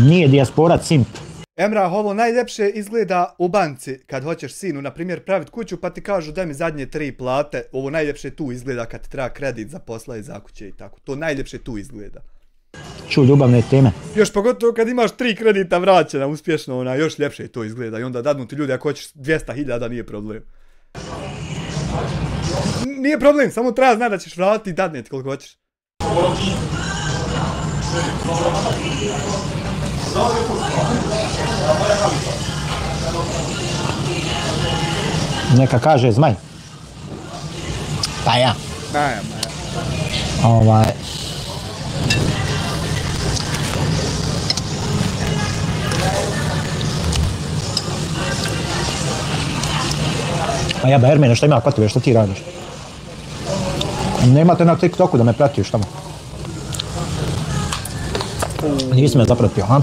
nije dijaspora simp. Emrah, ovo najljepše izgleda u banci kad hoćeš sinu, na primjer, praviti kuću pa ti kažu daj mi zadnje 3 plate. Ovo najljepše tu izgleda kad ti treba kredit za posla i za kuće i tako. To najljepše tu izgleda. Ču ljubavne teme. Još pogotovo kad imaš 3 kredita vraćena uspješno, još ljepše to izgleda i onda dadnu ti ljudi ako hoćeš 200.000 nije problem. Nije problem, samo treba znati da ćeš vratiti i dadneti koliko hoćeš. Neka kaže Zmaj. Pa ja. Maja. A ja ba Ermine, šta ima kod tebe, šta ti radiš? Nemate na TikToku da me pratiš tamo. Nisi me zapratio, ha?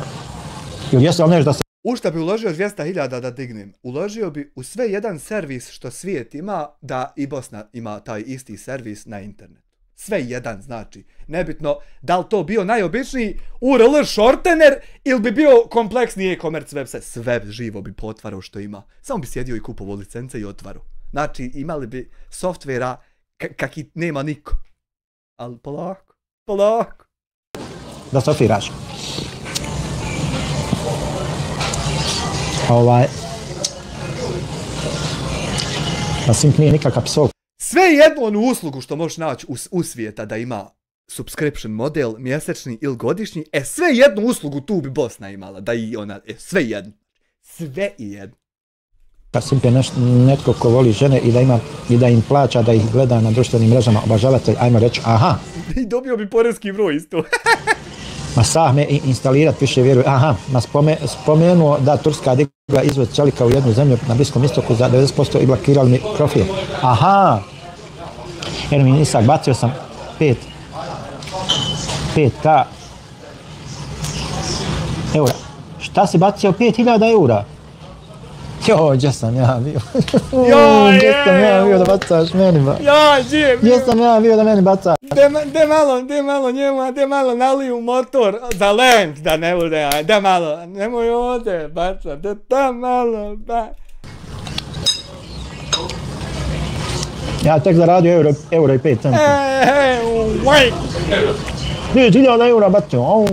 Ili jesi ali nešto da se... U šta bi uložio 200.000 da dignem? Uložio bi u sve jedan servis što svijet ima, da i Bosna ima taj isti servis na internetu. Sve jedan, znači. Nebitno da li to bio najobičniji URL shortener ili bi bio kompleksni e-commerce website. Sve živo bi potvarao što ima. Samo bi sjedio i kupovao licence i otvarao. Znači, imali bi softvera kaki nema niko. Ali polako, polako. Da sofiraš. Pa Simp nije nikakav psov. Sve jednu onu uslugu što možeš naći u svijeta da ima subscription model, mjesečni ili godišnji, sve jednu uslugu tu bi Bosna imala, da i ona, sve jednu. Sve i jednu. Pa Simp je netko ko voli žene i da im plaća, da ih gleda na društvenim mrežama, obožavatelj, ajmo reći, aha. I dobio bi porezki broj isto. Ma me instalirat više vjeruju, aha, ma spomenuo da Turska digla izvoz čelika u jednu zemlju na Bliskom istoku za 90% i blokirali mi profil. Aha, jer mi Isak, bacio sam 5k eura. Šta si bacio 5000 eura? Joj, gdje sam ja bio? Gdje sam ja bio da bacaš meni, ba? Gdje sam ja bio da meni bacaš? De malo naliju motor za land, da ne bude, da malo, nemoj ovdje bacat, da malo, ba. Ja tek zaradio euro i 5 centi. Wait! 5000 eura bacio,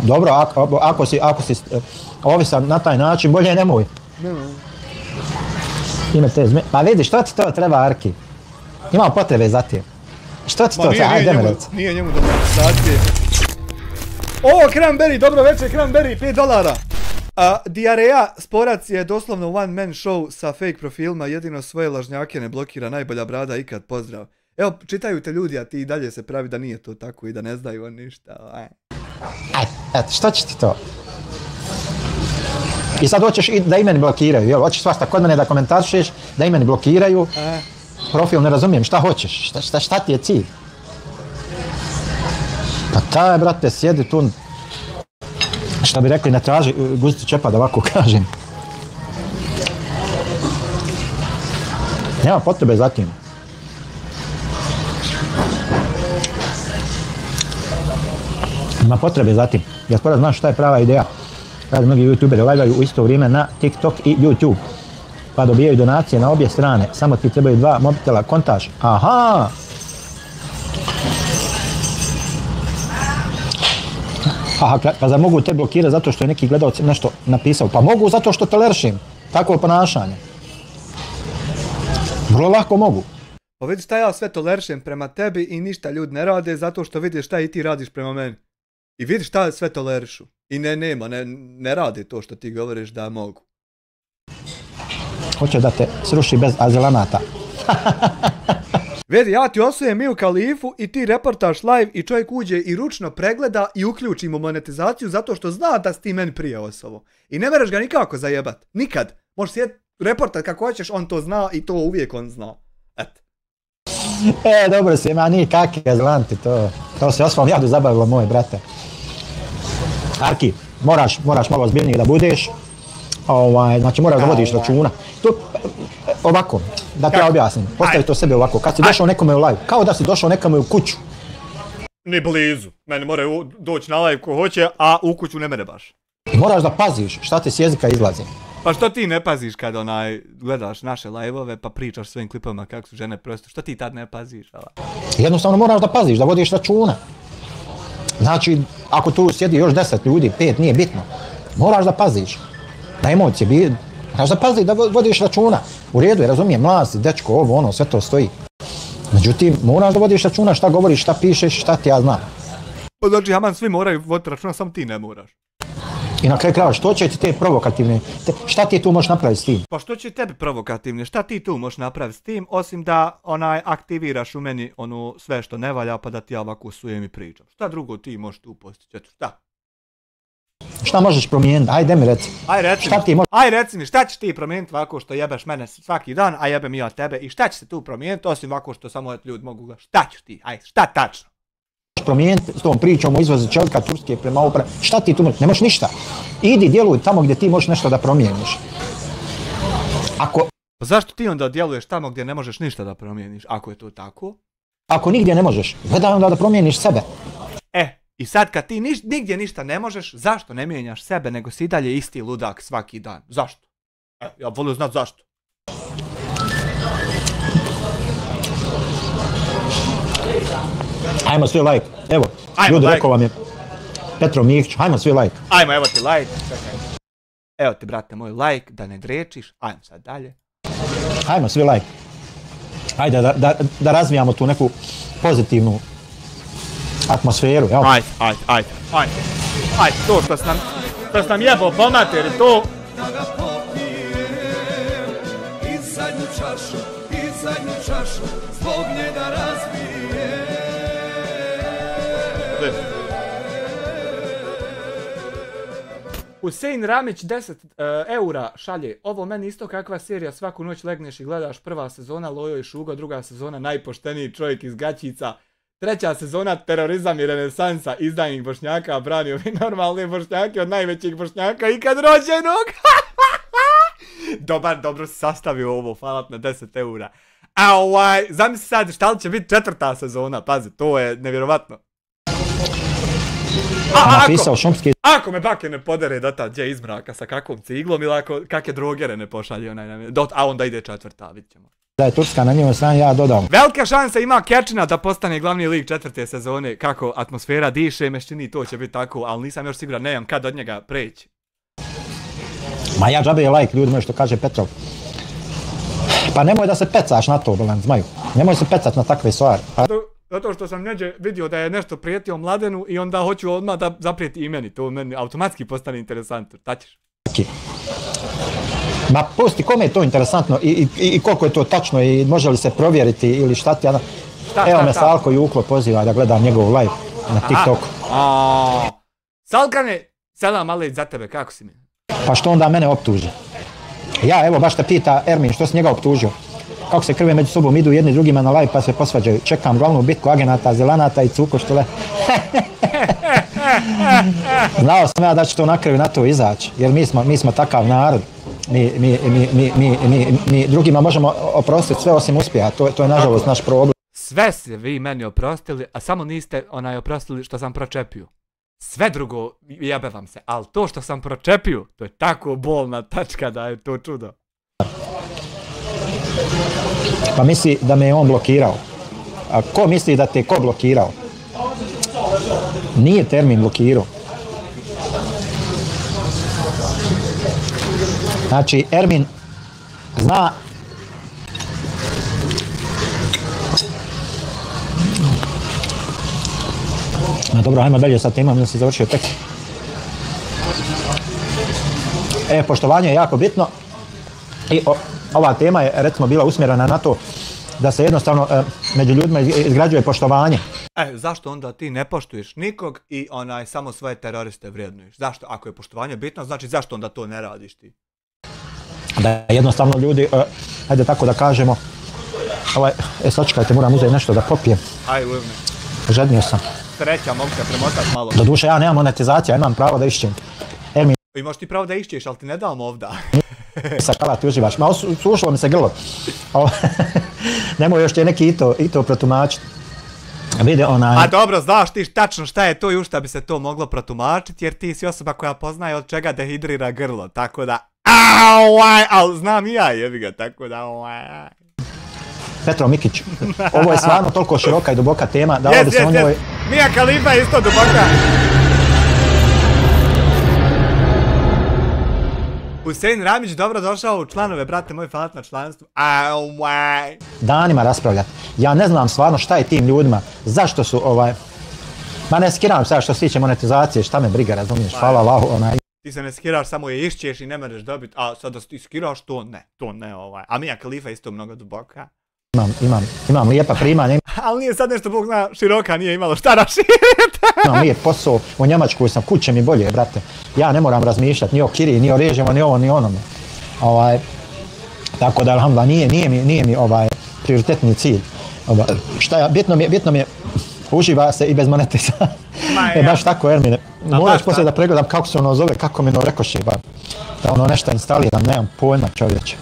dobro, ako si ovisan na taj način, bolje nemoj. Pa vidi, što ti to treba, Arki? Imam potrebe za tim. Što ti to treba? Ajde me reci. Nije njemu da monetizacije. O, Cranberry, dobro večer, Cranberry, $5. Diareja Sporac je doslovno one man show sa fake profilima, jedino svoje lažnjake ne blokira, najbolja brada ikad, pozdrav. Evo, čitaju te ljudi, a ti i dalje se pravi da nije to tako i da ne znaju on ništa. Eto, što će ti to? I sad hoćeš da i meni blokiraju, jel? Hoćeš svašta kod mene da komentaršeš, da i meni blokiraju. Profil ne razumijem, šta hoćeš? Šta ti je cilj? Pa taj, brate, sjedi tu, šta bi rekli, ne traži guzicu čepa, da ovako kažem. Nema potrebe za tim. Nema potrebe za tim. Ja skoro znam šta je prava ideja. Kada mnogi youtuberi lagaju u isto vrijeme na TikTok i YouTube. Pa dobijaju donacije na obje strane. Samo ti trebaju 2 mobitela, kontaš. Aha! Pa zar mogu te blokirati zato što je neki gledalac nešto napisao? Pa mogu zato što toleršim takvo ponašanje. Vrlo lako mogu. Pa vidiš šta ja sve toleršim prema tebi i ništa ljudi ne rade zato što vidiš šta i ti radiš prema meni. I vidiš šta sve tolerišu. I ne rade to što ti govoriš da mogu. Hoće da te sruši bez azilanata. Vidi, ja ti osujem Miju Khalifu i ti reportaš live i čovjek uđe i ručno pregleda i uključi mu monetizaciju zato što zna da si ti meni prije osovo. I ne mereš ga nikako zajebat. Nikad. Možeš sjeti reportat kako hoćeš, on to zna i to uvijek on zna. Eto. Dobro si, ma nije kakvi azilanti, to se osvom jadu zabavilo, moj brate. Arki, moraš malo ozbiljniji da budeš, znači moraš da vodiš računa. Ovako, da ti ja objasnim, postavi to sebi ovako, kad si došao nekome u live, kao da si došao nekome u kuću. Ni blizu, meni mora doći na live ko hoće, a u kuću ne mene baš. I moraš da paziš šta ti s jezika izlazi. Pa što ti ne paziš kad gledaš naše live-ove pa pričaš svojim klipovima kako su žene prosto, što ti tad ne paziš? Jednostavno moraš da paziš, da vodiš računa. Znači, ako tu sjedi još 10 ljudi, 5, nije bitno. Moraš da paziš. Na emocije, moraš da paziš, da vodiš računa. U redu je, razumijem, mlad si, dečko, ovo, ono, sve to stoji. Međutim, moraš da vodiš računa šta govoriš, šta pišeš, šta ti ja znam. Znači, Haman, svi moraju voditi računa, samo ti ne moraš. I na kraju krajeva, što će ti te provokativne, šta ti tu možeš napraviti s tim? Pa što će tebi provokativne, šta ti tu možeš napraviti s tim, osim da aktiviraš u meni sve što ne valja, pa da ti ja ovako sujem i pričam. Šta drugo ti možeš tu postići, eto, šta? Šta možeš promijeniti, ajde mi reci. Aj reci mi, šta ćeš ti promijeniti ovako što jebeš mene svaki dan, a jebem ja tebe, i šta će se tu promijeniti, osim ovako što samo ljudi mogu gledati, šta ćeš ti, aj, šta tačno? Promijeniti s tom pričom o izvozu čelika Turske prema upravi, šta ti tu ne možeš ništa. Idi, djeluj tamo gdje ti možeš nešto da promijeniš. Pa zašto ti onda djeluješ tamo gdje ne možeš ništa da promijeniš, ako je to tako? Ako nigdje ne možeš, gledaj onda da promijeniš sebe. I sad kad ti nigdje ništa ne možeš, zašto ne mijenjaš sebe, nego si i dalje isti ludak svaki dan? Zašto? Ja volim znat zašto. Ajmo svi like. Evo, ljudi, rekao vam je Petrov Mihić, ajmo svi like. Ajmo, evo ti like. Evo ti, brate, moj like, da ne drečiš. Ajmo sad dalje. Ajmo svi like. Ajde, da razvijamo tu neku pozitivnu atmosferu, jel? Ajde, to što sam nam jebao po materi, to... I zadnju čašu, zbog njega razbije. Husein Ramić 10 eura šalje. Ovo meni isto kakva serija, svaku noć legneš i gledaš. Prva sezona Lojo i Šugo, druga sezona Najpošteniji čovjek iz gaćica. Treća sezona Terorizam i renesansa, izdajnik Bošnjaka branio bi normalne Bošnjake od najvećih Bošnjaka ikad rođenog. Dobro si sastavio ovo, hvala na 10 eura. A zamisli sad šta li će biti 4. sezona, pazi, to je nevjerovatno. Ako me bake ne podere dotad gdje iz mraka sa kakvom ciglom ili ako kakve drogere ne pošalje a onda ide 4. vidit ćemo. Da je Turska na njemu strani, ja dodam. Velika šansa ima Kečina da postane glavni lik 4. sezone, kako atmosfera diše, mešćini, to će biti tako, ali nisam još siguran, nemam kad od njega preći. Ma ja džabe je like ljudima što kaže Petrov. Pa nemoj da se pecaš na to, bolan zmaju. Nemoj se pecat na takve stvari. Zato što sam neđe vidio da je nešto prijetio Mladenu i onda hoću odmah da zaprijeti i meni. To meni automatski postane interesantno. Tačiš? Ma pusti, kome je to interesantno i koliko je to tačno i može li se provjeriti ili šta ti... Evo me Salko Juklo poziva da gledam njegov live na TikToku. Salkane, selam alejk za tebe, kako si mi? Pa što onda mene optuži? Ja, evo, baš te pita Ermin, što si njega optužio? Kako se krve među sobom idu jedni drugima na live pa se posvađaju. Čekam glavnu bitku agenata, zelanata i cukoštule. Znao sam ja da će to na kraju na to izaći, jer mi smo takav narod. Mi drugima možemo oprostiti sve osim uspjeha, to je nažalost naš problem. Sve ste vi meni oprostili, a samo niste oprostili što sam pročepio. Sve drugo jebe vam se, ali to što sam pročepio, to je tako bolna tačka da je to čudo. Pa misli da me je on blokirao. A ko misli da te ko blokirao? Nije termin blokirao. Znači, Ermin zna... Dobro, ajmo dalje sa temom, da si završio tek. Poštovanje je jako bitno i ova tema je recimo bila usmjerena na to da se jednostavno među ljudima izgrađuje poštovanje. Zašto onda ti ne poštuješ nikog i samo svoje teroriste vrijednuješ? Zašto? Ako je poštovanje bitno, znači zašto onda to ne radiš ti? Da jednostavno ljudi, ajde tako da kažemo, sačekajte, moram uzeti nešto da popijem. Uvijek. Žednio sam. Sreća, mogu se premotati malo. Doduše, ja nemam monetizacija, imam pravo da išćem. Imaš ti pravo da išćeš, ali ti ne dam ovda. Sakala, ti uživaš. Ma, sušilo mi se grlo. Nemoj još će neki i to protumačiti. Vide onaj... A dobro, znaš ti tačno šta je to i u šta bi se to moglo protumačiti, jer ti si osoba koja poznaje od čega dehidrira grlo, tako da... Ali znam i ja, jebi ga, tako da... Petrov Mikić, ovo je stvarno toliko široka i duboka tema da ovdje se o njoj... Mija Khalifa je isto duboka. Husein Ramić, dobro došao u članove, brate moj, hvala na članstvu. Danima raspravljati. Ja ne znam stvarno šta je tim ljudima, zašto su Ma ne skiram sad što se tiče monetizacije, šta me briga, razumiješ, hvala Allahu, Ti se ne skiraš, samo je išćeš i ne mereš dobiti, a sad da ti skiraš, to ne, A Mija Khalifa je isto mnogo duboka. Imam lijepa primanja. Ali nije sad nešto, Bog zna, široka, nije imalo šta raširiti. Imam lijep posao, u Njemačkoj sam, kuće mi bolje, brate. Ja ne moram razmišljati ni o kiriji, ni o režimo, ni ovo, ni onome. Tako da, alhamdulillah, nije mi prioritetni cilj. Bitno mi je, uživa se i bez monetizacije. Baš tako, Ermine. Moraš poslije da pregledam kako se ono zove, kako mi rekoši, da nešto instaliram, nemam pojma, čovječe.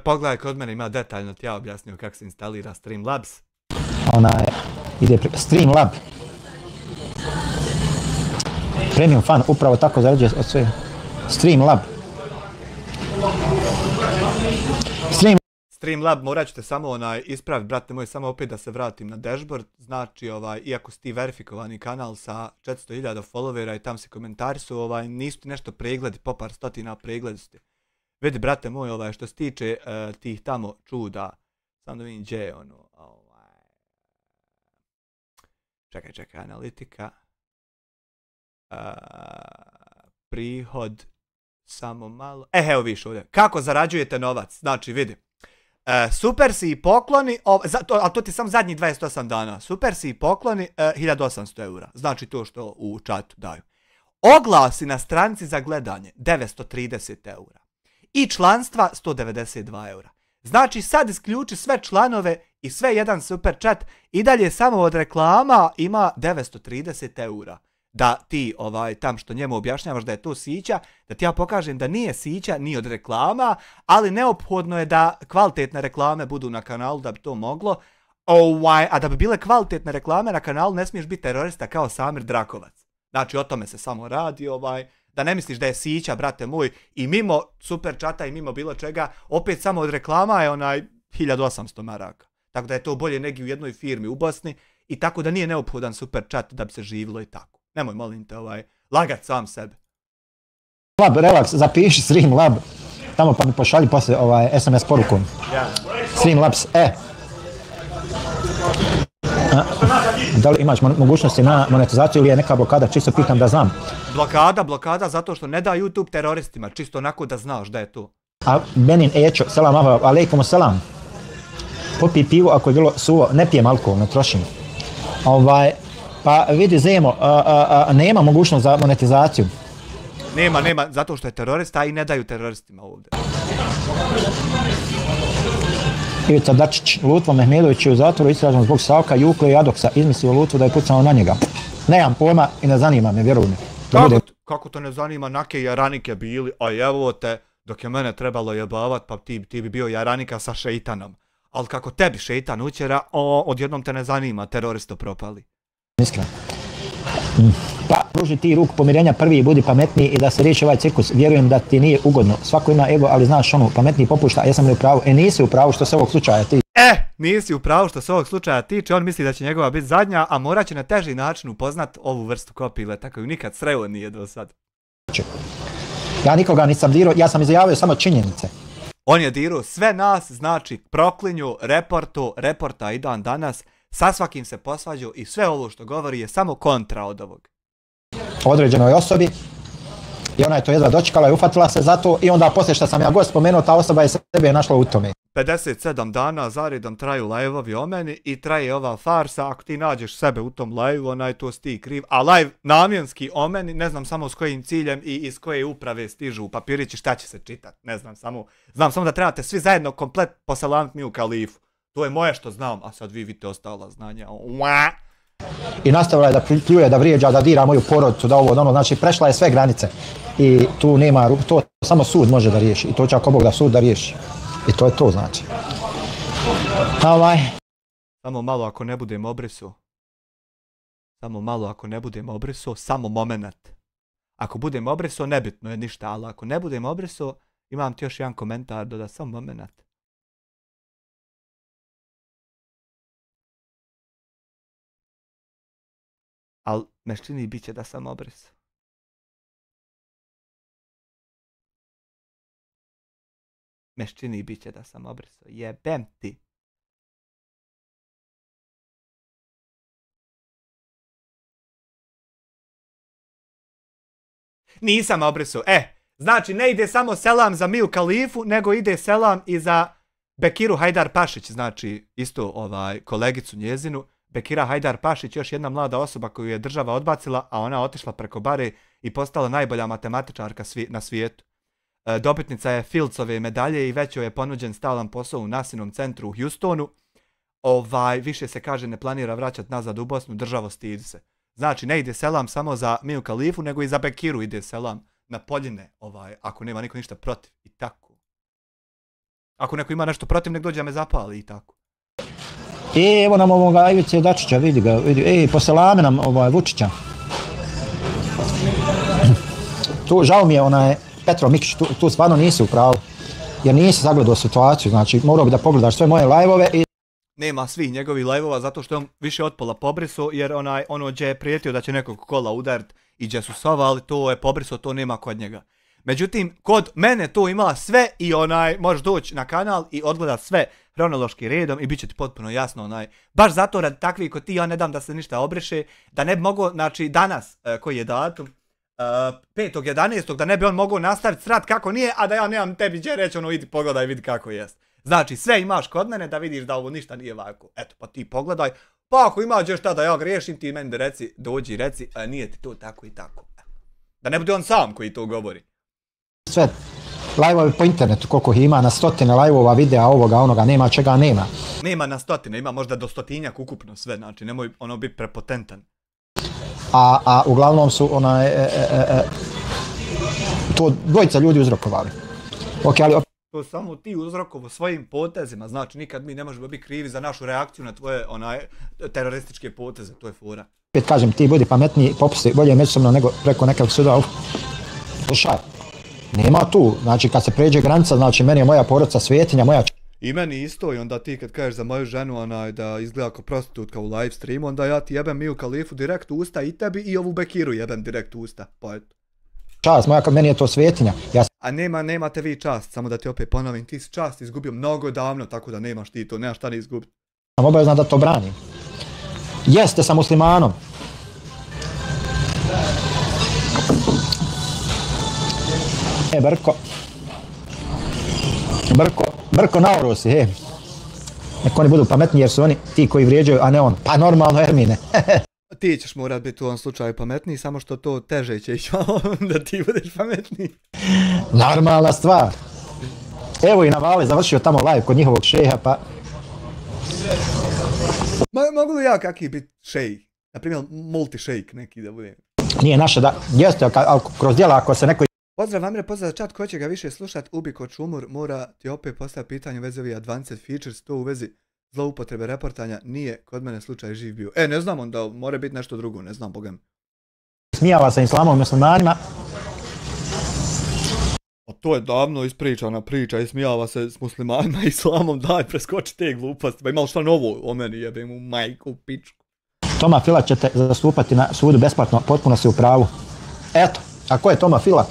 Pogledaj, kod mene ima detaljno ti ja objasnio kako se instalira Streamlabs. Ide Streamlab. Premium fan, upravo tako zarađuje od sve. Streamlab. Streamlab, morat ćete samo ispraviti, brate moj, samo opet da se vratim na dashboard. Znači, iako si ti verifikovani kanal sa 400.000 followera i tam se komentari su, nisu ti nešto pregledi, po par stotina pregledi su ti. Vidi, brate moj, što se tiče tih tamo čuda, sam da vidim gdje je ono, čekaj, analitika, prihod, samo malo, evo viš ovdje, kako zarađujete novac, znači vidi, super si i pokloni, ali to ti sam zadnjih 28 dana, super si i pokloni 1800 eura, znači to što u chatu daju. Oglasi na stranici za gledanje 930 eura i članstva 192 eura. Znači sad isključi sve članove i sve jedan super chat i dalje samo od reklama ima 930 eura. Da ti tam što njemu objašnjavaš da je to sića, da ti ja pokažem da nije sića ni od reklama, ali neophodno je da kvalitetne reklame budu na kanalu da bi to moglo. A da bi bile kvalitetne reklame na kanalu ne smiješ biti terorista kao Samir Drakovac. Znači o tome se samo radi, da ne misliš da je sića, brate moj, i mimo super chata i mimo bilo čega, opet samo od reklama je 1800 maraka. Tako da je to bolje negdje u jednoj firmi u Bosni i tako da nije neophodan super chat da bi se živilo i tako. Nemoj, molim te, lagat sam sebe. Lab, relax, zapiši Streamlab, tamo pa mi pošalji poslije SMS porukom. Streamlabs, Da li imaš mogućnosti na monetizaciju ili je neka blokada, čisto pitam da znam. Blokada zato što ne da YouTube teroristima, čisto onako da znaš da je to. A Benin Ećo, selam alejkum selam. Popij pivo ako je bilo suvo, ne pijem alkohol, ne trošim. Pa vidi Zemo, nema mogućnost za monetizaciju. Nema, zato što je terorista i ne daju teroristima ovdje. Ivica Dačić, Lutvo Mehmedović je u zatvoru istražen zbog Savka, Jukle i Adoksa, izmislio Lutvu da je pucao na njega. Nemam pojma i ne zanima me, vjeruj mi. Kako to ne zanima, nake jaranike bili, a evo te, dok je mene trebalo jebavat, pa ti bi bio jaranika sa šeitanom. Ali kako tebi šeitan učera, odjednom te ne zanima, teroristo propali. Iskreno. Pa pruži ti ruku pomirenja prvi i budi pametniji i da se riješi ovaj cirkus. Vjerujem da ti nije ugodno. Svako ima ego, ali znaš pametniji popušta, a jesam li u pravu? Nisi u pravu što se ovog slučaja tiče. Nisi u pravu što se ovog slučaja tiče, on misli da će njegova biti zadnja, a morat će na teži način upoznat ovu vrstu kopile, tako ju nikad sreo nije do sad. Ja nikoga nisam dirao, ja sam izjavio samo činjenice. On je dirao sve nas, znači proklinju, reporta i dan danas, sa svakim se posvađao i sve ovo što govori je samo kontra od ovog. Određenoj osobi i ona je to jedva dočekala i ufatila se za to i onda poslije što sam ja gost spomenuo, ta osoba je sebe našla u tome. 57 dana zaredom traju live-ovi o meni i traje ova farsa, ako ti nađeš sebe u tom live-u, to si ti kriv, a live namjenski o meni, ne znam samo s kojim ciljem i iz koje uprave stižu papirići šta će se čitat, ne znam samo da trebate svi zajedno komplet poselamiti mi u kalifu. To je moje što znam, a sad vi vidite ostala znanja. I nastavila je da pljuje, da vrijeđa, da dira moju porodicu, da ovo, znači prešla je sve granice. I tu nema, to samo sud može da riješi. I to će ako Bog da sud da riješi. I to je to znači. Samo malo ako ne budem obrisu. Samo moment. Ako budem obrisu, nebitno je ništa, ali ako ne budem obrisu, imam ti još jedan komentar doda, samo moment. Ali meščini bit će da sam obrisao. Jebem ti. Nisam obrisao. Znači ne ide samo selam za Miju Kalifu, nego ide selam i za Bekiru Hajdar Pašić, znači isto kolegicu njezinu. Bekira Hajdar Pašić, još jedna mlada osoba koju je država odbacila, a ona otišla preko bare i postala najbolja matematičarka na svijetu. Dobitnica je Fieldsove medalje i već joj je ponuđen stalan posao u NASInom centru u Houstonu. Više se kaže ne planira vraćati nazad u Bosnu, državo stidi se. Znači ne ide selam samo za Miju Kalifu, nego i za Bekiru ide selam na Poljine, ako nema niko ništa protiv i tako. Ako neko ima nešto protiv, nek dođe da me zapali i tako. Evo nam ovoga Ivice Dačića, vidi ga, poselame nam Vučića. Tu žao mi je Petro Mikić, tu stvarno nisi u pravu. Jer nisi zagledao situaciju, znači morao bi da pogledaš sve moje live-ove i... Nema svih njegovih live-ova zato što je on više od pola pobriso, jer ono gdje je prijetio da će nekog kola udarit i gdje su sovali, to je pobriso, to nema kod njega. Međutim, kod mene to ima sve i možeš doći na kanal i odgledat sve hronološki redom i bit će ti potpuno jasno baš zato radi takvi kod ti ja ne dam da se ništa obriše, da ne bi mogao, znači danas, koji je datum, 5.11. da ne bi on mogao nastaviti srat kako nije, a da ja nemam tebi gdje reći idi pogledaj, vidi kako jest. Znači sve imaš kod mene da vidiš da ovo ništa nije ovako. Eto pa ti pogledaj, pa ako imaš još šta da ja griješim ti meni reci, dođi reci, nije ti to tako i tako. Da ne bude on sam koji to govori. Sve live-ovi po internetu koliko ima na stotine live-ova, videa, ovoga, onoga, nema čega nema. Nema na stotine, ima možda do stotinjak ukupno sve, znači nemoj biti prepotentan. A uglavnom su to dvojica ljudi uzrokovali. To samo ti uzrokovo svojim potezima, znači nikad mi ne možemo biti krivi za našu reakciju na tvoje terorističke poteze, to je fora. Opet kažem, ti budi pametniji, popusti bolje međusobno nego preko nekog suda. Slušaj, nema tu, znači kad se pređe granica, znači meni je moja porodica svetinja, moja... I meni isto, i onda ti kad kažeš za moju ženu da izgleda kao prostitutka u live streamu, onda ja ti jebem Miju Khalifu direkt u usta i tebi i ovu Bekiru jebem direkt u usta, pa eto. Čast moja, meni je to svetinja. A nemate vi čast, samo da ti opet ponovim, ti si čast izgubio mnogo davno, tako da nemaš ti to, nemaš šta ne izgubiti. Sam obavezan da to branim. Jeste sa muslimanom. Brko naoro si, Nek oni budu pametniji jer su oni ti koji vrijeđaju, a ne on. Pa normalno, Ermine. Ti ćeš morat biti u ovom slučaju pametniji, samo što to teže će ići malo da ti budeš pametniji. Normalna stvar. Evo i Navale završio tamo live kod njihovog šeha, pa... Mogu li ja kakvi biti šejk? Naprimjer, multi-šejk neki da bude. Nije naše da... Jeste, ali kroz djela ako se neko... Pozdrav Amre, pozdrav čat, ko će ga više slušat, Ubiko Čumur, mora ti opet postaviti pitanje u vezi ovih Advanced Features, to u vezi zloupotrebe reportanja, nije kod mene slučaj živ bio. Ne znam onda, mora biti nešto drugo, ne znam, bogam. Smijava sa islamom i muslimanima. To je davno ispričana priča i smijava se s muslimanima i islamom, daj preskoči te gluposti, pa imao šta novo o meni, jebem u majku, pičku. Toma Fila će te zastupati na sudu besplatno, potpuno si u pravu. Eto, a ko je Toma Fila?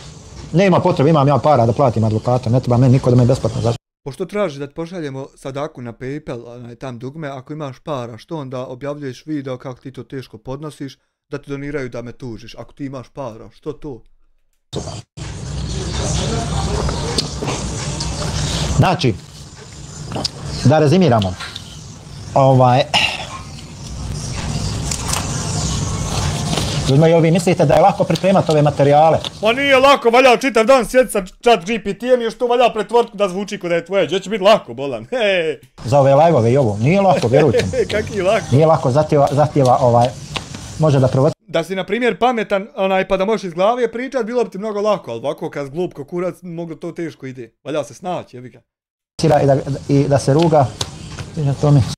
Nema potrebe, imam ja para da platim advokata, ne treba meni niko da me besplatno zaštiti. Pošto traži da ti pošaljemo sadaku na PayPal, tam dugme, ako imaš para, što onda objavljuješ video kako ti to teško podnosiš, da ti doniraju da me tužiš, ako ti imaš para, što to? Znači, da rezimiramo. Ljudima, vi mislite da je lako pripremati ove materijale? Ma nije lako, valja čitav dan sjeti sa chat GPT-em i još to valja pretvoriti da zvuči kod da je tvoje, gdje će biti lako, bolan, Za ove live-ove i ovo, nije lako, vjerujte mi. Kaki lako? Nije lako, zahtjeva može da provodi. Da si na primjer pametan, pa da možeš iz glave pričat, bilo bi ti mnogo lako, ali ovako kad glup ko kurac, moglo to teško ide. Valja se snaći, jebi ga. I da se ruga,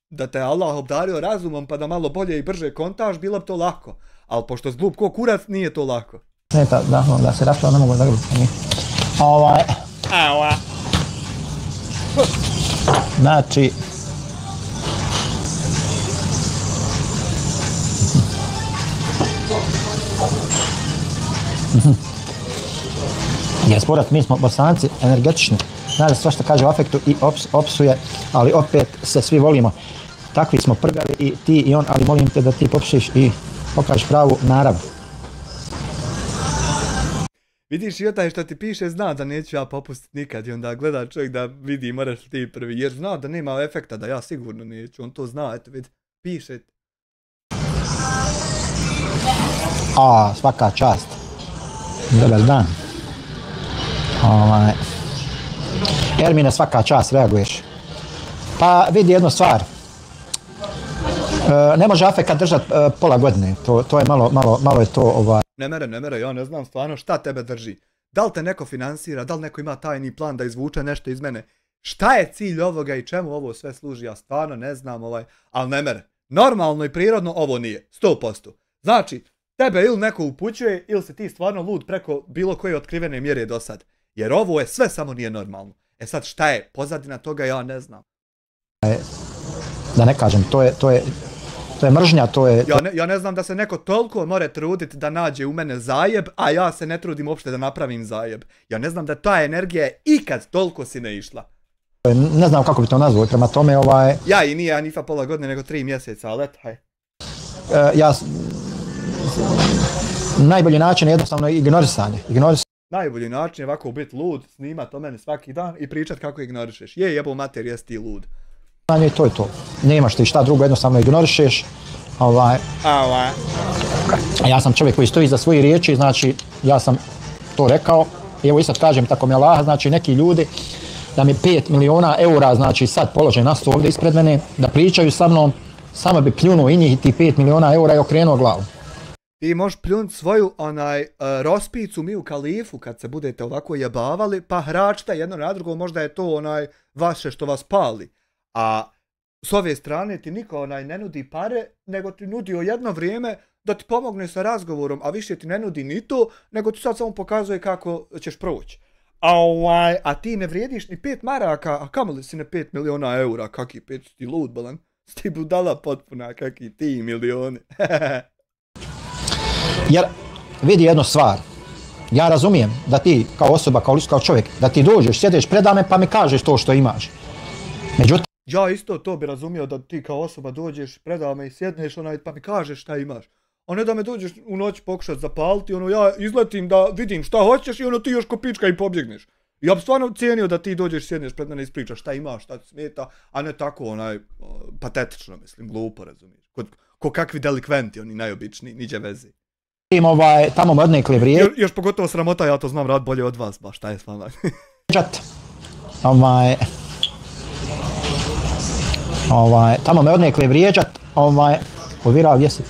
da te Allah obdario razumom pa da malo bolje i brže kontaš, bilo bi to lako. Ali pošto s glup ko kurac, nije to lako. Da se raspravo ne mogu zagrubiti. Znači... Jer sporat, mi smo Bosanci energetični. Znaš sve što kaže u afektu i opsuje, ali opet se svi volimo. Takvi smo prgali i ti i on, ali molim te da ti popušiš i pokažeš pravu narav. Vidiš i taj što ti piše zna da neću ja popustiti nikad i onda gleda čovjek da vidi moraš ti prvi jer zna da nema efekta da ja sigurno neću, on to zna, eto vidi, piše. Svaka čast. Dobar dan. Ermine, svaka čast, reaguješ. Pa vidi jednu stvar. Ne može afekat držat pola godine, to je malo je to Ne mere, ja ne znam stvarno šta tebe drži. Da li te neko finansira, da li neko ima tajni plan da izvuče nešto iz mene? Šta je cilj ovoga i čemu ovo sve služi, ja stvarno ne znam ali ne mere. Normalno i prirodno ovo nije, 100%. Znači, Tebe ili neko upućuje, ili si ti stvarno lud preko bilo koje otkrivene mjere do sad. Jer ovo je sve samo nije normalno. E sad šta je pozadina toga, ja ne znam. Da ne kažem, to je mržnja, to je... Ja ne znam da se neko toliko more truditi da nađe u mene zajeb, a ja se ne trudim uopšte da napravim zajeb. Ja ne znam da ta energija je ikad toliko si ne išla. Ne znam kako bi to nazvao, prema tome Ja i nije Anifa pola godine, nego 3 mjeseca, ali eto, haj. Najbolji način je jednostavno ignorisanje. Najbolji način je ovako biti lud, snimat o mene svaki dan i pričat kako ignorišeš. Jebo mater, jesi ti lud. I to je to. Nemaš ti šta drugo, jednostavno ignorišeš. Ja sam čovjek koji stoji za svoje riječi, znači ja sam to rekao. Evo i sad kažem tako mi Allaha, znači neki ljudi da mi 5 miliona eura, znači sad polože na stol ovdje ispred mene, da pričaju sa mnom, samo bi pljunuo i njih i ti 5 miliona eura i okrenuo glavu. Ti možeš pljunuti svoju rospicu mi u Kalifu kad se budete ovako jebavali, pa hračite jedno na drugo, možda je to vaše što vas pali. A s ove strane ti niko ne nudi pare, nego ti nudio jedno vrijeme da ti pomogne sa razgovorom, a više ti ne nudi ni to, nego ti sad samo pokazuje kako ćeš proći. A ti ne vrijediš ni 5 maraka, a kamoli si ne 5 miliona eura, kaki 5 ti lud, balan. Sti budala potpuna, kaki ti milioni. Jer vidi jednu stvar, ja razumijem da ti kao osoba, kao čovjek, da ti dođeš, sjediš predame pa mi kažeš to što imaš. Međutim, ja isto to bi razumio da ti kao osoba dođeš predame i sjedneš pa mi kažeš šta imaš. A ne da me dođeš u noć pokušat zapaliti, ja izletim da vidim šta hoćeš i ti još ko pička i pobjegneš. Ja bi stvarno cijenio da ti dođeš, sjedneš pred mene i ispričaš šta imaš, šta ti smeta, a ne tako patetično, mislim, glupo, razumiješ. Ko kakvi delikventi, oni najobičniji, niđe vezi. Tamo me odnekle vrijeđat. Još pogotovo sramota, ja to znam rad bolje od vas, baš šta je s vama. Tamo me odnekle vrijeđat, povjerao gdje si.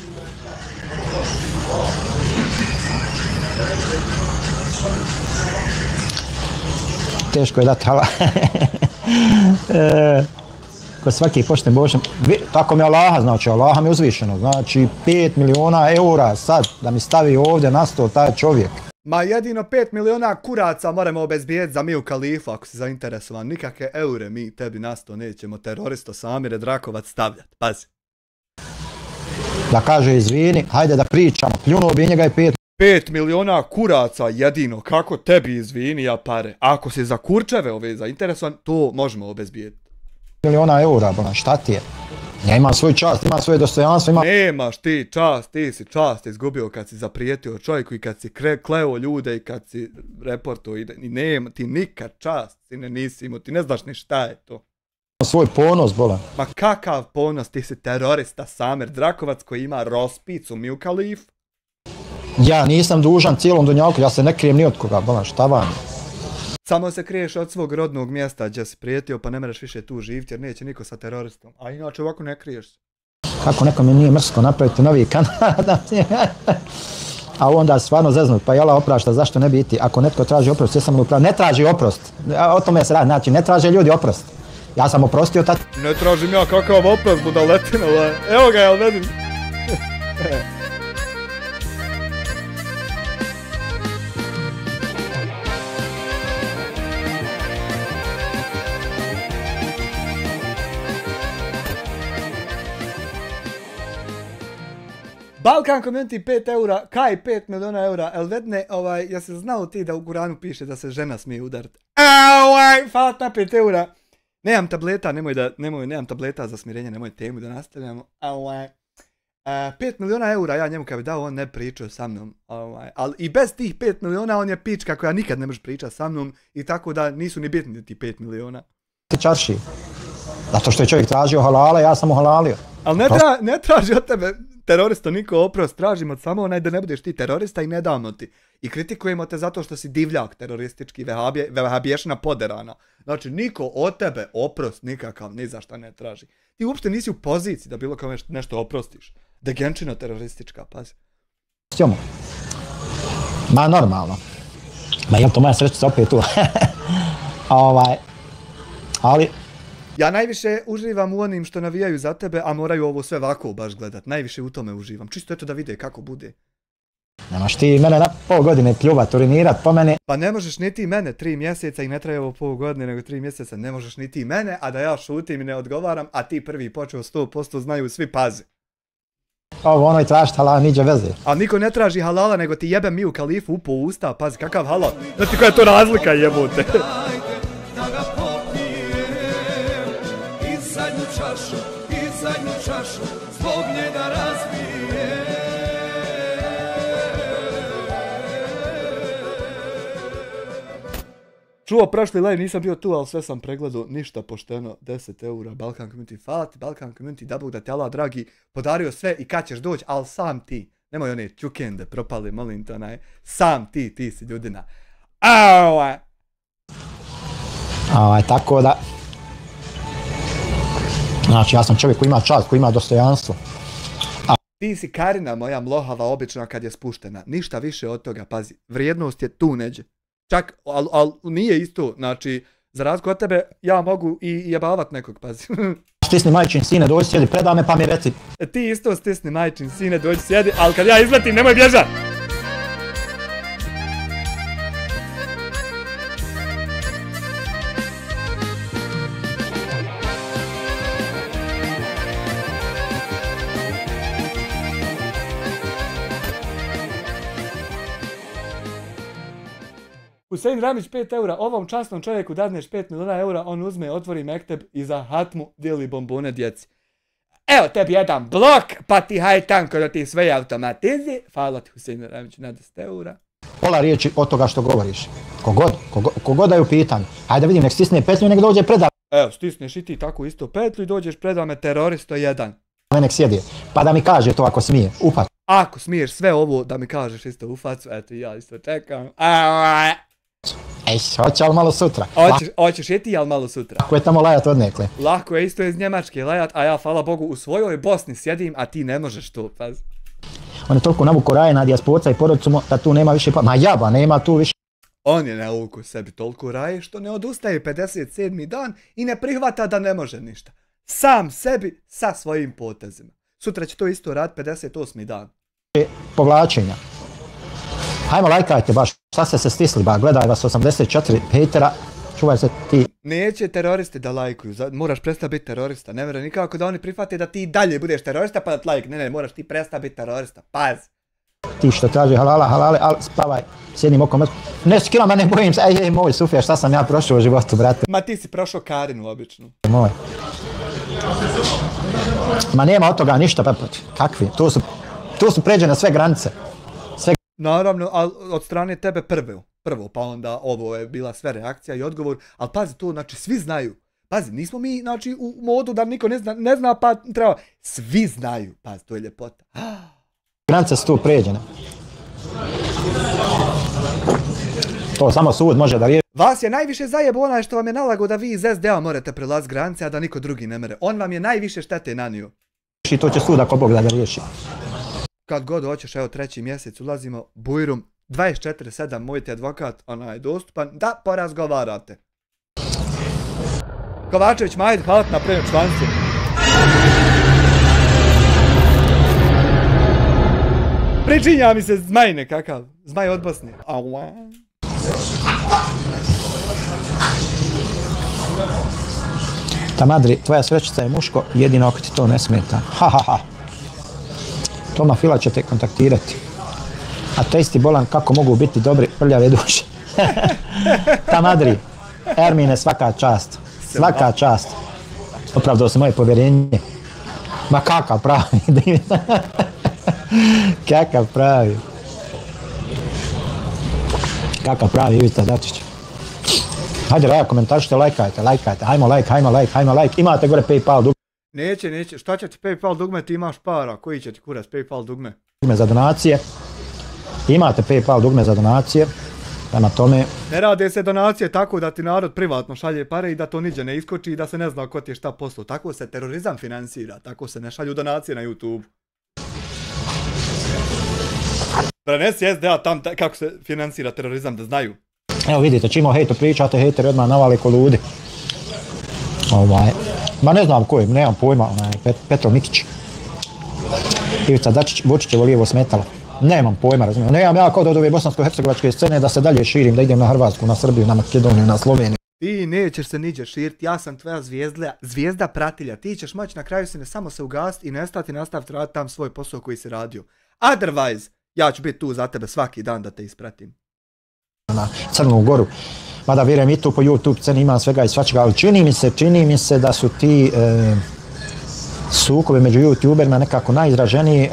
Teško je dati hala. Kod svaki pošten Božem, tako mi Allaha, znači Allaha mi uzvišeno, znači 5 miliona eura sad da mi stavi ovdje na stol taj čovjek. Ma jedino 5 miliona kuraca moramo obezbijeti za mi u Kalifu ako si zainteresovan, nikakve eure mi tebi na stol nećemo teroristo Samire Drakovac stavljati, pazi. Da kaže izvini, hajde da pričamo, pljunuo bi njega i 5 miliona kuraca jedino, kako tebi izvini ja pare. Ako si za kurčeve ove zainteresovan, to možemo obezbijeti. Miliona eura, šta ti je? Ja imam svoj čast, imam svoje dostojanstvo, Nemaš ti čast, ti si čast izgubio kad si zaprijetio čovjeku i kad si kleo ljude i kad si reportao i nema ti nikad čast, nisi imao, ti ne znaš ni šta je to. Svoj ponos, bolan. Ma kakav ponos, ti si terorista Samir Drakovac koji ima rospicu mi u Kalifu. Ja nisam dužan cijelom dunjalku, ja se ne krijem ni od koga, bolan, šta vam je? Samo se kriješ od svog rodnog mjesta gdje si prijetio pa ne mereš više tu živjeti jer neće niko sa teroristom. A inače ovako ne kriješ se. Kako neko mi nije mrsko napraviti novi kanal, a onda stvarno zeznut, pa jela oprašta, zašto ne biti? Ako netko traži oprost, ja sam upravo, ne traži oprost. O tome se radi, znači ne traže ljudi oprost. Ja sam oprostio tad. Ne tražim ja kakav oprost, budaletina, evo ga, jel vidim. Balkan Community 5 eura, kaj 5 miliona eura, el vedne, ja se znao ti da u Kuranu piše da se žena smije udariti. Hvala na 5 eura. Nemam tableta, nemam tableta za smirenje, nemoj temu da nastavljamo. 5 miliona eura ja njemu kad bi dao, on ne pričao sa mnom. Ali i bez tih 5 miliona on je pička koja nikad ne može pričati sa mnom i tako da nisu ni bitni ti 5 miliona. Ti čarši. Zato što je čovjek tražio halala, ja sam mu halalio. Ali ne traži od tebe terorista niko oprost, tražimo samo da ne budeš ti terorista i ne damo ti. I kritikujemo te zato što si divljak teroristički, vehabiješna poderana. Znači niko od tebe oprost nikakav ni za šta ne traži. Ti uopšte nisi u poziciji da bilo kome nešto oprostiš. Degenčina teroristička, pazi. Ma normalno. Ma jel to moja srećica opet tu? Ali... Ja najviše uživam u onim što navijaju za tebe, a moraju ovo sve ovako baš gledat. Najviše u tome uživam. Čisto eto da vide kako bude. Nemaš ti mene na pol godine pljuvat, urinirat po mene. Pa ne možeš ni ti mene 3 mjeseca i ne traje ovo pol godine nego 3 mjeseca. Ne možeš ni ti mene, a da ja šutim i ne odgovaram, a ti prvi počeo 100% znaju svi pazi. Ovo ono i tražiti halal, niđe veze. A niko ne traži halala, nego ti jebe mi u kalifu upo u usta, pazi kakav halal. Znači koja je to razlika jebote. Da ga popijem i zadnju čašu, zbog njega razbijem. Čuo prošli live, nisam bio tu, ali sve sam pregledao, ništa pošteno, 10 eura, Balkan Community, hvala ti Balkan Community, da Bog da ti Allah dragi, podario sve i kad ćeš doći, ali sam ti, nemoj one čukende propali, molim te onaj, sam ti si ljudina. Tako da... Znači, ja sam čovjek koji ima čast, koji ima dostojanstvo. Ti si Karina moja mlohava obična kad je spuštena, ništa više od toga, pazi, vrijednost je tu neđe. Čak, ali nije isto, znači, za razliku od tebe, ja mogu i jebavat nekog, pazi. Stisni majčin sine, dođi sjedi, predaj me pa mi reci. Ti isto stisni majčin sine, dođi sjedi, ali kad ja izletim, nemoj bježat! Husein Ramić 5 eura, ovom časnom čovjeku dadneš 5 milijuna eura, on uzme, otvori mekteb i za hatmu dijeli bombone djeci. Evo tebi jedan blok, pa ti haj tanko da ti sve automatizi. Hvala ti Husein Ramić na 10 eura. Pola riječi od toga što govoriš. Kogod da je u pitanju. Ajde vidim, nek stisne petlju i nek dođe predaj. Evo, stisneš i ti tako isto petlju i dođeš predaj me teroristo 1. Nek sjedi, pa da mi kaže to ako smije, upat. Ako smiješ sve ovo da mi kažeš isto u facu, eto ja isto čekam. Hoće ali malo sutra. Hoćeš i ti ali malo sutra. Ako je tamo lajat odnekle. Lako je isto iz Njemačke lajat, a ja hvala Bogu u svojoj Bosni sjedim, a ti ne možeš to, pazi. On je toliko navuko raje na dijasporca i porodicu da tu nema više ma jaba, nema tu više. On je navuko sebi toliko raje što ne odustaje 57. dan i ne prihvata da ne može ništa. Sam sebi sa svojim potezima. Sutra će to isto rad 58. dan. Povlačenja. Hajmo lajkajte baš, šta ste se stisli ba, gledaj vas 84 hejtera, čuvaj se ti. Neće teroristi da lajkuju, moraš prestati biti terorista, ne vjerujem nikako da oni prihvate da ti dalje budeš terorista pa da ti lajk, ne, moraš ti prestati biti terorista, pazi. Ti što traži halale, ali spavaj, s jednim okom, ne skila me, ne bojim se, ej moj Sufija, šta sam ja prošao u životu, brate. Ma ti si prošao Karinu običnu. Moj. Ma nema od toga ništa, pa kakvi, tu su pređene sve granice. Naravno, ali od strane tebe prvo, pa onda ovo je bila sve reakcija i odgovor, ali pazi to, znači svi znaju, pazi, nismo mi znači u modu da niko ne zna pa treba, svi znaju, pazi, to je ljepota. Granice su tu pređene. To samo sud može da riješi. Vas je najviše zajebo onaj što vam je nalago da vi iz SDA morate prelaziti granice, a da niko drugi ne mere. On vam je najviše štete nanio. I to će sud ako Bog da ga riješi. Kad god hoćeš, evo 3. mjesec, ulazimo, Bujrum, 24/7, moj ti advokat, ona je dostupan, da porazgovarate. Kovačević Majid, hvala ti na premiju članstvu. Pričinja mi se zmaj nekakav, zmaj od Bosne. Tamadri, tvoja srećica je muško, jedino ako ti to ne smeta. Ha. Toma Fila će te kontaktirati. Ateisti bolan kako mogu biti dobri prljave duše. Tamadri, Ermine svaka čast. Svaka čast. Opravdao se moje povjerenje. Ma kakav pravi. Kakav pravi. Kakav pravi Ivica Dačić. Hajde raja komentaršite, lajkajte. Hajmo like. Imate gore PayPal dugme. Neće. Šta će ti PayPal dugme, ti imaš para. Koji će ti kurac PayPal dugme? Dugme za donacije. Imate PayPal dugme za donacije. Prema tome... Ne rade se donacije tako da ti narod privatno šalje pare i da to niđe ne iskoči i da se ne zna ko ti je šta poslao. Tako se terorizam financira. Tako se ne šalju donacije na YouTube. Prenesi SDA tam kako se financira terorizam da znaju. Evo vidite, čim o hejtu pričate, hejteri odmah navale ko ludi. Ma ne znam nemam pojma, Petro Mikić. Ivica Dačić, Vučićevo lijevo smetalo. Nemam pojma, razumijem. Nemam ja kao da od ove bosansko-hercegovačke scene da se dalje širim, da idem na Hrvatsku, na Srbiju, na Makedoniju, na Sloveniju. Ti nećeš se niđe širiti, ja sam tvoja zvijezda pratilja. Ti ćeš moći na kraju se ne samo se ugasiti i nestati i nastaviti raditi tam svoj posao koji si radio. Otherwise, ja ću biti tu za tebe svaki dan da te ispratim. Na Crnu Goru. Mada vjerujem i tu po YouTube sceni ima svega i svačega, ali čini mi se da su ti sukobi među YouTuberima nekako najizraženiji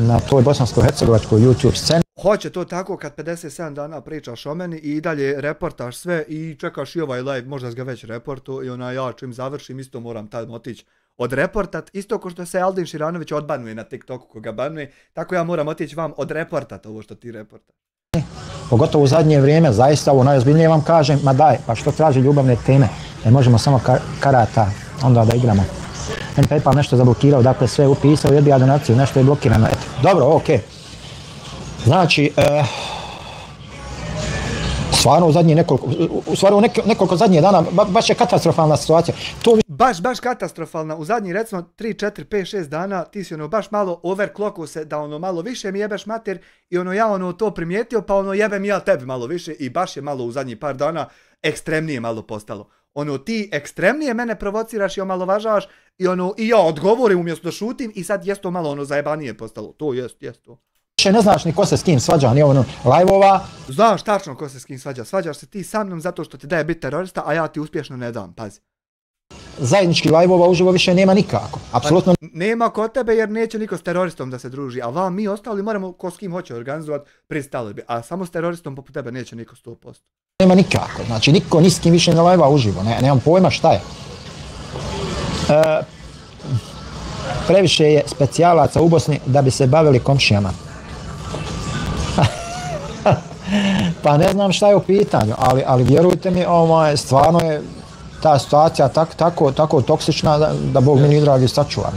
na toj bosansko-hercegovačkoj YouTube sceni. Hoće to tako kad 57 dana pričaš o meni i dalje reportaš sve i čekaš i ovaj live, možda ga već reportu i ja čim završim isto moram tad otići odreportat, isto ko što se Aldin Širanović odbanuje na TikToku koga banuje, tako ja moram otići vam odreportat ovo što ti reportaš. Pogotovo u zadnje vrijeme, zaista ovo najozbiljnije vam kažem, ma daj, pa što traži ljubavne teme, ne možemo samo karata onda da igramo. Meni PayPal nešto zablokirao, dakle sve upisao i odbija donaciju, nešto je blokirano, eto. Dobro, okej. Znači, stvarno u zadnjih nekoliko zadnjih dana, baš je katastrofalna situacija. Baš katastrofalna, u zadnjih recimo 3, 4, 5, 6 dana ti si baš malo overclockuo se da malo više mi jebeš mater i ja to primijetio pa jebem ja tebi malo više i baš je malo u zadnjih par dana ekstremnije malo postalo. Ti ekstremnije mene provociraš i omalovažavaš i ja odgovorim umjesto da šutim i sad jest to malo zajebanije postalo, to jest to. Ne znaš ni ko se s kim svađa, ni live-ova. Znaš tačno ko se s kim svađa. Svađaš se ti sa mnom zato što ti daje biti terorista, a ja ti uspješno ne dam, pazi. Zajednički live-ova uživo više nema nikako, apsolutno. Nema kod tebe jer neće niko s teroristom da se druži, a mi ostali moramo ko s kim hoće organizovati, pristali bi, a samo s teroristom poput tebe neće niko 100%. Nema nikako, znači niko ni s kim više ne live-a uživo, nemam pojma šta je. Previše je specijalaca u Bosni da bi se bavili komšijama. Pa ne znam šta je u pitanju, ali vjerujte mi, stvarno je ta situacija tako toksična da Bog meni dragi sačuva.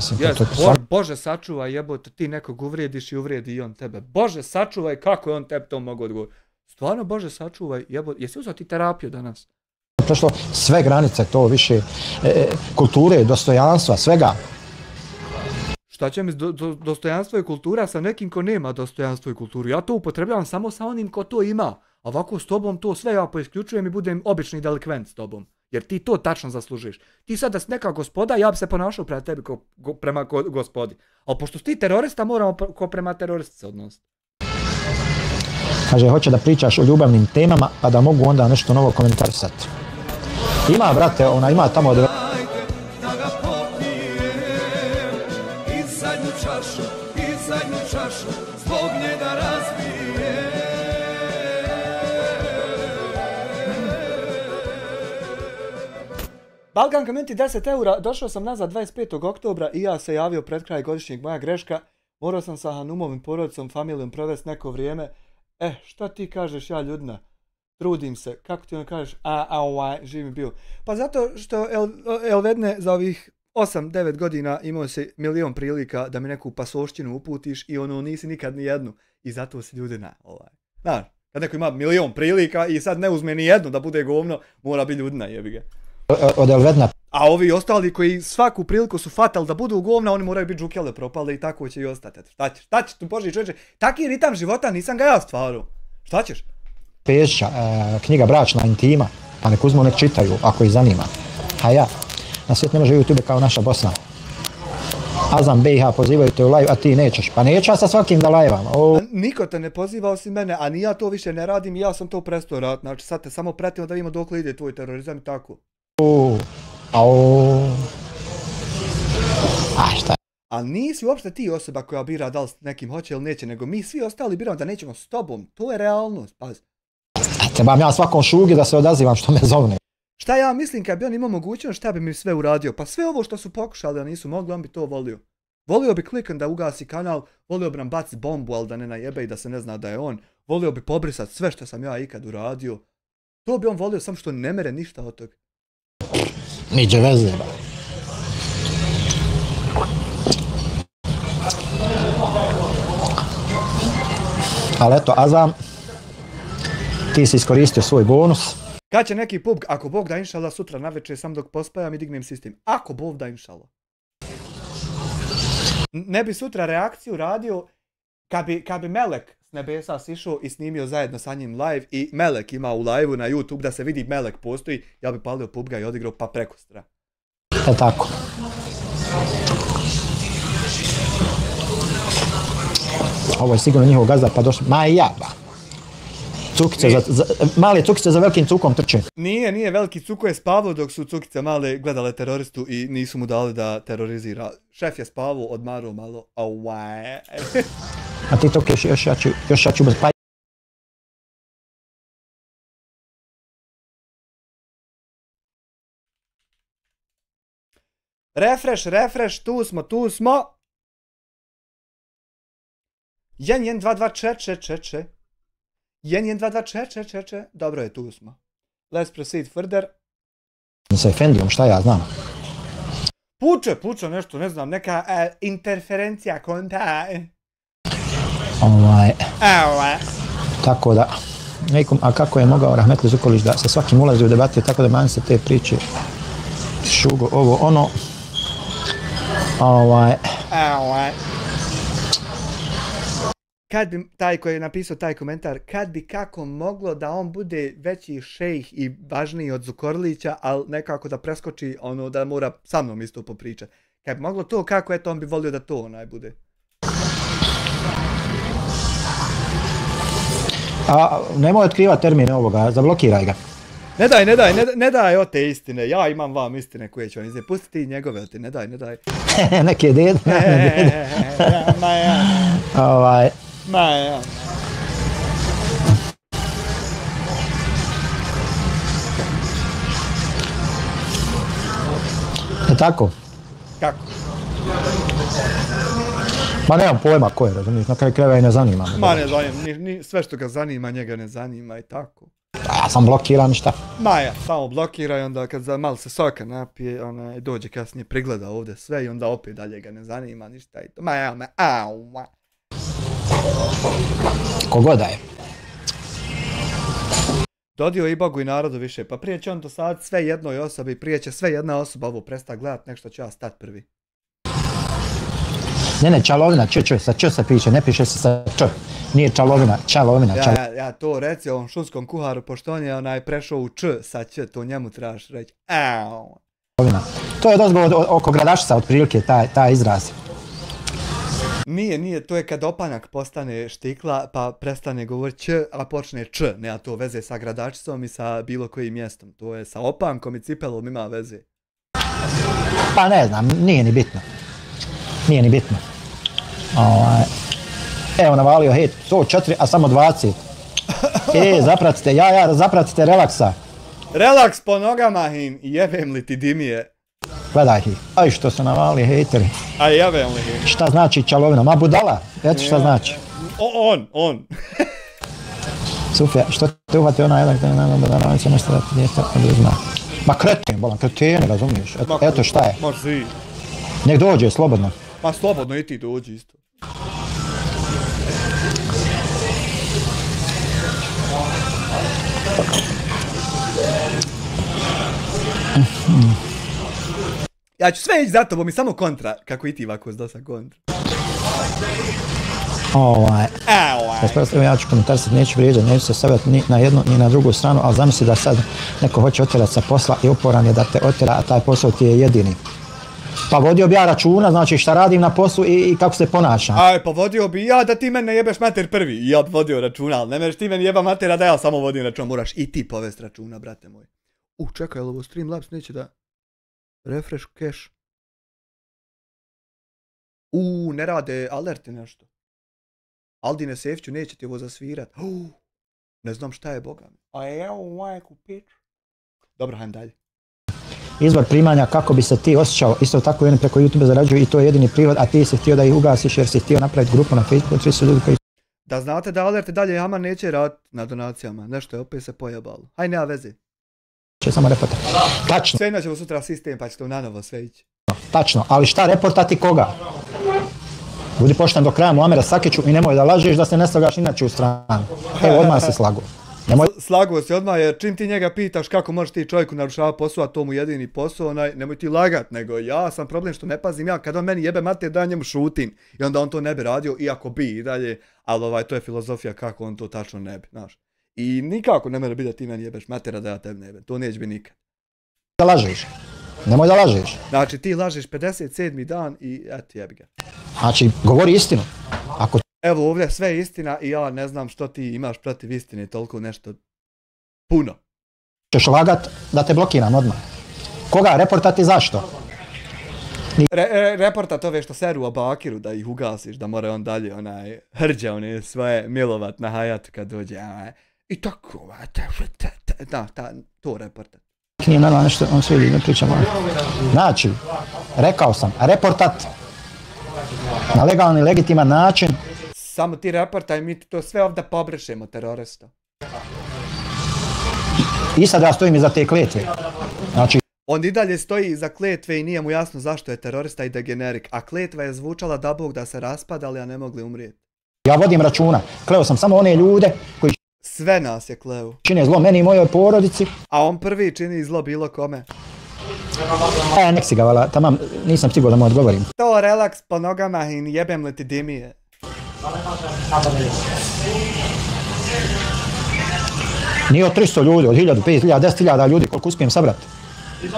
Bože sačuvaj jebote, ti nekog uvrijediš i uvrijedi i on tebe. Bože sačuvaj kako je on tebi to mogu odgovoriti. Stvarno Bože sačuvaj jebote, jesi uzeo ti terapiju danas? Prešlo sve granice to više, kulture, dostojanstva, svega. Šta će mi dostojanstvo i kultura sa nekim ko nema dostojanstvo i kulturu? Ja to upotrebljavam samo sa onim ko to ima. A ovako s tobom to sve ja poisključujem i budem obični delikvent s tobom. Jer ti to tačno zaslužiš. Ti sad da si neka gospoda, ja bi se ponašao prema tebi prema gospodi. Ali pošto si ti terorista, moramo ko prema teroristi se odnositi. Kaže, hoće da pričaš o ljubavnim temama, pa da mogu onda nešto novo komentarisati. Ima, brate, ima tamo od... zadnju čašu, zbog nje da razbije. Balkan Community 10 eura, došao sam nazad 25. oktobra i ja se javio pred kraj godišnjeg, moja greška. Morao sam sa Hanumovim porodicom, familijom provesti neko vrijeme. Šta ti kažeš ja ljudna? Trudim se, kako ti kažeš, živ mi bio. Pa zato što Elvedne za ovih 8-9 godina imao si milion prilika da mi neku pasoštinu uputiš i nisi nikad ni jednu. I zato si ljudi Znaš, kad neko ima milion prilika i sad ne uzme ni jednu da bude govno, mora biti ljudina, jebi ga. Od Elvedna. A ovi ostali koji svaku priliku su fatali da budu govna, oni moraju biti džukele propale i tako će i ostati. Šta ćeš tu Boži čovječe? Taki ritam života nisam ga ja stvarao. Šta ćeš? Pešća, knjiga Bračna intima, pa nek uzmu nek čitaju ako ih zanima. A ja. Na svijet ne može YouTube kao naša Bosna. Azam BiH pozivaju te u live, a ti nećeš. Pa neću ja sa svakim da live-am. Niko te ne poziva osim mene, a ni ja to više ne radim i ja sam to prestao raditi. Znači sad te samo pratimo da vidimo dokle ide tvoj terorizam i tako. Šta? A nisi uopšte ti osoba koja bira da li s nekim hoće ili neće, nego mi svi ostali biramo da nećemo s tobom. To je realnost, pazi. Trebam ja svakom šugi da se odazivam što me zovne. Šta ja mislim kad bi on imao mogućnost, šta bi mi sve uradio? Pa sve ovo što su pokušali da nisu mogli, on bi to volio. Volio bi klikan da ugasi kanal, volio bi nam baciti bombu, ali da ne najebe i da se ne zna da je on. Volio bi pobrisat sve što sam ja ikad uradio. To bi on volio, samo što ne mere ništa od toga. Niđe veze, ba. Ali eto, Azam, ti si iskoristio svoj bonus. Kad će neki pub, ako Bog da inšala sutra navečer sam dok pospajam i dignem sistem. Ako Bog da inšala. Ne bi sutra reakciju radio Kad bi Melek s nebesa sišao i snimio zajedno sa njim live i Melek ima u live-u na YouTube da se vidi Melek postoji, ja bi palio PUBG i odigrao pa preko stra. Tako. Ovo je sigurno njihov gazda pa došli. Ma i ja ba. Cukice, male cukice za velikim cukom trče. Nije, veliki cuko je spavao dok su cukice male gledale teroristu i nisu mu dali da terorizira. Šef je spavao, odmarao malo, A ti to keš još jači ubez. Pa... Refresh, tu smo. 1-1-2-2-4-4-4. 1-1-2-2-4-4-4. Dobro je, tu smo. Let's proceed further. Sa Efendijom, šta ja znam? Puče nešto, ne znam, neka interferencija konta. Tako da, a kako je mogao Rahmetli Zukorlić da sa svakim ulazi u debate, tako da manje se te priče šugo, ovo, ono. Kad bi taj koji je napisao taj komentar, kad bi kako moglo da on bude veći šejh i važniji od Zukorlića, ali nekako da preskoči ono da mora sa mnom isto popričat. Kad bi moglo to, kako eto on bi volio da to onaj bude. A nemoj otkrivati termine ovoga, zablokiraj ga. Ne daj o te istine, ja imam vam istine koje ću vam izje. Pusti ti njegove, ne daj. Neke dede. Maja. Tako? Kako? Ma nemam pojma ko je, razumiješ, na kraju krajeva i ne zanima me. Ma ne zanima, sve što ga zanima, njega ne zanima i tako. Ja sam blokiran i šta? Maja, samo blokira i onda kad malo se soka napije, dođe kasnije, prigleda ovdje sve i onda opet dalje ga ne zanima ništa i to. Maja, Kogoda je? Dodio i Bogu i narodu više, pa prije će on dosaditi sve jednoj osobi, prije će sve jedna osoba ovo prestati gledat, nek što ću ja stat prvi. Ne, čalovina, sa č se piše, ne piše se sa č. Nije čalovina. Ja to reci ovom šumskom kuharu, pošto on je prešao u č sa č, to njemu trebaš reći. To je dozgovor oko gradašica, otprilike, taj izraz. Nije, to je kad opanak postane štikla, pa prestane govoriti č, a počne č. Nema to veze sa gradačicom i sa bilo kojim mjestom. To je sa opankom i cipelom ima veze. Pa ne znam, nije ni bitno. Evo navalio, hej, 104, a samo 20. Zapratite, zapratite relaksa. Relaks po nogama hin, jebem li ti dimije. Gledaj ih, aj što su navali hejteri. A jebem li hin. Šta znači čalovina? Ma budala, eto šta znači. On. Sufija, što te uhvati ona jedan, da nešto da ti djeta oduzma. Ma kreteni, razumiješ, eto šta je. Može. Nek dođe, slobodno. Pa slobodno i ti dođi isto. Ja ću sve ići za tobom i samo kontra, kako i ti ovako zdosa kontra. Ja ću komentarisati, neću vrijeđati, neću se stavljati ni na jednu ni na drugu stranu, ali zamisli da sad neko hoće otjerati sa posla i uporan je da te otjera, a taj posao ti je jedini. Pa vodio bi ja računa, znači šta radim na poslu i kako se ponašam. Pa vodio bi ja da ti mene jebeš mater prvi. I ja bi vodio računa, ali ne mereš ti meni jeba matera da ja samo vodim računa. Moraš i ti povest računa, brate moj. Čekaj, ali ovo Streamlabs neće da... Refresh cache. Ne rade alerti nešto. Aldine Sefću neće ti ovo zasvirat. Ne znam šta je, boga mi. A evo majku pić. Dobro, hajmo dalje. Izvor primanja kako bi se ti osjećao, isto tako i oni preko YouTube zarađuju i to je jedini prihod, a ti si htio da ih ugasiš jer si htio napraviti grupu na Facebooku, 300 ljudi koji... Da znate da alerte dalje Haman neće raditi na donacijama, nešto je opet se pojebalo. Haj, nema veze. Će samo reportati. Tačno. Sve inače sutra sistem pa će to nanovo sve ići. Tačno, ali šta reportati koga? Budi pošten do kraja, Muamera Sakiću, i nemoj da lažeš da se ne slagaš inače u stranu. Evo, odmah se slagu. Slago se odmah jer čim ti njega pitaš kako možeš ti čovjeku narušavati posao, a to mu jedini posao, nemoj ti lagat, nego ja sam problem što ne pazim ja, kad on meni jebe mater da njemu šutim i onda on to ne bi radio, iako bi i dalje, ali to je filozofija kako on to tačno ne bi, znaš. I nikako ne može biti da ti meni jebeš matera da ja tebi ne jebem, to neće biti nikad. Da lažeš, nemoj da lažeš. Znači ti lažeš 57. dan i eto jebi ga. Znači, govori istinu. Evo ovdje sve je istina i ja ne znam što ti imaš protiv istine, toliko nešto puno. Češ lagat da te blokiram odmah. Koga? Reportati zašto? Reportat ove što seru o Bakiru, da ih ugasiš, da mora on dalje hrđe one svoje milovat na Hayatu kad dođe. I tako, to reportat. Nije normalno nešto, on sve ne priča malo. Znači, rekao sam, reportat na legalni, legitiman način. Samo ti reportaj, mi to sve ovdje pobrišemo, terorista. I sad ja stojim iza te kletve. Znači, on i dalje stoji iza kletve i nije mu jasno zašto je terorista i degenerik, a kletva je zvučala da Bog da se raspadali, a ne mogli umrijeti. Ja vodim računa, kleo sam samo one ljude koji sve nas je kleo. Čine zlo meni i mojoj porodici. A on prvi čini zlo bilo kome. Nek si ga vala, tamam, nisam stigao da mu odgovorim. To relaks po nogama i jebem li ti dimije. Nije od 300 ljudi, od 1000, 5000, 10.000 ljudi, koliko uspijem sabrati.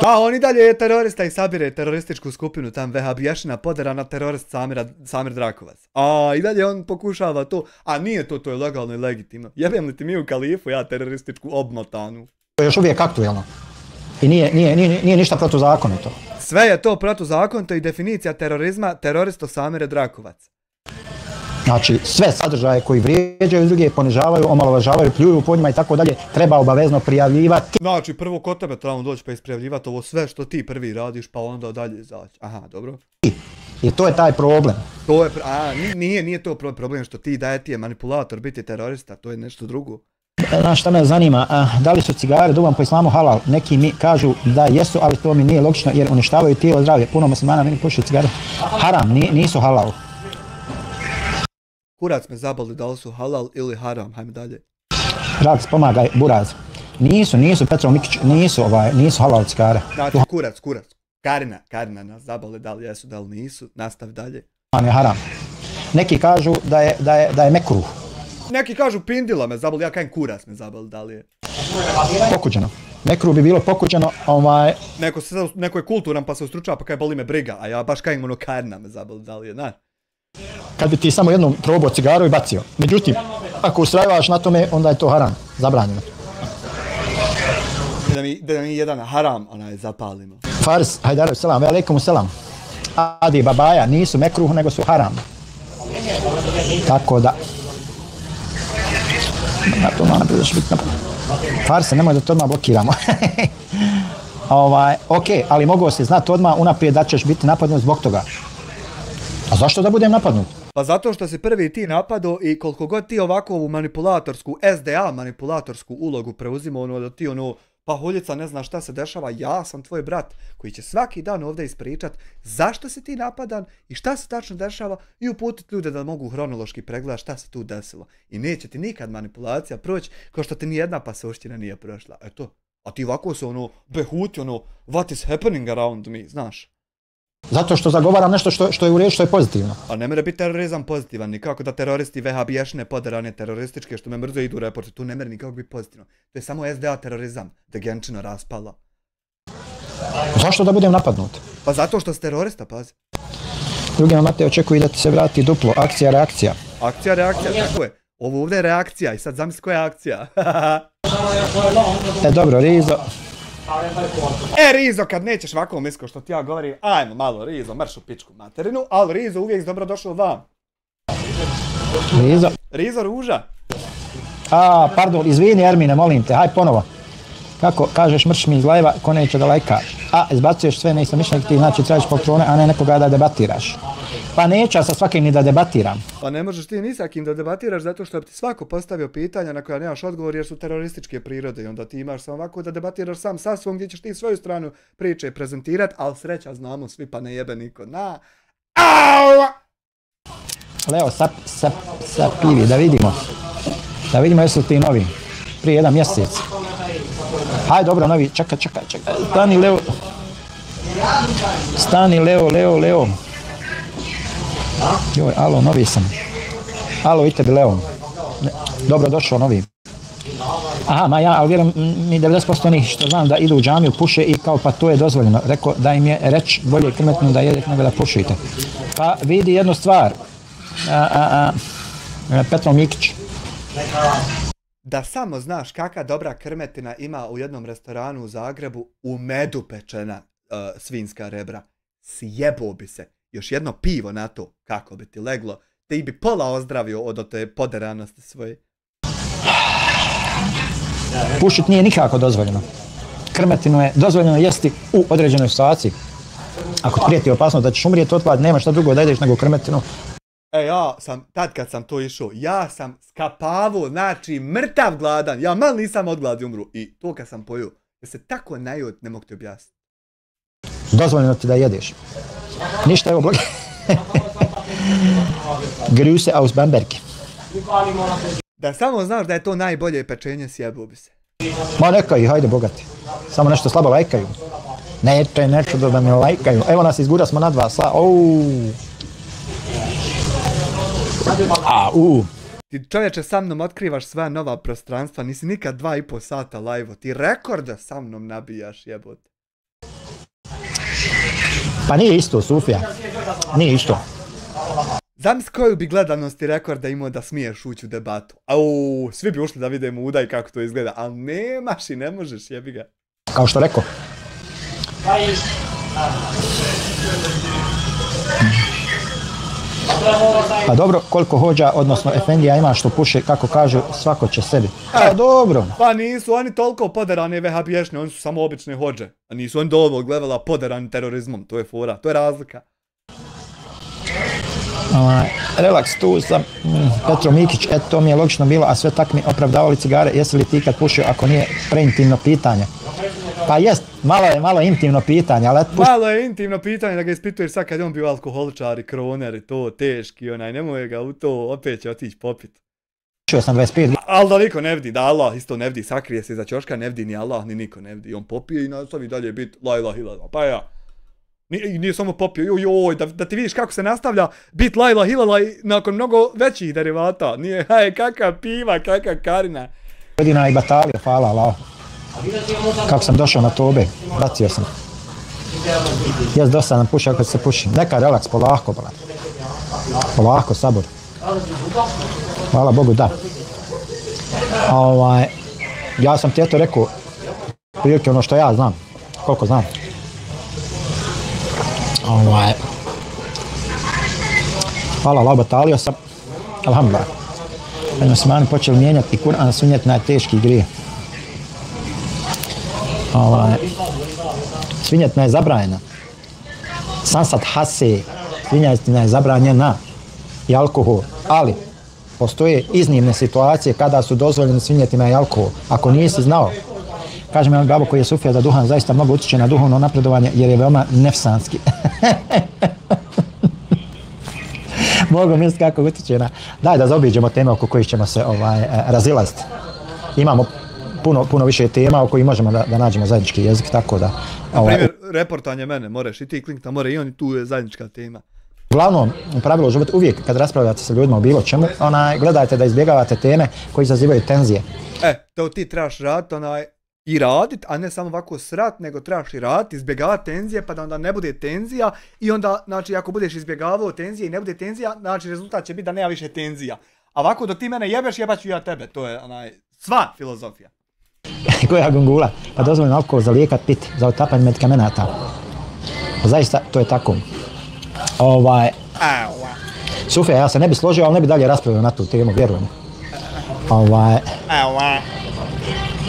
A on i dalje je terorista i sabire terorističku skupinu, tam vehabiješina poderana terorist Samir Drakovac. A i dalje on pokušava to, a nije to je legalno i legitimno. Jebem li ti mi u kalifu, ja terorističku obmotanu. To je još uvijek aktuelno. I nije ništa protuzakonito. Sve je to protuzakonito i definicija terorizma, teroristo Samir Drakovac. Znači, sve sadržaje koji vrijeđaju druge, ponižavaju, omalovažavaju, pljuju po njima i tako dalje, treba obavezno prijavljivati. Znači, prvo kod tebe trebamo doći pa isprijavljivati ovo sve što ti prvi radiš, pa onda dalje izaći. Aha, dobro. I to je taj problem. Nije to problem što ti daje ti je manipulator, biti terorista, to je nešto drugo. Znaš šta me zanima, da li su cigare duvan po islamu halal? Neki mi kažu da jesu, ali to mi nije logično jer uništavaju tijelo zdravlje. Puno muslimana meni pušaju cigare. Haram, nisu halal. Kurac me zaboli da li su halal ili haram, hajme dalje. Raks, pomagaj, buraz. Nisu, Petro Mikić, nisu halal cigare. Znači, kurac. Karina nas zaboli da li jesu, da li nisu, nastavi dalje. Je haram. Neki kažu da je mekruh. Neki kažu pindila me zaboli, ja kajem kurac me zaboli, da li je. Pokuđeno. Mekruh bi bilo pokuđeno, Neko je kulturan pa se ustručava pa kaj boli me briga, a ja baš kajem ono Karina me zaboli, da li je, znaš. Kad bi ti samo jednom probao cigaru i bacio. Međutim, ako ustrajavaš na tome, onda je to haram, zabranjeno. Da mi jedan haram zapalimo. Faris, hajdaru selam, alejkum selam. Adi babaja, nisu mekruh, nego su haram. Tako da... Farse, nemoj da to odmah blokiramo. Ok, ali mogu se znati odmah unaprijed da ćeš biti napadnut zbog toga. A zašto da budem napadnut? Pa zato što si prvi ti napado i koliko god ti ovako ovu manipulatorsku, SDA manipulatorsku ulogu preuzimo, da ti pahuljica ne zna šta se dešava, ja sam tvoj brat koji će svaki dan ovdje ispričat zašto si ti napadan i šta se tačno dešava i uputiti ljude da mogu hronološki pregledati šta se tu desilo. I neće ti nikad manipulacija proći kao što ti nijedna pasoština nije prošla. Eto, a ti ovako se behuti, what is happening around me, znaš? Zato što zagovaram nešto što je u redu, što je pozitivno. A ne mora biti terorizam pozitivan, nikako da teroristi vehabiješne poderane terorističke što me mrzo idu u reporte, tu ne mora nikako biti pozitivno. To je samo SDA terorizam, degenčina raspala. Zašto da budem napadnut? Pa zato što si terorista, pazi. Drugima Mateo očekuju da ti se vrati duplo, akcija, reakcija. Akcija, reakcija, tako je. Ovo ovdje je reakcija i sad zamisli koja je akcija. Dobro, Rizo. Rizo, kad nećeš ovako misko što ti ja govorim, ajmo malo Rizo, mrš u pičku materinu, ali Rizo uvijek dobro došao vam. Rizo Ruža. Pardon, izvini Ermine, molim te, haj ponovo. Kako kažeš mrš mi iz lajva, ko neće da lajkaš. Izbacuješ sve neistomišljenike, ti znači tražiš poltrone, a ne nekoga da debatiraš. Pa neću sa svakim ni da debatiram. Pa ne možeš ti ni sa kim da debatiraš zato što bi ti svako postavio pitanja na koja nemaš odgovor jer su terorističke prirode i onda ti imaš samo ovako da debatiraš sam sa svom gdje ćeš ti svoju stranu priče prezentirat, ali sreća znamo svi pa ne jebe niko. Leo, sa pivi, da vidimo. Da vidimo jesu ti novi. prije 1 mjesec. Hajde, dobro, novi, čekaj. Stani, Leo. Joj, alo, novi sam. Alo, i tebi, Leo. Dobro, došao novi. Aha, ma ja, ali vjerujem mi 90% onih što znam da idu u džamiju, puše i kao pa to je dozvoljeno. Rekao da im je reći bolje krmetno da jedete nego da pušite. Pa vidi jednu stvar. Petro Mikić. Da samo znaš kakva dobra krmetina ima u jednom restoranu u Zagrebu, u medu pečena svinjska rebra. Sjebo bi se. Još jedno pivo na to, kako bi ti leglo. Ti bi pola ozdravio od te poderanosti svoje. Pušit nije nikako dozvoljeno. Krmetinu je dozvoljeno jesti u određenoj situaciji. Ako ti prijeti opasnost da ćeš umrijeti od gladi, nema šta drugo da jedeš nego krmetinu. Ja sam, tad kad sam to išao, ja sam skapavo, znači mrtav gladan. Ja mal nisam od gladi umru. I to kad sam pojio, ja se tako najod, ne mogu ti objasniti. Dozvoljeno ti da jedeš. Ništa, evo blog. Grüße aus Bamberg. Da samo znaš da je to najbolje pečenje, sjebo bi se. Ma neka ih, hajde bogati. Samo nešto slabo lajkaju. Neće da me lajkaju. Evo nas izgura smo na 2 Ti čovječe sa mnom otkrivaš sva nova prostranstva, nisi nikad 2,5 sata live-o. Ti rekorda sa mnom nabijaš, jebote. Pa nije isto, Sufija. Nije isto. Zamisli koju bi gledanost i rekorda imao da smiješ ući u debatu. Svi bi ušli da vidimo udaj kako to izgleda, ali nemaš i ne možeš, jebi ga. Kao što rekao. Pa dobro, koliko hođa, odnosno efendija ima što puše, kako kažu, svako će sebi. Dobro. Pa nisu oni toliko poderani vehabiješni, oni su samo obične hođe. A nisu oni do ovog levela poderani terorizmom, to je fora, to je razlika. Relaks, tu sam Petro Mikić, to mi je logično bilo, a sve tak mi opravdavali cigare, jesi li ti kad pušio ako nije preintimno pitanje? Pa jest, malo intimno pitanje, ali... Malo je intimno pitanje da ga ispituješ sad kad je on bio alkoholičar i kroner i to, teški nemoj ga u to, opet će otići popit. Pušio sam 25. Ali da niko ne vidi, da Allah isto ne vidi, sakrije se iza ćoška, ne vidi ni Allah, ni niko ne vidi. On popije i nastavi dalje biti la ilaha illallah, pa ja. Nije samo popio, joj, da ti vidiš kako se nastavlja bit la ilaha illallah nakon mnogo većih derivata. Nije, kakav piva, kakav karina. Godina i batalija, hvala Allah. Kako sam došao na tobe, bacio sam. Jes dosadan puši ako se puši. Neka relaks, polako, brat. Polako, sabor. Hvala Bogu, da. Ja sam ti eto rekao, prilike ono što ja znam, koliko znam. Hvala Allah, batalio sam. Alhamdulillah. Kad muslimani počeli mijenjati Kur'an, sunnet na teški grije. Svinjetina je zabranjena. Sansat hase, svinjetina je zabranjena i alkohol, ali postoje iznimne situacije kada su dozvoljene svinjetina i alkohol. Ako nisi znao, kaže mi on babo koji je sufija da duhan zaista mnogo utječe na duhovno napredovanje jer je veoma nefsanski. Mogu misliti kako utječe na... Daj da zaobiđemo teme oko kojih ćemo se razilaziti. Imamo puno više tema o kojih možemo da nađemo zajednički jezik, tako da... Na primjer, reportanje mene, moreš i ti klinkta, more i on tu je zajednička tema. Uglavnom, pravilo život uvijek kad raspravljate sa ljudima o bilo čemu, gledajte da izbjegavate teme koji izazivaju tenzije. To ti trebaš raditi i radit, a ne samo ovako srat, nego trebaš i raditi, izbjegavati tenzije, pa da onda ne bude tenzija i onda, znači, ako budeš izbjegavao tenzije i ne bude tenzija, znači, rezultat će biti da nema više tenzija. A ovako, dok ti mene jebeš, jebat ću ja tebe, to je sva filozofija. Koja gungula? Pa dozvoljeno alkohol za lijekat pit, za otapanje medikamenata. Zaista, to je tako. Sufija, ja se ne bi složio, ali ne bi dalje raspravljao na tu temu, vjerujem.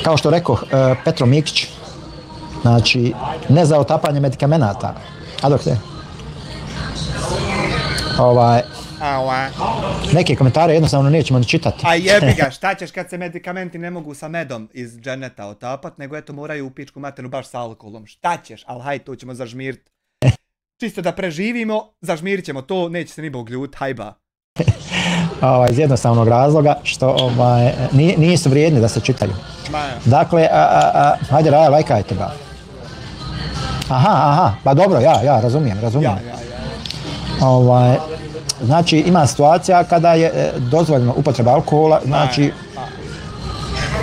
Kao što rekao Petro Mikić, znači, ne za otapanje medikamenata. A dok se? Neke komentare jednostavno nećemo ni čitati. A jebi ga, šta ćeš kad se medikamenti ne mogu sa medom iz dženeta otapat, nego eto moraju u pičku materinu baš sa alkoholom. Šta ćeš, ali haj, to ćemo zažmirit. Čisto da preživimo, zažmirit ćemo to, neće se ni Bog ljut, hajba. Iz jednostavnog razloga što nisu vrijedni da se čitaju. Dakle, hajde Raja, lajkajte ga. Aha, pa dobro, ja razumijem. Znači, ima situacija kada je dozvoljeno upotreba alkohola, znači,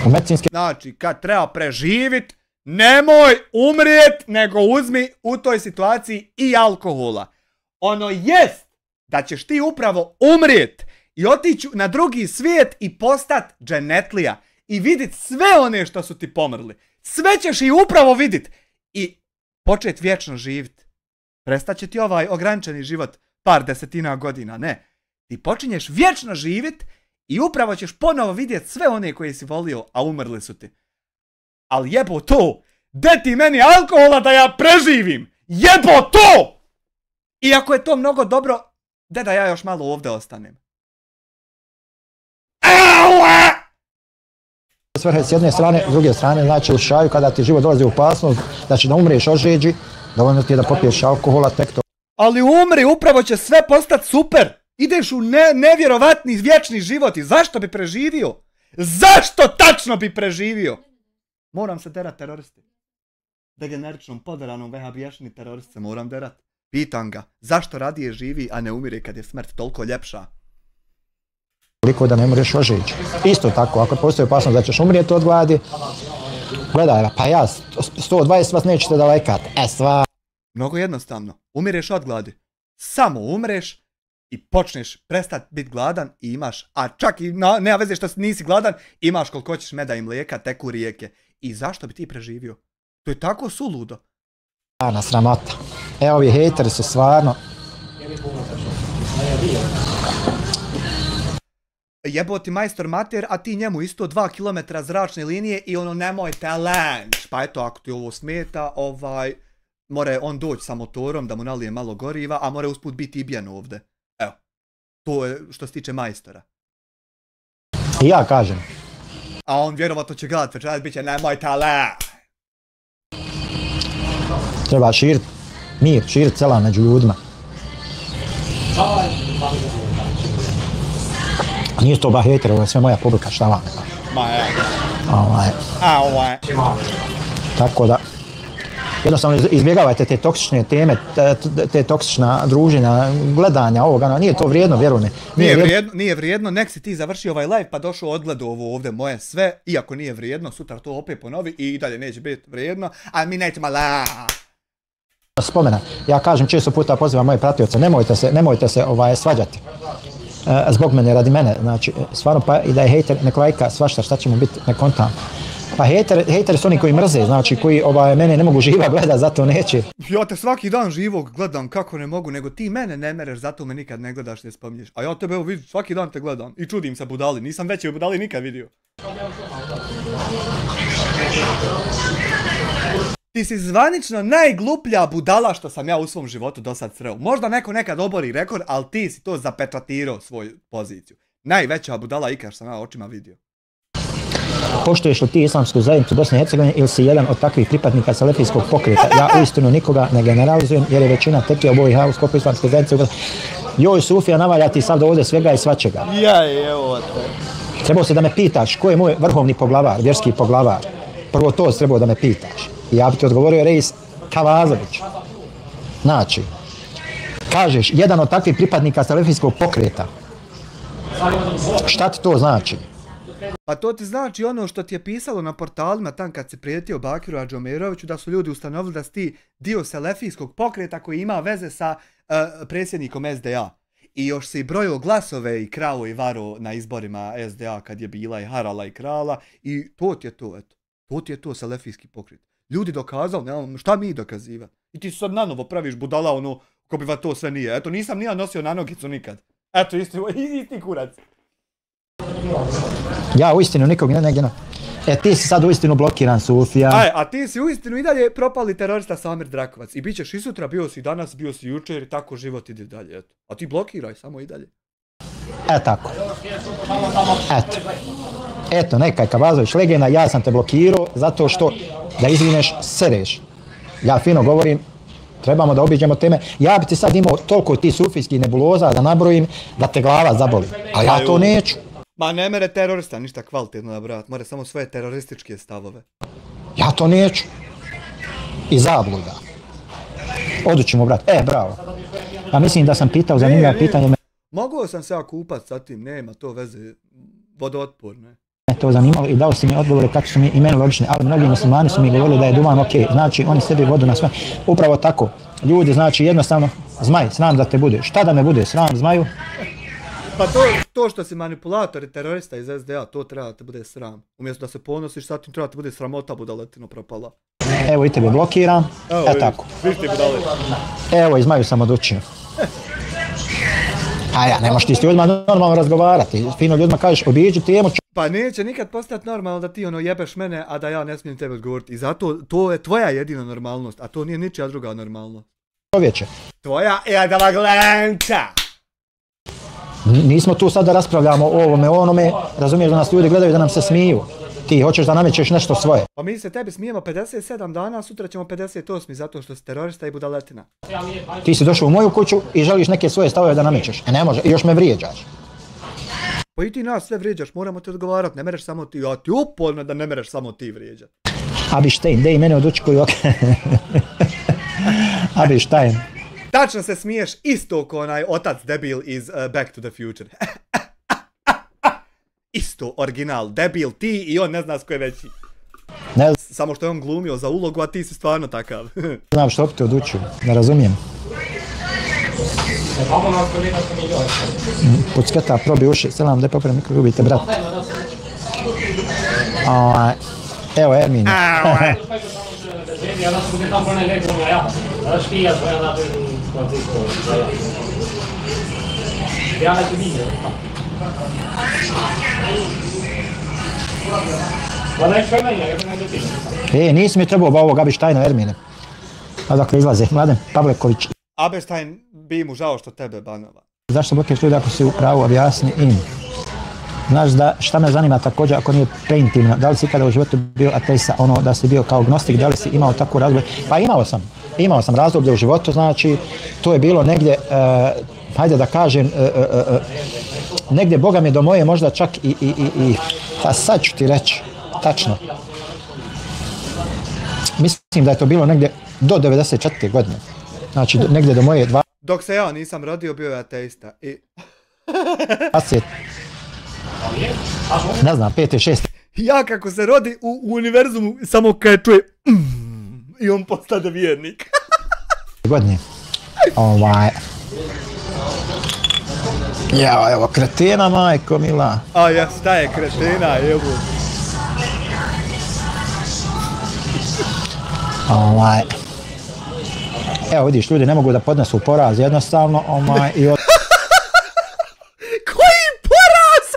u medicinske... Znači, kad treba preživit, nemoj umrijet, nego uzmi u toj situaciji i alkohola. Ono jest da ćeš ti upravo umrijet i otići na drugi svijet i postat dženetlija i vidit sve one što su ti pomrli. Sve ćeš i upravo vidit i počet vječno živit. Prestaće ti ovaj ograničeni život par desetina godina, ne. Ti počinješ vječno živit i upravo ćeš ponovo vidjet sve one koje si volio, a umrli su ti. Ali jebo to! De ti meni alkohola da ja preživim! Jebo to! Iako je to mnogo dobro, de da ja još malo ovdje ostanem. Svrhe s jedne strane, s druge strane, znači u šaju kada ti život dolazi u opasnost, znači da umriješ od žeđi, dovoljno ti je da popiješ alkohola, tek to. Ali umri, upravo će sve postati super! Ideš u nevjerovatni vječni život i zašto bi preživio? Zašto tačno bi preživio? Moram se derat teroristi. Degeneričnom, poderanom, vehabijašni terorist se moram derat. Pitam ga, zašto radije živi, a ne umire kad je smrt toliko ljepša? Toliko da ne umreš od žeđi. Isto tako, ako postoji opasnost da ćeš umrijeti od gladi, gledaj, pa ja, 120 vas nećete da lajkate. Mnogo jednostavno, umireš od gladi. Samo umreš i počneš prestat biti gladan i imaš, a čak i nema veze što nisi gladan, imaš koliko ćeš meda i mlijeka, teku rijeke. I zašto bi ti preživio? To je tako suludo. Na sramota. Evo ovi hejteri su stvarno... Jebo ti majstor mater, a ti njemu isto 2 km zračne linije i ono nemojte lenč. Pa eto, ako ti ovo smeta, more on doći sa motorom da mu nalije malo goriva, a more usput biti i bijen ovdje. Evo, to je što se tiče majstora. I ja kažem. A on vjerovatno će gledat večeras, bit će nemojte lenč. Treba širit mir, širit selam među ljudima. Nije to ba hejter, ovo je sve moja publika, šta vam? Tako da, jednostavno izbjegavajte te toksične teme, te toksična druženja, gledanja ovoga, nije to vrijedno, vjeruj mi. Nije vrijedno, nek si ti završio ovaj live pa došao odgledao ovo ovdje moje sve, iako nije vrijedno, sutra to opet ponovi i dalje neće biti vrijedno, a mi nećemo spomena, ja kažem često puta pozivam moje pratioce, nemojte se svađati. Zbog mene, radi mene, znači, stvarno pa i da je hejter, nek lajka svašta, šta ćemo biti, ne kontam. Pa hejteri su oni koji mrze, znači, koji mene ne mogu živa gledat, zato neće. Ja te svaki dan živog gledam kako ne mogu, nego ti mene ne mereš, zato me nikad ne gledaš, ne spominješ. A ja tebe evo vidim, svaki dan te gledam i čudim se budali, nisam veće budali nikad vidio. Ti si zvanično najgluplja budala što sam ja u svom životu do sad sreo. Možda neko nekad obori rekord, ali ti si to zapečatirao svoju poziciju. Najveća budala ikad što sam ja očima vidio. Poštuješ li ti islamsku zajednicu Bosne i Hercegovine ili si jedan od takvih pripadnika salafijskog pokreta? Ja uistinu nikoga ne generalizujem jer je većina teklija u BiH u sklopu islamske zajednice. Joj Sufija, navalja ti sad ovdje svega i svačega. Evo te. Trebao si da me pitaš ko je moj vrhovni poglavar, vjerski poglavar. Prvo to si trebao da me pitaš. I ja bi ti odgovorio Reis Kavazović. Znači, kažeš, jedan od takvih pripadnika salafijskog pokreta. Šta ti to znači? Pa to ti znači ono što ti je pisalo na portalima tam kad se prijetio Bakiru Adžomeroviću da su ljudi ustanovili da si ti dio salafijskog pokreta koji ima veze sa predsjednikom SDA. I još se i brojio glasove i krao i varo na izborima SDA kad je bila i harala i krala i to ti je to, eto. To ti je to salafijski pokret. Ljudi dokazali, nemam šta mi dokazivati. I ti sad nanovo praviš budala ono ko bi va to sve nije. Eto nisam nija nosio na nogicu nikad. Eto isti kurac. Ja uistinu nikog ne negdje. Ti si sad uistinu blokiran Sufija. A ti si uistinu i dalje propali terorista Samir Drakovac. I bit ćeš i sutra, bio si danas, bio si jučer i tako život ide dalje. Eto. A ti blokiraj samo i dalje. Tako. Eto, nekaj Kavazović legenda, ja sam te blokirao zato što da izvineš, sereš. Ja fino govorim, Trebamo da obiđemo teme. Ja bi ti sad imao toliko ti sufijskih nebuloza da nabrojim da te glava zaboli. A ja to neću. Ma ne mere terorista ništa kvalitetno nabrojati, more samo svoje terorističke stavove. Ja to neću. I zabluda. Odućemo, brat. Bravo. A mislim da sam pitao zanimljivo pitanje. Mogao sam se ja kupat sa tim, nema to veze, vodootporno. Me to zanimalo i dao si mi odgovore kako su mi i meni logični, ali mnogi muslimani su mi govorili da je duvan ok, znači oni sebi vodu na sve. Upravo tako, ljudi znači jednostavno, zmaj, sram da te bude. Šta da me bude, sram zmaju? Pa to što si manipulator i terorista iz SDA, to treba da te bude sram. Umjesto da se ponosiš, sad tim treba da te bude sramota budaletino propala. Evo i tebe blokiram, tako. Viš ti budaletino. Evo i zmaju sam odučio. A ja, ne možeš ti s ljudima normalno razgovarati, fino ljudima kažeš obiđi temu. Pa neće nikad postati normalno da ti jebeš mene, a da ja ne smijem tebe odgovoriti. I zato to je tvoja jedina normalnost, a to nije ničija druga normalnost. Čovječe. Tvoja jedava glenča! Nismo tu sad da raspravljamo o ovome, onome, razumiješ da nas ljudi gledaju da nam se smiju. Ti hoćeš da namećeš nešto svoje. Pa mi se tebi smijemo 57 dana, sutra ćemo 58 zato što si terorista i budaletina. Ti si došao u moju kuću i želiš neke svoje stavove da namećeš. Ne može, i još me vrijeđaš. Pa i ti nas sve vrijeđaš, moramo ti odgovarati, ne mereš samo ti, a ti uporno da ne mereš samo ti vrijeđat. Abištajn, dej mene oduči koju Abištajn. Tačno se smiješ isto ko onaj otac debil iz Back to the Future. Isto, original, debil ti i on ne zna s koje veći. Ne samo što je on glumio za ulogu, a ti si stvarno takav. znam što bi te odučio, ne razumijem. Pucketa, probi uši, selam, daj poprem mikro, ljubite, brat. Evo, Ermin. Nisi mi trebao ovog Abištajna, Ermine. Odakle izlaze, Mladen Pavleković. Abištajn bi mu žao što tebe banova. Zašto blokiraš ljudi ako si u pravu, objasni im. Znaš da šta me zanima također ako nije preintimno, da li si ikada u životu bio ateista, ono da si bio kao agnostik, da li si imao takvu razdoblje? Pa imao sam razdoblje u životu, znači to je bilo negdje, hajde da kažem, negdje Boga mi do moje možda čak pa sad ću ti reći, tačno. Mislim da je to bilo negdje do 94. godine, znači negdje do moje Dok se ja nisam rodio, bio je ateista i... Ne znam, 5. 6. Ja kako se rodi u univerzumu, samo kad čuje i on postade vjernik. Godine. Jao, evo, kretina, majko mila. A ja, šta je kretina, evo. Evo, vidiš, ljudi ne mogu da podnesu poraz, jednostavno, Koji poraz?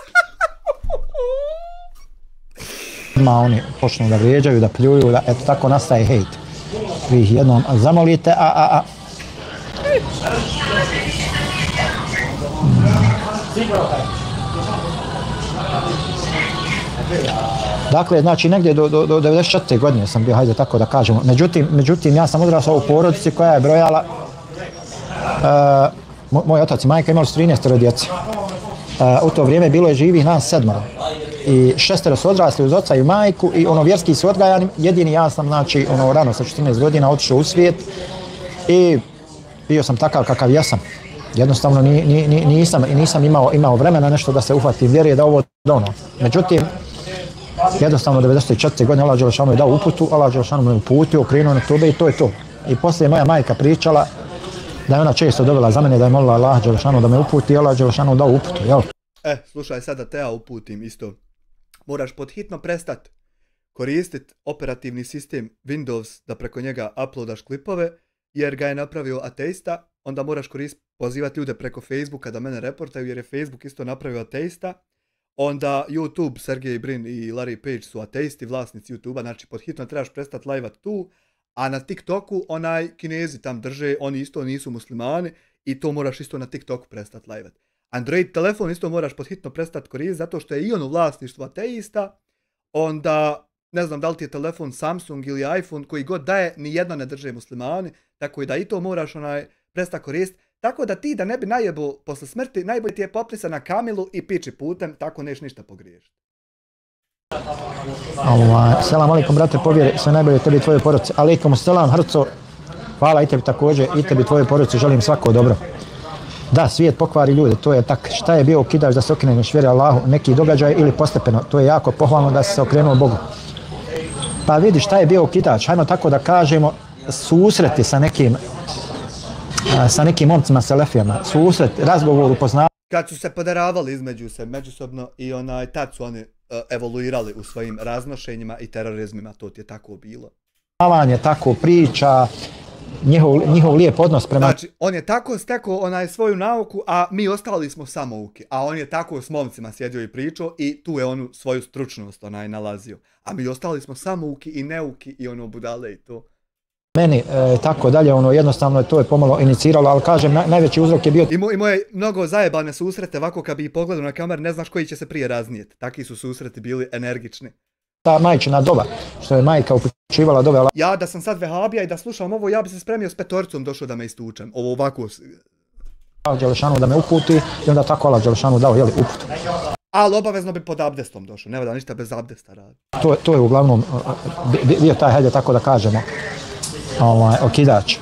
Oni počnu da vrijeđaju, da pljuju, da, eto, tako nastaje hejt. Vi ih jednom zamolite, Dakle, znači negdje do 94. godine sam bio, hajde tako da kažemo. Međutim, ja sam odrasao u porodici koja je brojala, moj otac i majka imali su 13 djece. U to vrijeme bilo je živih nas 7. I 6 su odrasli uz oca i majku i vjerski su odgajani. Jedini ja sam, znači, rano sa 14 godina otišao u svijet i bio sam takav kakav jesam. Jednostavno nisam imao vremena nešto da se uhvatim vjere da ovo ono. Međutim, jednostavno 94. godine Allah Đelešanu je dao uputu, Allah Đelešanu me uputio, krenuo na tube i to je to. I poslije moja majka pričala da je ona često dobila za mene da je molila Allah Đelešanu da me uputi i Allah Đelešanu dao uputu, jel? Slušaj, sad da te ja uputim isto. Moraš podhitno prestat koristit operativni sistem Windows da preko njega uploadaš klipove, jer ga je napravio ateista, onda moraš pozivati ljude preko Facebooka da mene reportaju, jer je Facebook isto napravio ateista. Onda YouTube, Sergej Brin i Larry Page su ateisti, vlasnici YouTube-a, znači podhitno trebaš prestati lajvat tu, a na TikToku Kinezi tam drže, oni isto nisu muslimani i to moraš isto na TikToku prestati lajvat. Android telefon isto moraš podhitno prestati koristiti zato što je i on u vlasništvu ateista, onda ne znam da li ti je telefon Samsung ili iPhone, koji god daje, nijedno ne drže muslimani, tako i da i to moraš prestati koristiti. Tako da ti da ne bi najebo posle smrti, najbolje ti je poprisa na kamilu i pići putem, tako neš ništa pogriješiti. Selam alaikum, brate, povjeri, sve najbolje tebi i tvojoj porodici. Alaikum selam, Hrco, hvala i tebi također, i tebi i tvojoj porodici, želim svako dobro. Da, svijet pokvari ljude, to je tak. Šta je bio okidač da se okreneš vjeri Allahu, neki događaj ili postepeno, to je jako pohvalno da si se okrenuo Bogu. Pa vidi šta je bio okidač, hajmo tako da kažemo, susreti sa nekim momcima selefijama, susret, razgovor, upoznavanje. Kad su se podaravali između se međusobno i tad su oni evoluirali u svojim raznošenjima i terorizmima, to ti je tako bilo. Tako priča, njihov lijep odnos prema... Znači, on je tako stekao svoju nauku, a mi ostali smo samouki. A on je tako s momcima sjedio i pričao i tu je onu svoju stručnost nalazio. A mi ostali smo samouki i neuki i budale i to. Meni, tako dalje, jednostavno to je pomalo iniciralo, ali kažem, najveći uzrok je bio... Imao je mnogo zajebane susrete, ovako kad bi ih pogledao na kamer, ne znaš koji će se prije raznijeti. Takvi su susreti bili energični. Ta majčina doba, što je majka upućivala dobe... Ja da sam sad vehabija i da slušam ovo, ja bi se spremio s petoricom došao da me istučem. Ovo ovako... Allah Đelešanu da me uputi i onda tako Allah Đelešanu dao, uputu. Ali obavezno bi pod abdestom došao, ne valja ništa bez abdesta radi. To je uglavnom bio taj, hajde tako da kažemo, okidač.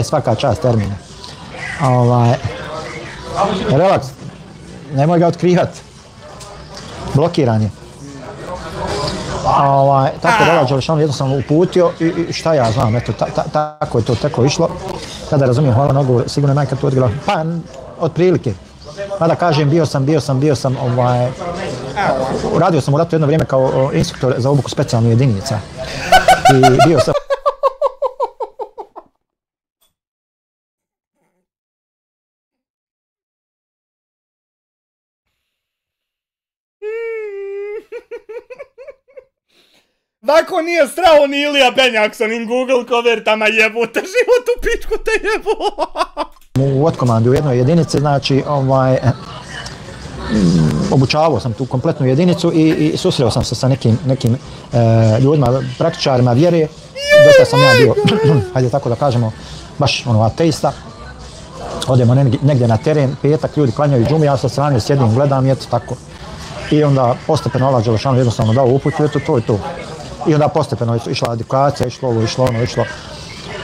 Svaka čast termine. Relaks, nemoj ga otkrivati. Blokiran je. Tako da Allah Đelešanu jednostavno uputio i šta ja znam, eto, tako je to tako išlo. Kada razumijem, hvala na odgovor, sigurno je majka to odgledala, pa otprilike. Mada kažem, bio sam, radio sam u ratu jedno vrijeme kao instruktor za obuku specijalnih jedinica. I bio sam... Vako nije strao ni Ilija Benjak s onim Google kovertama jebote, život u pičku te jebo. U otkomandi u jednoj jedinici, znači, obučavao sam tu kompletnu jedinicu i susreo sam se sa nekim ljudima, praktičarima vjere. Dosta sam ja bio, hajde tako da kažemo, baš ateista. Odemo negdje na teren, petak, ljudi klanjaju džumu, ja sa strane sjedim, gledam i eto tako. I onda postepeno Allah Đelešanu jednostavno dao uputu, eto to je to. I onda postepeno išla edukacija, išlo ovo, išlo ono, išlo.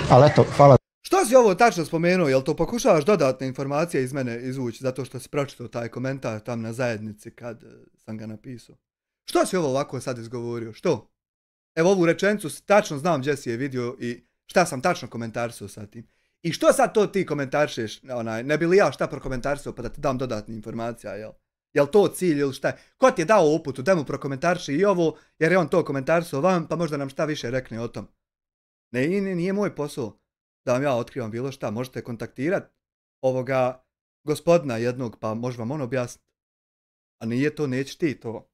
Ali eto, hvala. Što si ovo tačno spomenuo? Jel to pokušavaš dodatne informacije iz mene izvući zato što si pročitao taj komentar tam na zajednici kad sam ga napisao? Što si ovo ovako sad izgovorio? Što? Evo ovu rečenicu tačno znam gdje si je vidio i šta sam tačno komentarisao sa tim. I što sad to ti komentarišeš? Ne bi li ja šta prokomentarisao pa da ti dam dodatne informacija, jel? Jel to cilj ili šta je? Ko ti je dao uputu da mu prokomentariši i ovo, jer je on to komentarisao vam, pa možda nam šta više rekne o tom. Nije moj posao da vam ja otkrivam bilo šta. Možete kontaktirati ovoga gospodina jednog, pa može vam on objasniti. A nije to, neće ti to.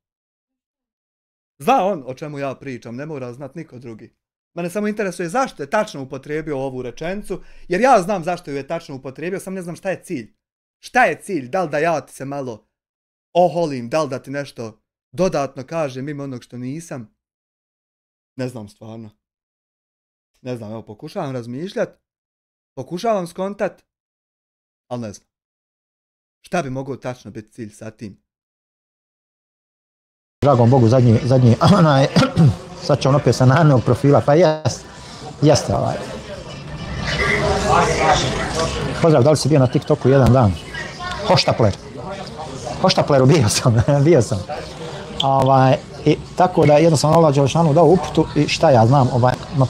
Zna on o čemu ja pričam, ne mora znat niko drugi. Mene samo interesuje zašto je tačno upotrijebio ovu rečenicu, jer ja znam zašto ju je tačno upotrijebio, sam ne znam šta je cilj. Šta je cilj? Da li da ja ti se malo oholim, da li da ti nešto dodatno kažem mimo onog što nisam? Ne znam stvarno. Ne znam, evo pokušavam razmišljati, pokušavam skontat, ali ne znam. Šta bi mogao tačno biti cilj sa tim? Dragom Bogu, zadnji, sad će on opet sa naravnog profila, pa jeste Pozdrav, da li si bio na TikToku jedan dan? Hoštapleru bio sam. I tako da jednostavno Allah Đelešanu dao uputu i šta ja znam,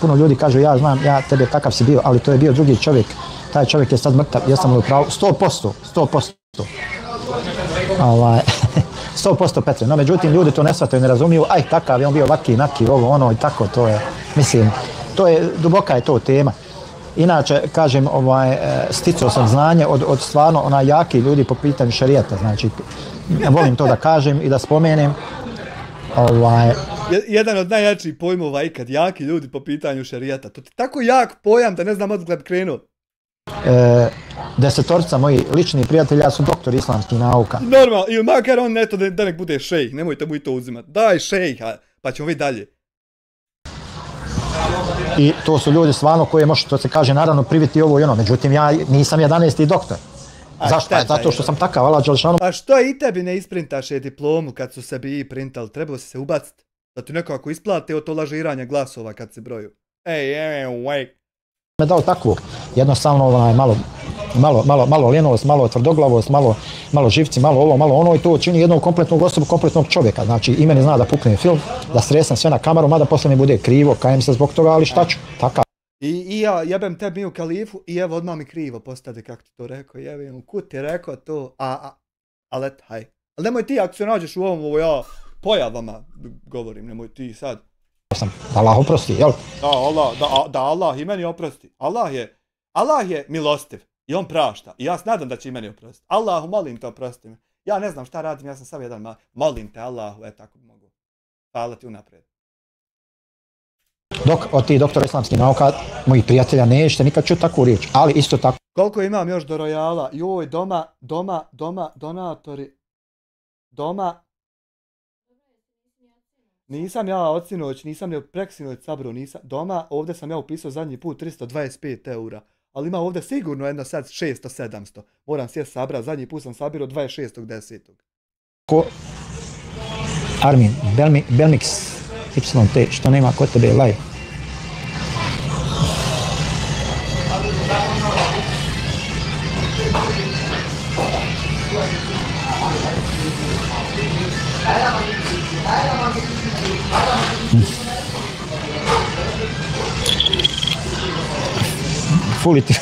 puno ljudi kažu ja znam, ja tebe kakav si bio, ali to je bio drugi čovjek, taj čovjek je sad mrtav, jesam li u pravu, 100%. 100% Petre, no međutim ljudi to ne shvataju, ne razumiju, takav je on bio ovaki, naki, ovo, ono i tako, to je, mislim, duboka je to tema. Inače, kažem, sticao sam znanje od stvarno jaki ljudi po pitanju šerijata, znači, volim to da kažem i da spomenem. Jedan od najjačih pojmova ikad, jaki ljudi po pitanju šerijata, to ti tako jak pojam da ne znam odgled krenuo. 10-torica mojih ličnih prijatelja su doktori islamskih nauka. Normalno, ili makar on neto da nek bude šejh, nemojte mu i to uzimati. Daj šejha, pa ćemo vidjeti dalje. I to su ljudi stvarno koje može, to se kaže, naravno priviti ovo i ono, međutim ja nisam 11. doktor. Zašto? Zato što sam takav, Allah Đelšanu. A što i tebi ne isprintaš je diplomu kad su sebi i printali, trebalo si se ubaciti. Da ti nekako isplate od to lažiranja glasova kad se broju. Me dao takvog, jednostavno malo ljenost, malo tvrdoglavost, malo živci, malo ovo, malo ono i to čini jednog kompletnog osobu, kompletnog čovjeka. Znači i meni zna da pukne film, da stresam sve na kameru, mada poslije mi bude krivo, kajem se zbog toga, ali šta ću, takav. I ja jebem tebi u kalifu i evo odmah mi krivo postade kako ti to rekao, jebem, kud ti je rekao to, ali et, haj. Ali nemoj ti ako se nađeš u ovom, ovo ja pojavama govorim, nemoj ti sad. Da Allah oprosti, jel? Da Allah i meni oprosti. Allah je milostiv i on prašta. I ja se nadam da će i meni oprostiti. Allahu, molim te, oprosti me. Ja ne znam šta radim, ja sam sam jedan molim te, Allahu, tako mogu. Hvala ti unaprijed. Dok od tih doktora islamskih nauka, mojih prijatelja, nećete nikad čuti takvu riječ, ali isto tako. Koliko imam još do Rojala? Joj, donatori. Nisam ja od sinoć, nisam ne preksinoć sabro, nisam. Doma, ovdje sam ja upisao zadnji put 325 eura. Ali ima ovdje sigurno jedno sad 600-700. Moram sjest sabra, zadnji put sam sabirao 26.10. Armin, Belmix YT, što nema kod tebe live. Fuliti.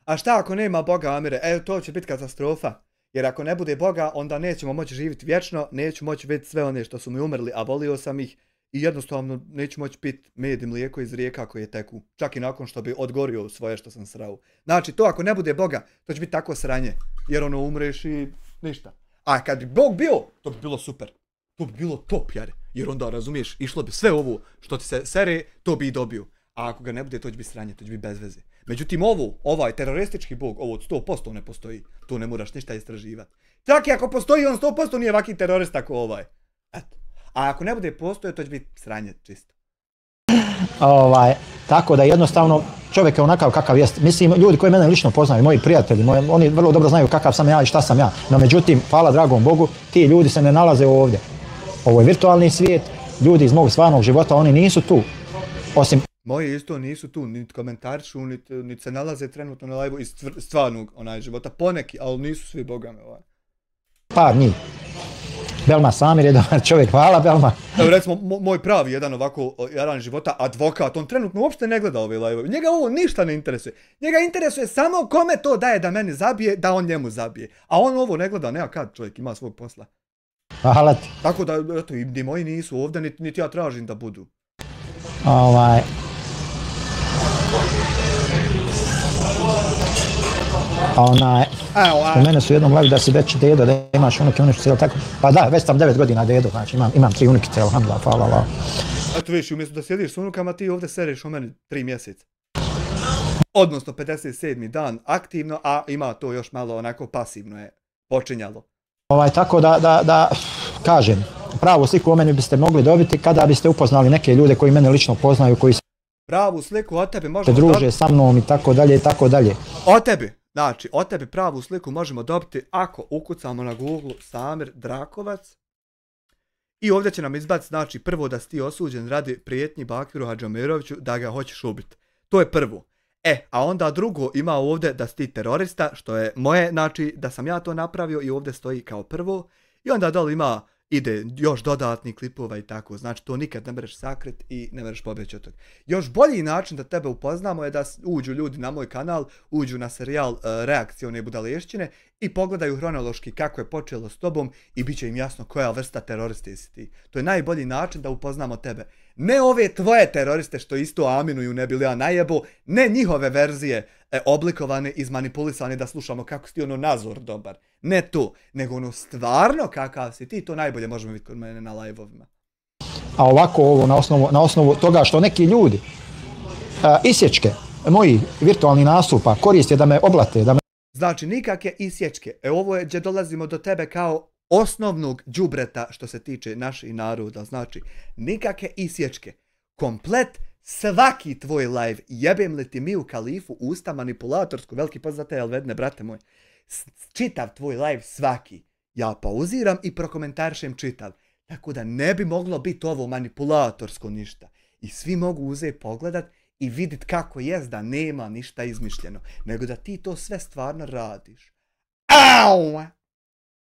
A šta ako nema Boga, Amire? To će biti katastrofa. Jer ako ne bude Boga, onda nećemo moći živjeti vječno, neću moći vidjeti sve one što su mi umrli, a volio sam ih. I jednostavno neću moći piti med i mlijeko iz rijeka koje teku. Čak i nakon što bi odgorio svoje što sam srao. Znači, to ako ne bude Boga, to će biti tako sranje. Jer ono umreš i ništa. A kad bi Bog bio, to bi bilo super. To bi bilo top, jer onda, razumiješ, išlo bi sve ovo što ti se sere, to bi i dobio. A ako ga ne bude, to će biti sranje, to će biti bez veze. Međutim, ovaj teroristički bog, ovo od 100% ne postoji. Tu ne moraš ništa istraživati. Čak i ako postoji, on 100% nije ovaki terorist ako ovaj. Eto. A ako ne bude postoje, to će biti sranje čisto. Tako da jednostavno čovjek je onakav kakav jest. Mislim, ljudi koji mene lično poznaju, moji prijatelji, oni vrlo dobro znaju kakav sam ja i šta sam ja. No međutim, hvala dragom Bogu, ti ljudi se ne nalaze ovdje. Ovo je virtualni svijet, ljudi iz mog stvarnog života, oni nisu tu. Osim... Moji isto nisu tu, niti komentarišu, niti se nalaze trenutno na live-u iz stvarnog života. Poneki, ali nisu svi bogame ovaj. Par njih. Belma Samir je dobar čovjek, hvala Belma. Evo recimo, moj pravi jedan života, advokat, on trenutno uopšte ne gleda ove live-ove. Njega ovo ništa ne interesuje. Njega interesuje samo kome to daje da meni zabije, da on njemu zabije. A on ovo ne gleda, nema kad čovjek ima svog posla. Hvala ti. Tako da, eto, i moji nisu ovdje, niti ja tražim da budu. U mene su jednom lavi da si već dedo, da imaš unuke, uničice, tako? Pa da, već sam 9 godina dedo, znači imam 3 unikice, alhamdulillah, hvala Allah. Eto viš, umjesto da sjediš s unukama, ti ovdje sereš o meni 3 mjeseca. Odnosno 57. dan aktivno, a ima to još malo onako pasivno je počinjalo. Tako da kažem, pravu sliku o meni biste mogli dobiti kada biste upoznali neke ljude koji mene lično poznaju, koji se pravu sliku od tebe možemo dobiti. Druže sa mnom i tako dalje i tako dalje. Od tebe pravu sliku možemo dobiti ako ukucamo na Google Samir Drakovac. I ovdje će nam izbaciti, znači, prvo da si ti osuđen radi prijetnji Bakiru Hadžomiroviću da ga hoćeš ubiti. To je prvo. A onda drugo ima ovdje da si ti terorista, što je moje, znači, da sam ja to napravio i ovdje stoji kao prvo. I onda dole ide još dodatni klipova i tako, znači to nikad ne mereš sakrit i ne mereš pobjeći od toga. Još bolji način da tebe upoznamo je da uđu ljudi na moj kanal, uđu na serijal Reakcione budalešćine i pogledaju hronološki kako je počelo s tobom i bit će im jasno koja vrsta teroriste si ti. To je najbolji način da upoznamo tebe. Ne ove tvoje teroriste što isto aminuju ne bili ja najebo, ne njihove verzije oblikovane, izmanipulisane da slušamo kako si ti ono nazor dobar. Ne to, nego ono stvarno kakav si ti, to najbolje možemo vidjeti kod mene na live-ovima. A ovako ovo na osnovu toga što neki ljudi isječke mojih virtualnih nastupa koriste da me oblate, da me Znači, nikakve isječke. Ovo je gdje dolazimo do tebe kao osnovnog đubreta što se tiče naših naroda. Znači, nikakve isječke. Komplet svaki tvoj live, jebem li ti Miju Khalifu, usta manipulatorsku, veliki poznate Elvedne, brate moj. Čitav tvoj live svaki. Ja pauziram i prokomentarišem čitav. Tako da ne bi moglo biti ovo manipulatorsko ništa. I svi mogu uzeti pogledat i vidit kako jest da nema ništa izmišljeno. Nego da ti to sve stvarno radiš. Au!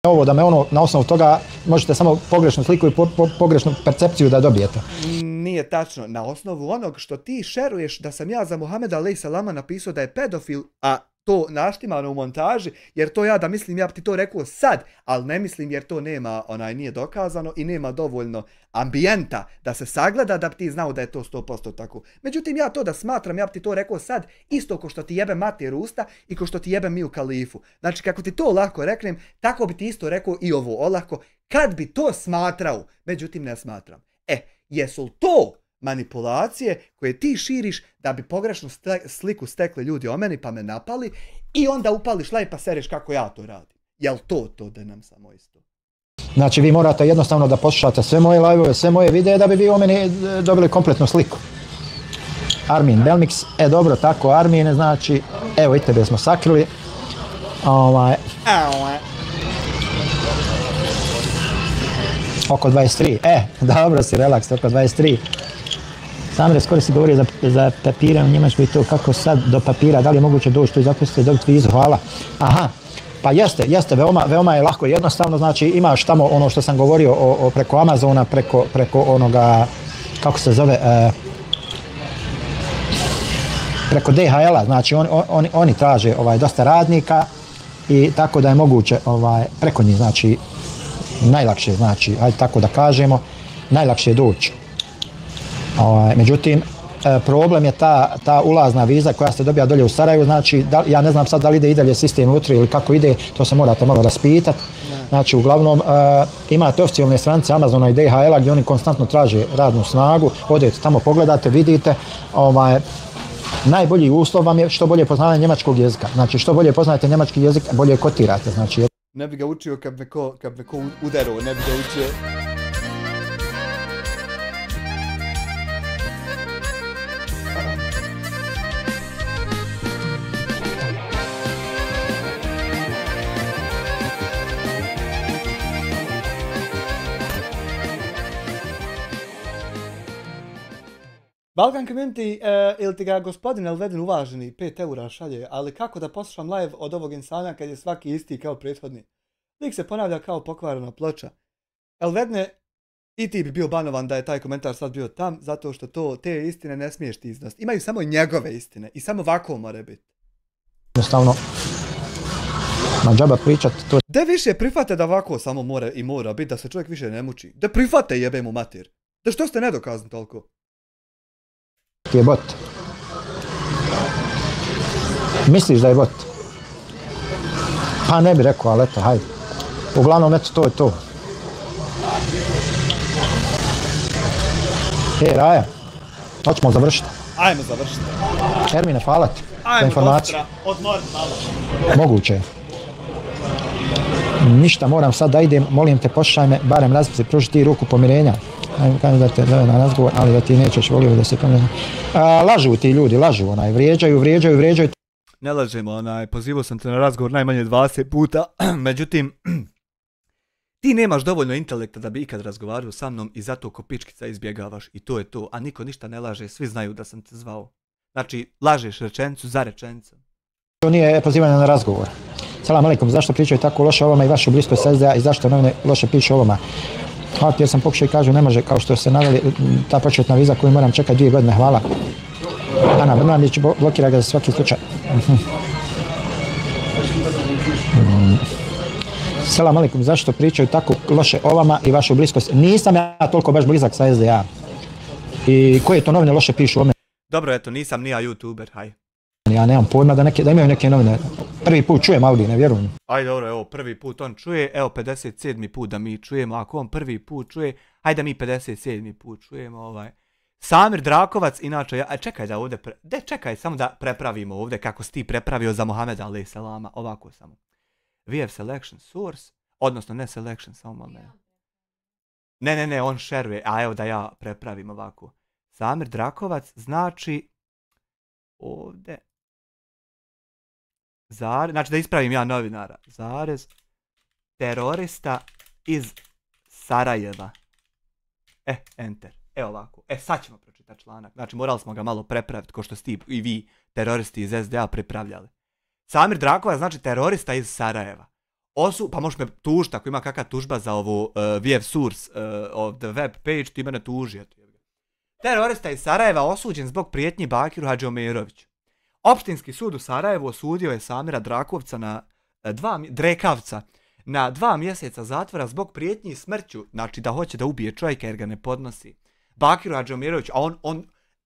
Ovo da me ono, na osnovu toga možete samo pogrešnu sliku i pogrešnu percepciju da dobijete. Nije tačno. Na osnovu onog što ti šeruješ da sam ja za Muhameda a.s. napisao da je pedofil, a to naštimano u montaži, jer to ja da mislim, ja bi ti to rekao sad, ali ne mislim jer to nema, nije dokazano i nema dovoljno ambijenta da se sagleda da bi ti znao da je to 100% tako. Međutim, ja to da smatram, ja bi ti to rekao sad, isto ko što ti jebe Mate Rusta i ko što ti jebe Miju Khalifu. Znači, kako ti to lako reknem, tako bi ti isto rekao i ovo olako, kad bi to smatrao, međutim ne smatram. Jesu li to manipulacije koje ti širiš da bi pogrešnu sliku stekli ljudi o meni pa me napali i onda upališ live pa sereš kako ja to radim? Jel to da nam samo isto? Znači vi morate jednostavno da poslušate sve moje live-ove, sve moje videe da bi vi o meni dobili kompletnu sliku. Armin Belmix, dobro tako Armine, znači, evo i tebe smo sakrili. Oko 23, dobro si, relaks, oko 23. Samre, skoro si govorio za papire u Njemačkoj i to kako sad do papira, da li je moguće doći tu i zaposliti, dobiti vizu, hvala. Aha, pa jeste, veoma je lako, jednostavno, znači imaš tamo ono što sam govorio preko Amazona, preko onoga, kako se zove, preko DHL-a, znači oni traže dosta radnika i tako da je moguće preko njih, znači najlakše, znači, hajde tako da kažemo, najlakše je doći. Međutim, problem je ta ulazna viza koja se dobija dolje u Sarajevu, znači, ja ne znam sad da li ide i dalje sistem unutra ili kako ide, to se morate malo raspitati. Znači, uglavnom, imate oficijalne stranice Amazona i DHL-a gdje oni konstantno traže radnu snagu, odete tamo, pogledate, vidite, najbolji uslov vam je što bolje poznavanje njemačkog jezika. Znači, što bolje poznajete njemački jezik, bolje kotirate, znači. Ne bi ga učio kad me ko udarao, ne bi ga učio. Balkan Community, ili ti ga gospodin Elveden uvaženi 5 eura šalje, ali kako da poslušam live od ovog insana kad je svaki isti kao prethodni? Lik se ponavlja kao pokvarena ploča. Elvedne, i ti bi bio banovan da je taj komentar sad bio tam, zato što te istine ne smiješ ti iznosti. Imaju samo njegove istine i samo ovako mora biti. Jednostavno, ma džaba pričat to. Da više prihvate da ovako samo mora biti, da se čovjek više ne muči. Da prihvate jebe mu mater. Da što ste nedokazni toliko? Ti je bot. Misliš da je bot? Pa ne bi rekao, ali eto, hajde. Uglavnom, eto, to je to. Raja, hoćemo završiti. Ajmo završiti. Ermine, hvala ti za informaciju. Odmori malo. Moguće je. Ništa, moram sad da idem, molim te, pošalj me, barem razpisi, pruži ti ruku pomirenja. Kažem da te zove na razgovor, ali da ti nećeš, volio da se pomijeni. Lažu ti ljudi, lažu, vrijeđaju. Ne lažemo, pozivao sam te na razgovor najmanje 20 puta, međutim, ti nemaš dovoljno intelekta da bi ikad razgovarao sa mnom i zato ko pičkica izbjegavaš i to je to, a niko ništa ne laže, svi znaju da sam te zvao. Znači, lažeš rečenicu za rečenicom. To nije pozivanje na razgovor. Salam alejkum, zašto pričaju tako loše o vama i vašu bliskost SDA i zašto novine loše pišu o vama? Hvala ti jer sam pokušao i kažu ne može, kao što ste naveli, ta početna viza koju moram čekati 2 godine, hvala. Ana Brnadić blokira ga za svaki slučaj. Salam alejkum, zašto pričaju tako loše o vama i vašu bliskost? Nisam ja toliko baš blizak sa SDA. I koje to novine loše pišu o mene? Dobro, eto, nisam ni ja youtuber, haj. Ja nemam pojma da imaju neke novine. Prvi put čujem Audi, ne vjerujem. Aj dobro, evo, prvi put on čuje, evo 57. put da mi čujemo, ako on prvi put čuje, hajde da mi 57. put čujemo, Samir Drakovac, inače, čekaj da ovdje, čekaj samo da prepravimo ovdje kako si ti prepravio za Mohameda alaih salama, ovako samo. We have selection source, odnosno ne selection, samo malo ne. Ne, on šeruje, a evo da ja prepravim ovako. Samir Drakovac znači ovdje, znači da ispravim ja novinara, zarez, terorista iz Sarajeva. Enter. Evo ovako. Sad ćemo pročitati članak. Znači morali smo ga malo prepraviti ko što ste i vi teroristi iz SDA prepravljali. Samir Drakovac znači terorista iz Sarajeva. Pa možeš me tužiti ako ima kakva tužba za ovu VF source of the web page, ti mene tuži. Terorista iz Sarajeva osuđen zbog prijetnji Bakiru Hadžiomiroviću. Opštinski sud u Sarajevu osudio je Samira Drakovca na Drekavca na 2 mjeseca zatvora zbog prijetnji smrću, znači da hoće da ubije čovjeka jer ga ne podnosi. Bakiru Hadžiomiroviću, a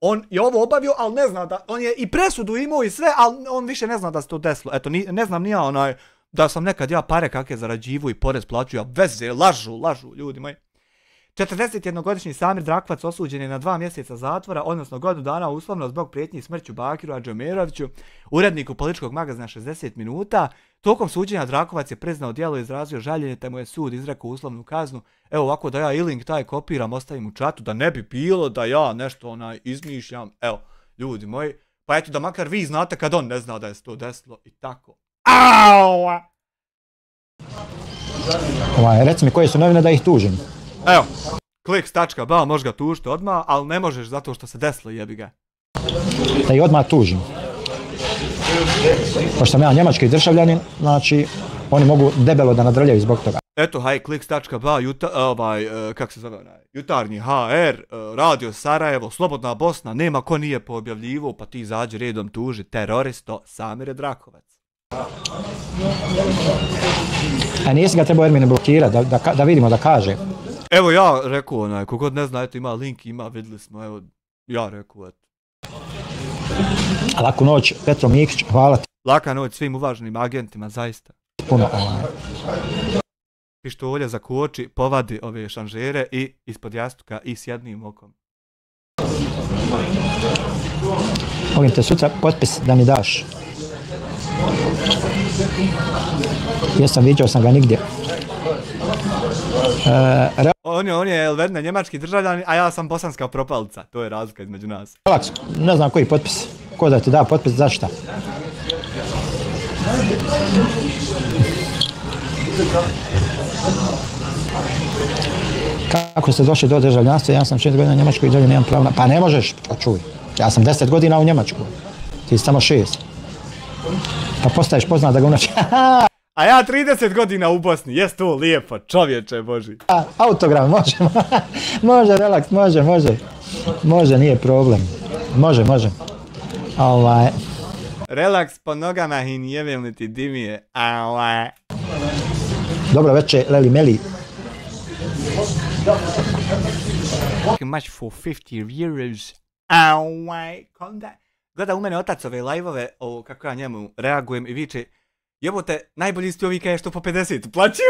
on je ovo obavio, ali ne zna da, on je i presudu imao i sve, ali on više ne zna da se to desilo. Eto, ne znam ni ja da sam nekad ja pare kakve zarađivu i porez plaću, a veze, lažu, ljudi moji. 41-godišnji Samir Drakovac osuđen je na 2 mjeseca zatvora, odnosno godinu dana uslovno zbog prijetnji smrću Bakiru Hadžiomiroviću, uredniku političkog magazina 60 minuta. Tokom suđenja Drakovac je priznao djelo i izrazio žaljenje, te mu je sud izrekao uslovnu kaznu. Evo ovako da ja i link taj kopiram, ostavim u čatu, da ne bi bilo da ja nešto izmišljam. Evo, ljudi moji, pa eto da makar vi znate kad on ne zna da je se to desilo i tako. Au! Reci mi koje su novine da ih tužim. Evo, kliks.ba, možeš ga tužiti odmah, ali ne možeš zato što se desilo, jebi ga. Da ih odmah tužim. Pošto sam ja njemački državljanin, znači oni mogu debelo da nadrljaju zbog toga. Eto, kliks.ba, kako se zove Jutarnji HR, Radio Sarajevo, Slobodna Bosna, nema ko nije poobjavljivo, pa ti izađi redom tuži teroristo Samire Drakovac. A nisi ga trebao Ermine blokirati, da vidimo da kaže. Evo ja rekao, kogod ne zna, eto ima link, vidjeli smo, evo, ja rekao, eto. Laku noć, Petro Mikić, hvala ti. Laka noć svim uvaženim agentima, zaista. Puno. Pištolje za koči, povadi ove šanžere i ispod jastuka i s jednim okom. Molim te sutra potpis da mi daš. Viđao sam ga nigdje. On je Elvedne njemački državljanin, a ja sam bosanska propalica. To je razlika između nas. Ne znam koji potpis. Ko da ti da potpis, za šta? Kako ste došli do državljanstva? Ja sam 6 godina u Njemačkoj i dalje nemam pravo na... Pa ne možeš, čuj. Ja sam 10 godina u Njemačkoj. Ti si samo 6. Pa postaješ poznat da ga unači. A ja 30 godina u Bosni, jes to lijepo, čovječe boži. Autogram, može, može, relaks, može. Može, nije problem. Može. Relaks po nogama i nije niti dimije. Dobro večer, Leli Meli. Much for 50 euros. Gleda u mene otac ove live-ove, kako ja njemu reagujem i viče, jebote, najbolji ste ovi kaj što po 50 plaćaju.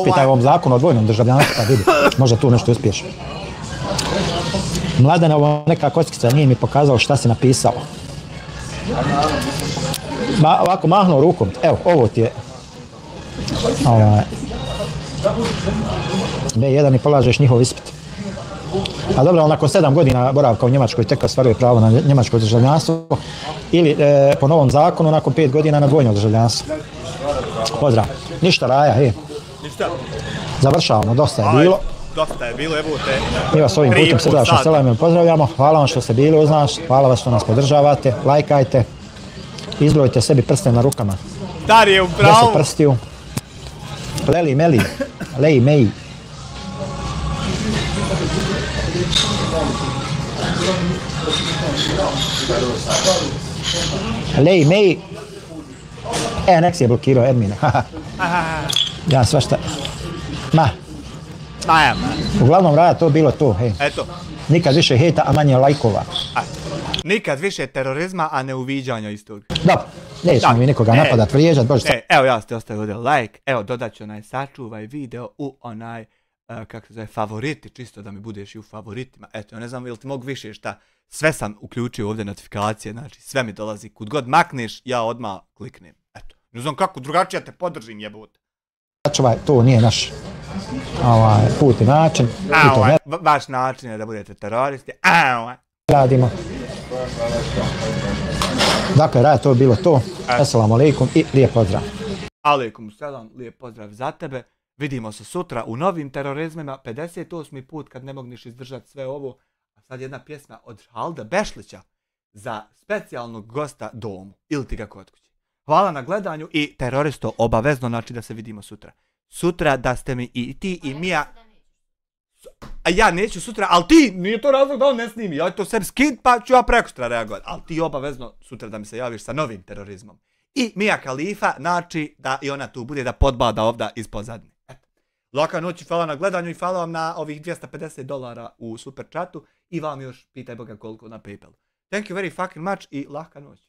Pitaj ovom zakonu o dvojnom državljanstvu, pa vidi, možda tu nešto uspiješ. Mladen, ovo neka kockica nije mi pokazao šta si napisao. Ovako mahnuo rukom, evo, ovo ti je. B1 i polažeš njihov ispit. A dobro, nakon 7 godina boravka u Njemačkoj tek ostvaruje pravo na njemačko državljanstvo ili po novom zakonu nakon 5 godina na dvojno državljanstvo. Pozdrav. Ništa raja, hej. Ništa. Završavamo, dosta je bilo. Dosta je bilo, evo te. Mi vas ovim putem srdačno selamim pozdravljamo. Hvala vam što ste bili uz nas, hvala vas što nas podržavate, lajkajte, izbrojite sebi prsten na rukama. Stari je u pravu. 10 prstiju. Leli, Meli, Lej, Meji. Lej, Meji. Nek si je blokirao Ermine. Ja svašta. Uglavnom Raja, to bilo to, hej. Eto. Nikad više hejta, a manje lajkova. Nikad više terorizma, a ne uviđanja istog. Dobro, nećemo mi nikoga napadat, vrijeđat, bože. Evo ja ste ostavili ovdje like, evo dodat ću sačuvaj video u kako se zove, favoriti, čisto da mi budeš i u favoritima. Eto, ja ne znam, jel ti mogu više šta, sve sam uključio ovdje notifikacije, znači sve mi dolazi, kud god makneš, ja odmah kliknem. Eto, ne znam kako, drugačije te podržim, jebote. Znači, to nije naš put i način. Vaš način je da budete teroristi. Radimo. Dakle, to je bilo to. Assalamu alaikum i lijep pozdrav. Alaikum salam, lijep pozdrav za tebe. Vidimo se sutra u novim terorizmima, 58. put kad ne mogneš izdržati sve ovo. A sad jedna pjesma od Halda Bešlića za specijalnog gosta Domu. Ili ti ga kod kuće. Hvala na gledanju i teroristo, obavezno znači da se vidimo sutra. Sutra da ste mi i ti i Mija... A ja neću sutra, ali ti, nije to razlog da on ne snimi. Ja to sebi skid pa ću ja prekosutra reagovati. Ali ti obavezno sutra da mi se javiš sa novim terorizmom. I Mija Khalifa, znači da i ona tu bude da podbada ovdje ispod zadnje. Laka noć, hvala na gledanju i hvala vam na ovih $250 u super chatu i vam još pitaj Boga koliko na PayPal. Thank you very fucking much i laka noć.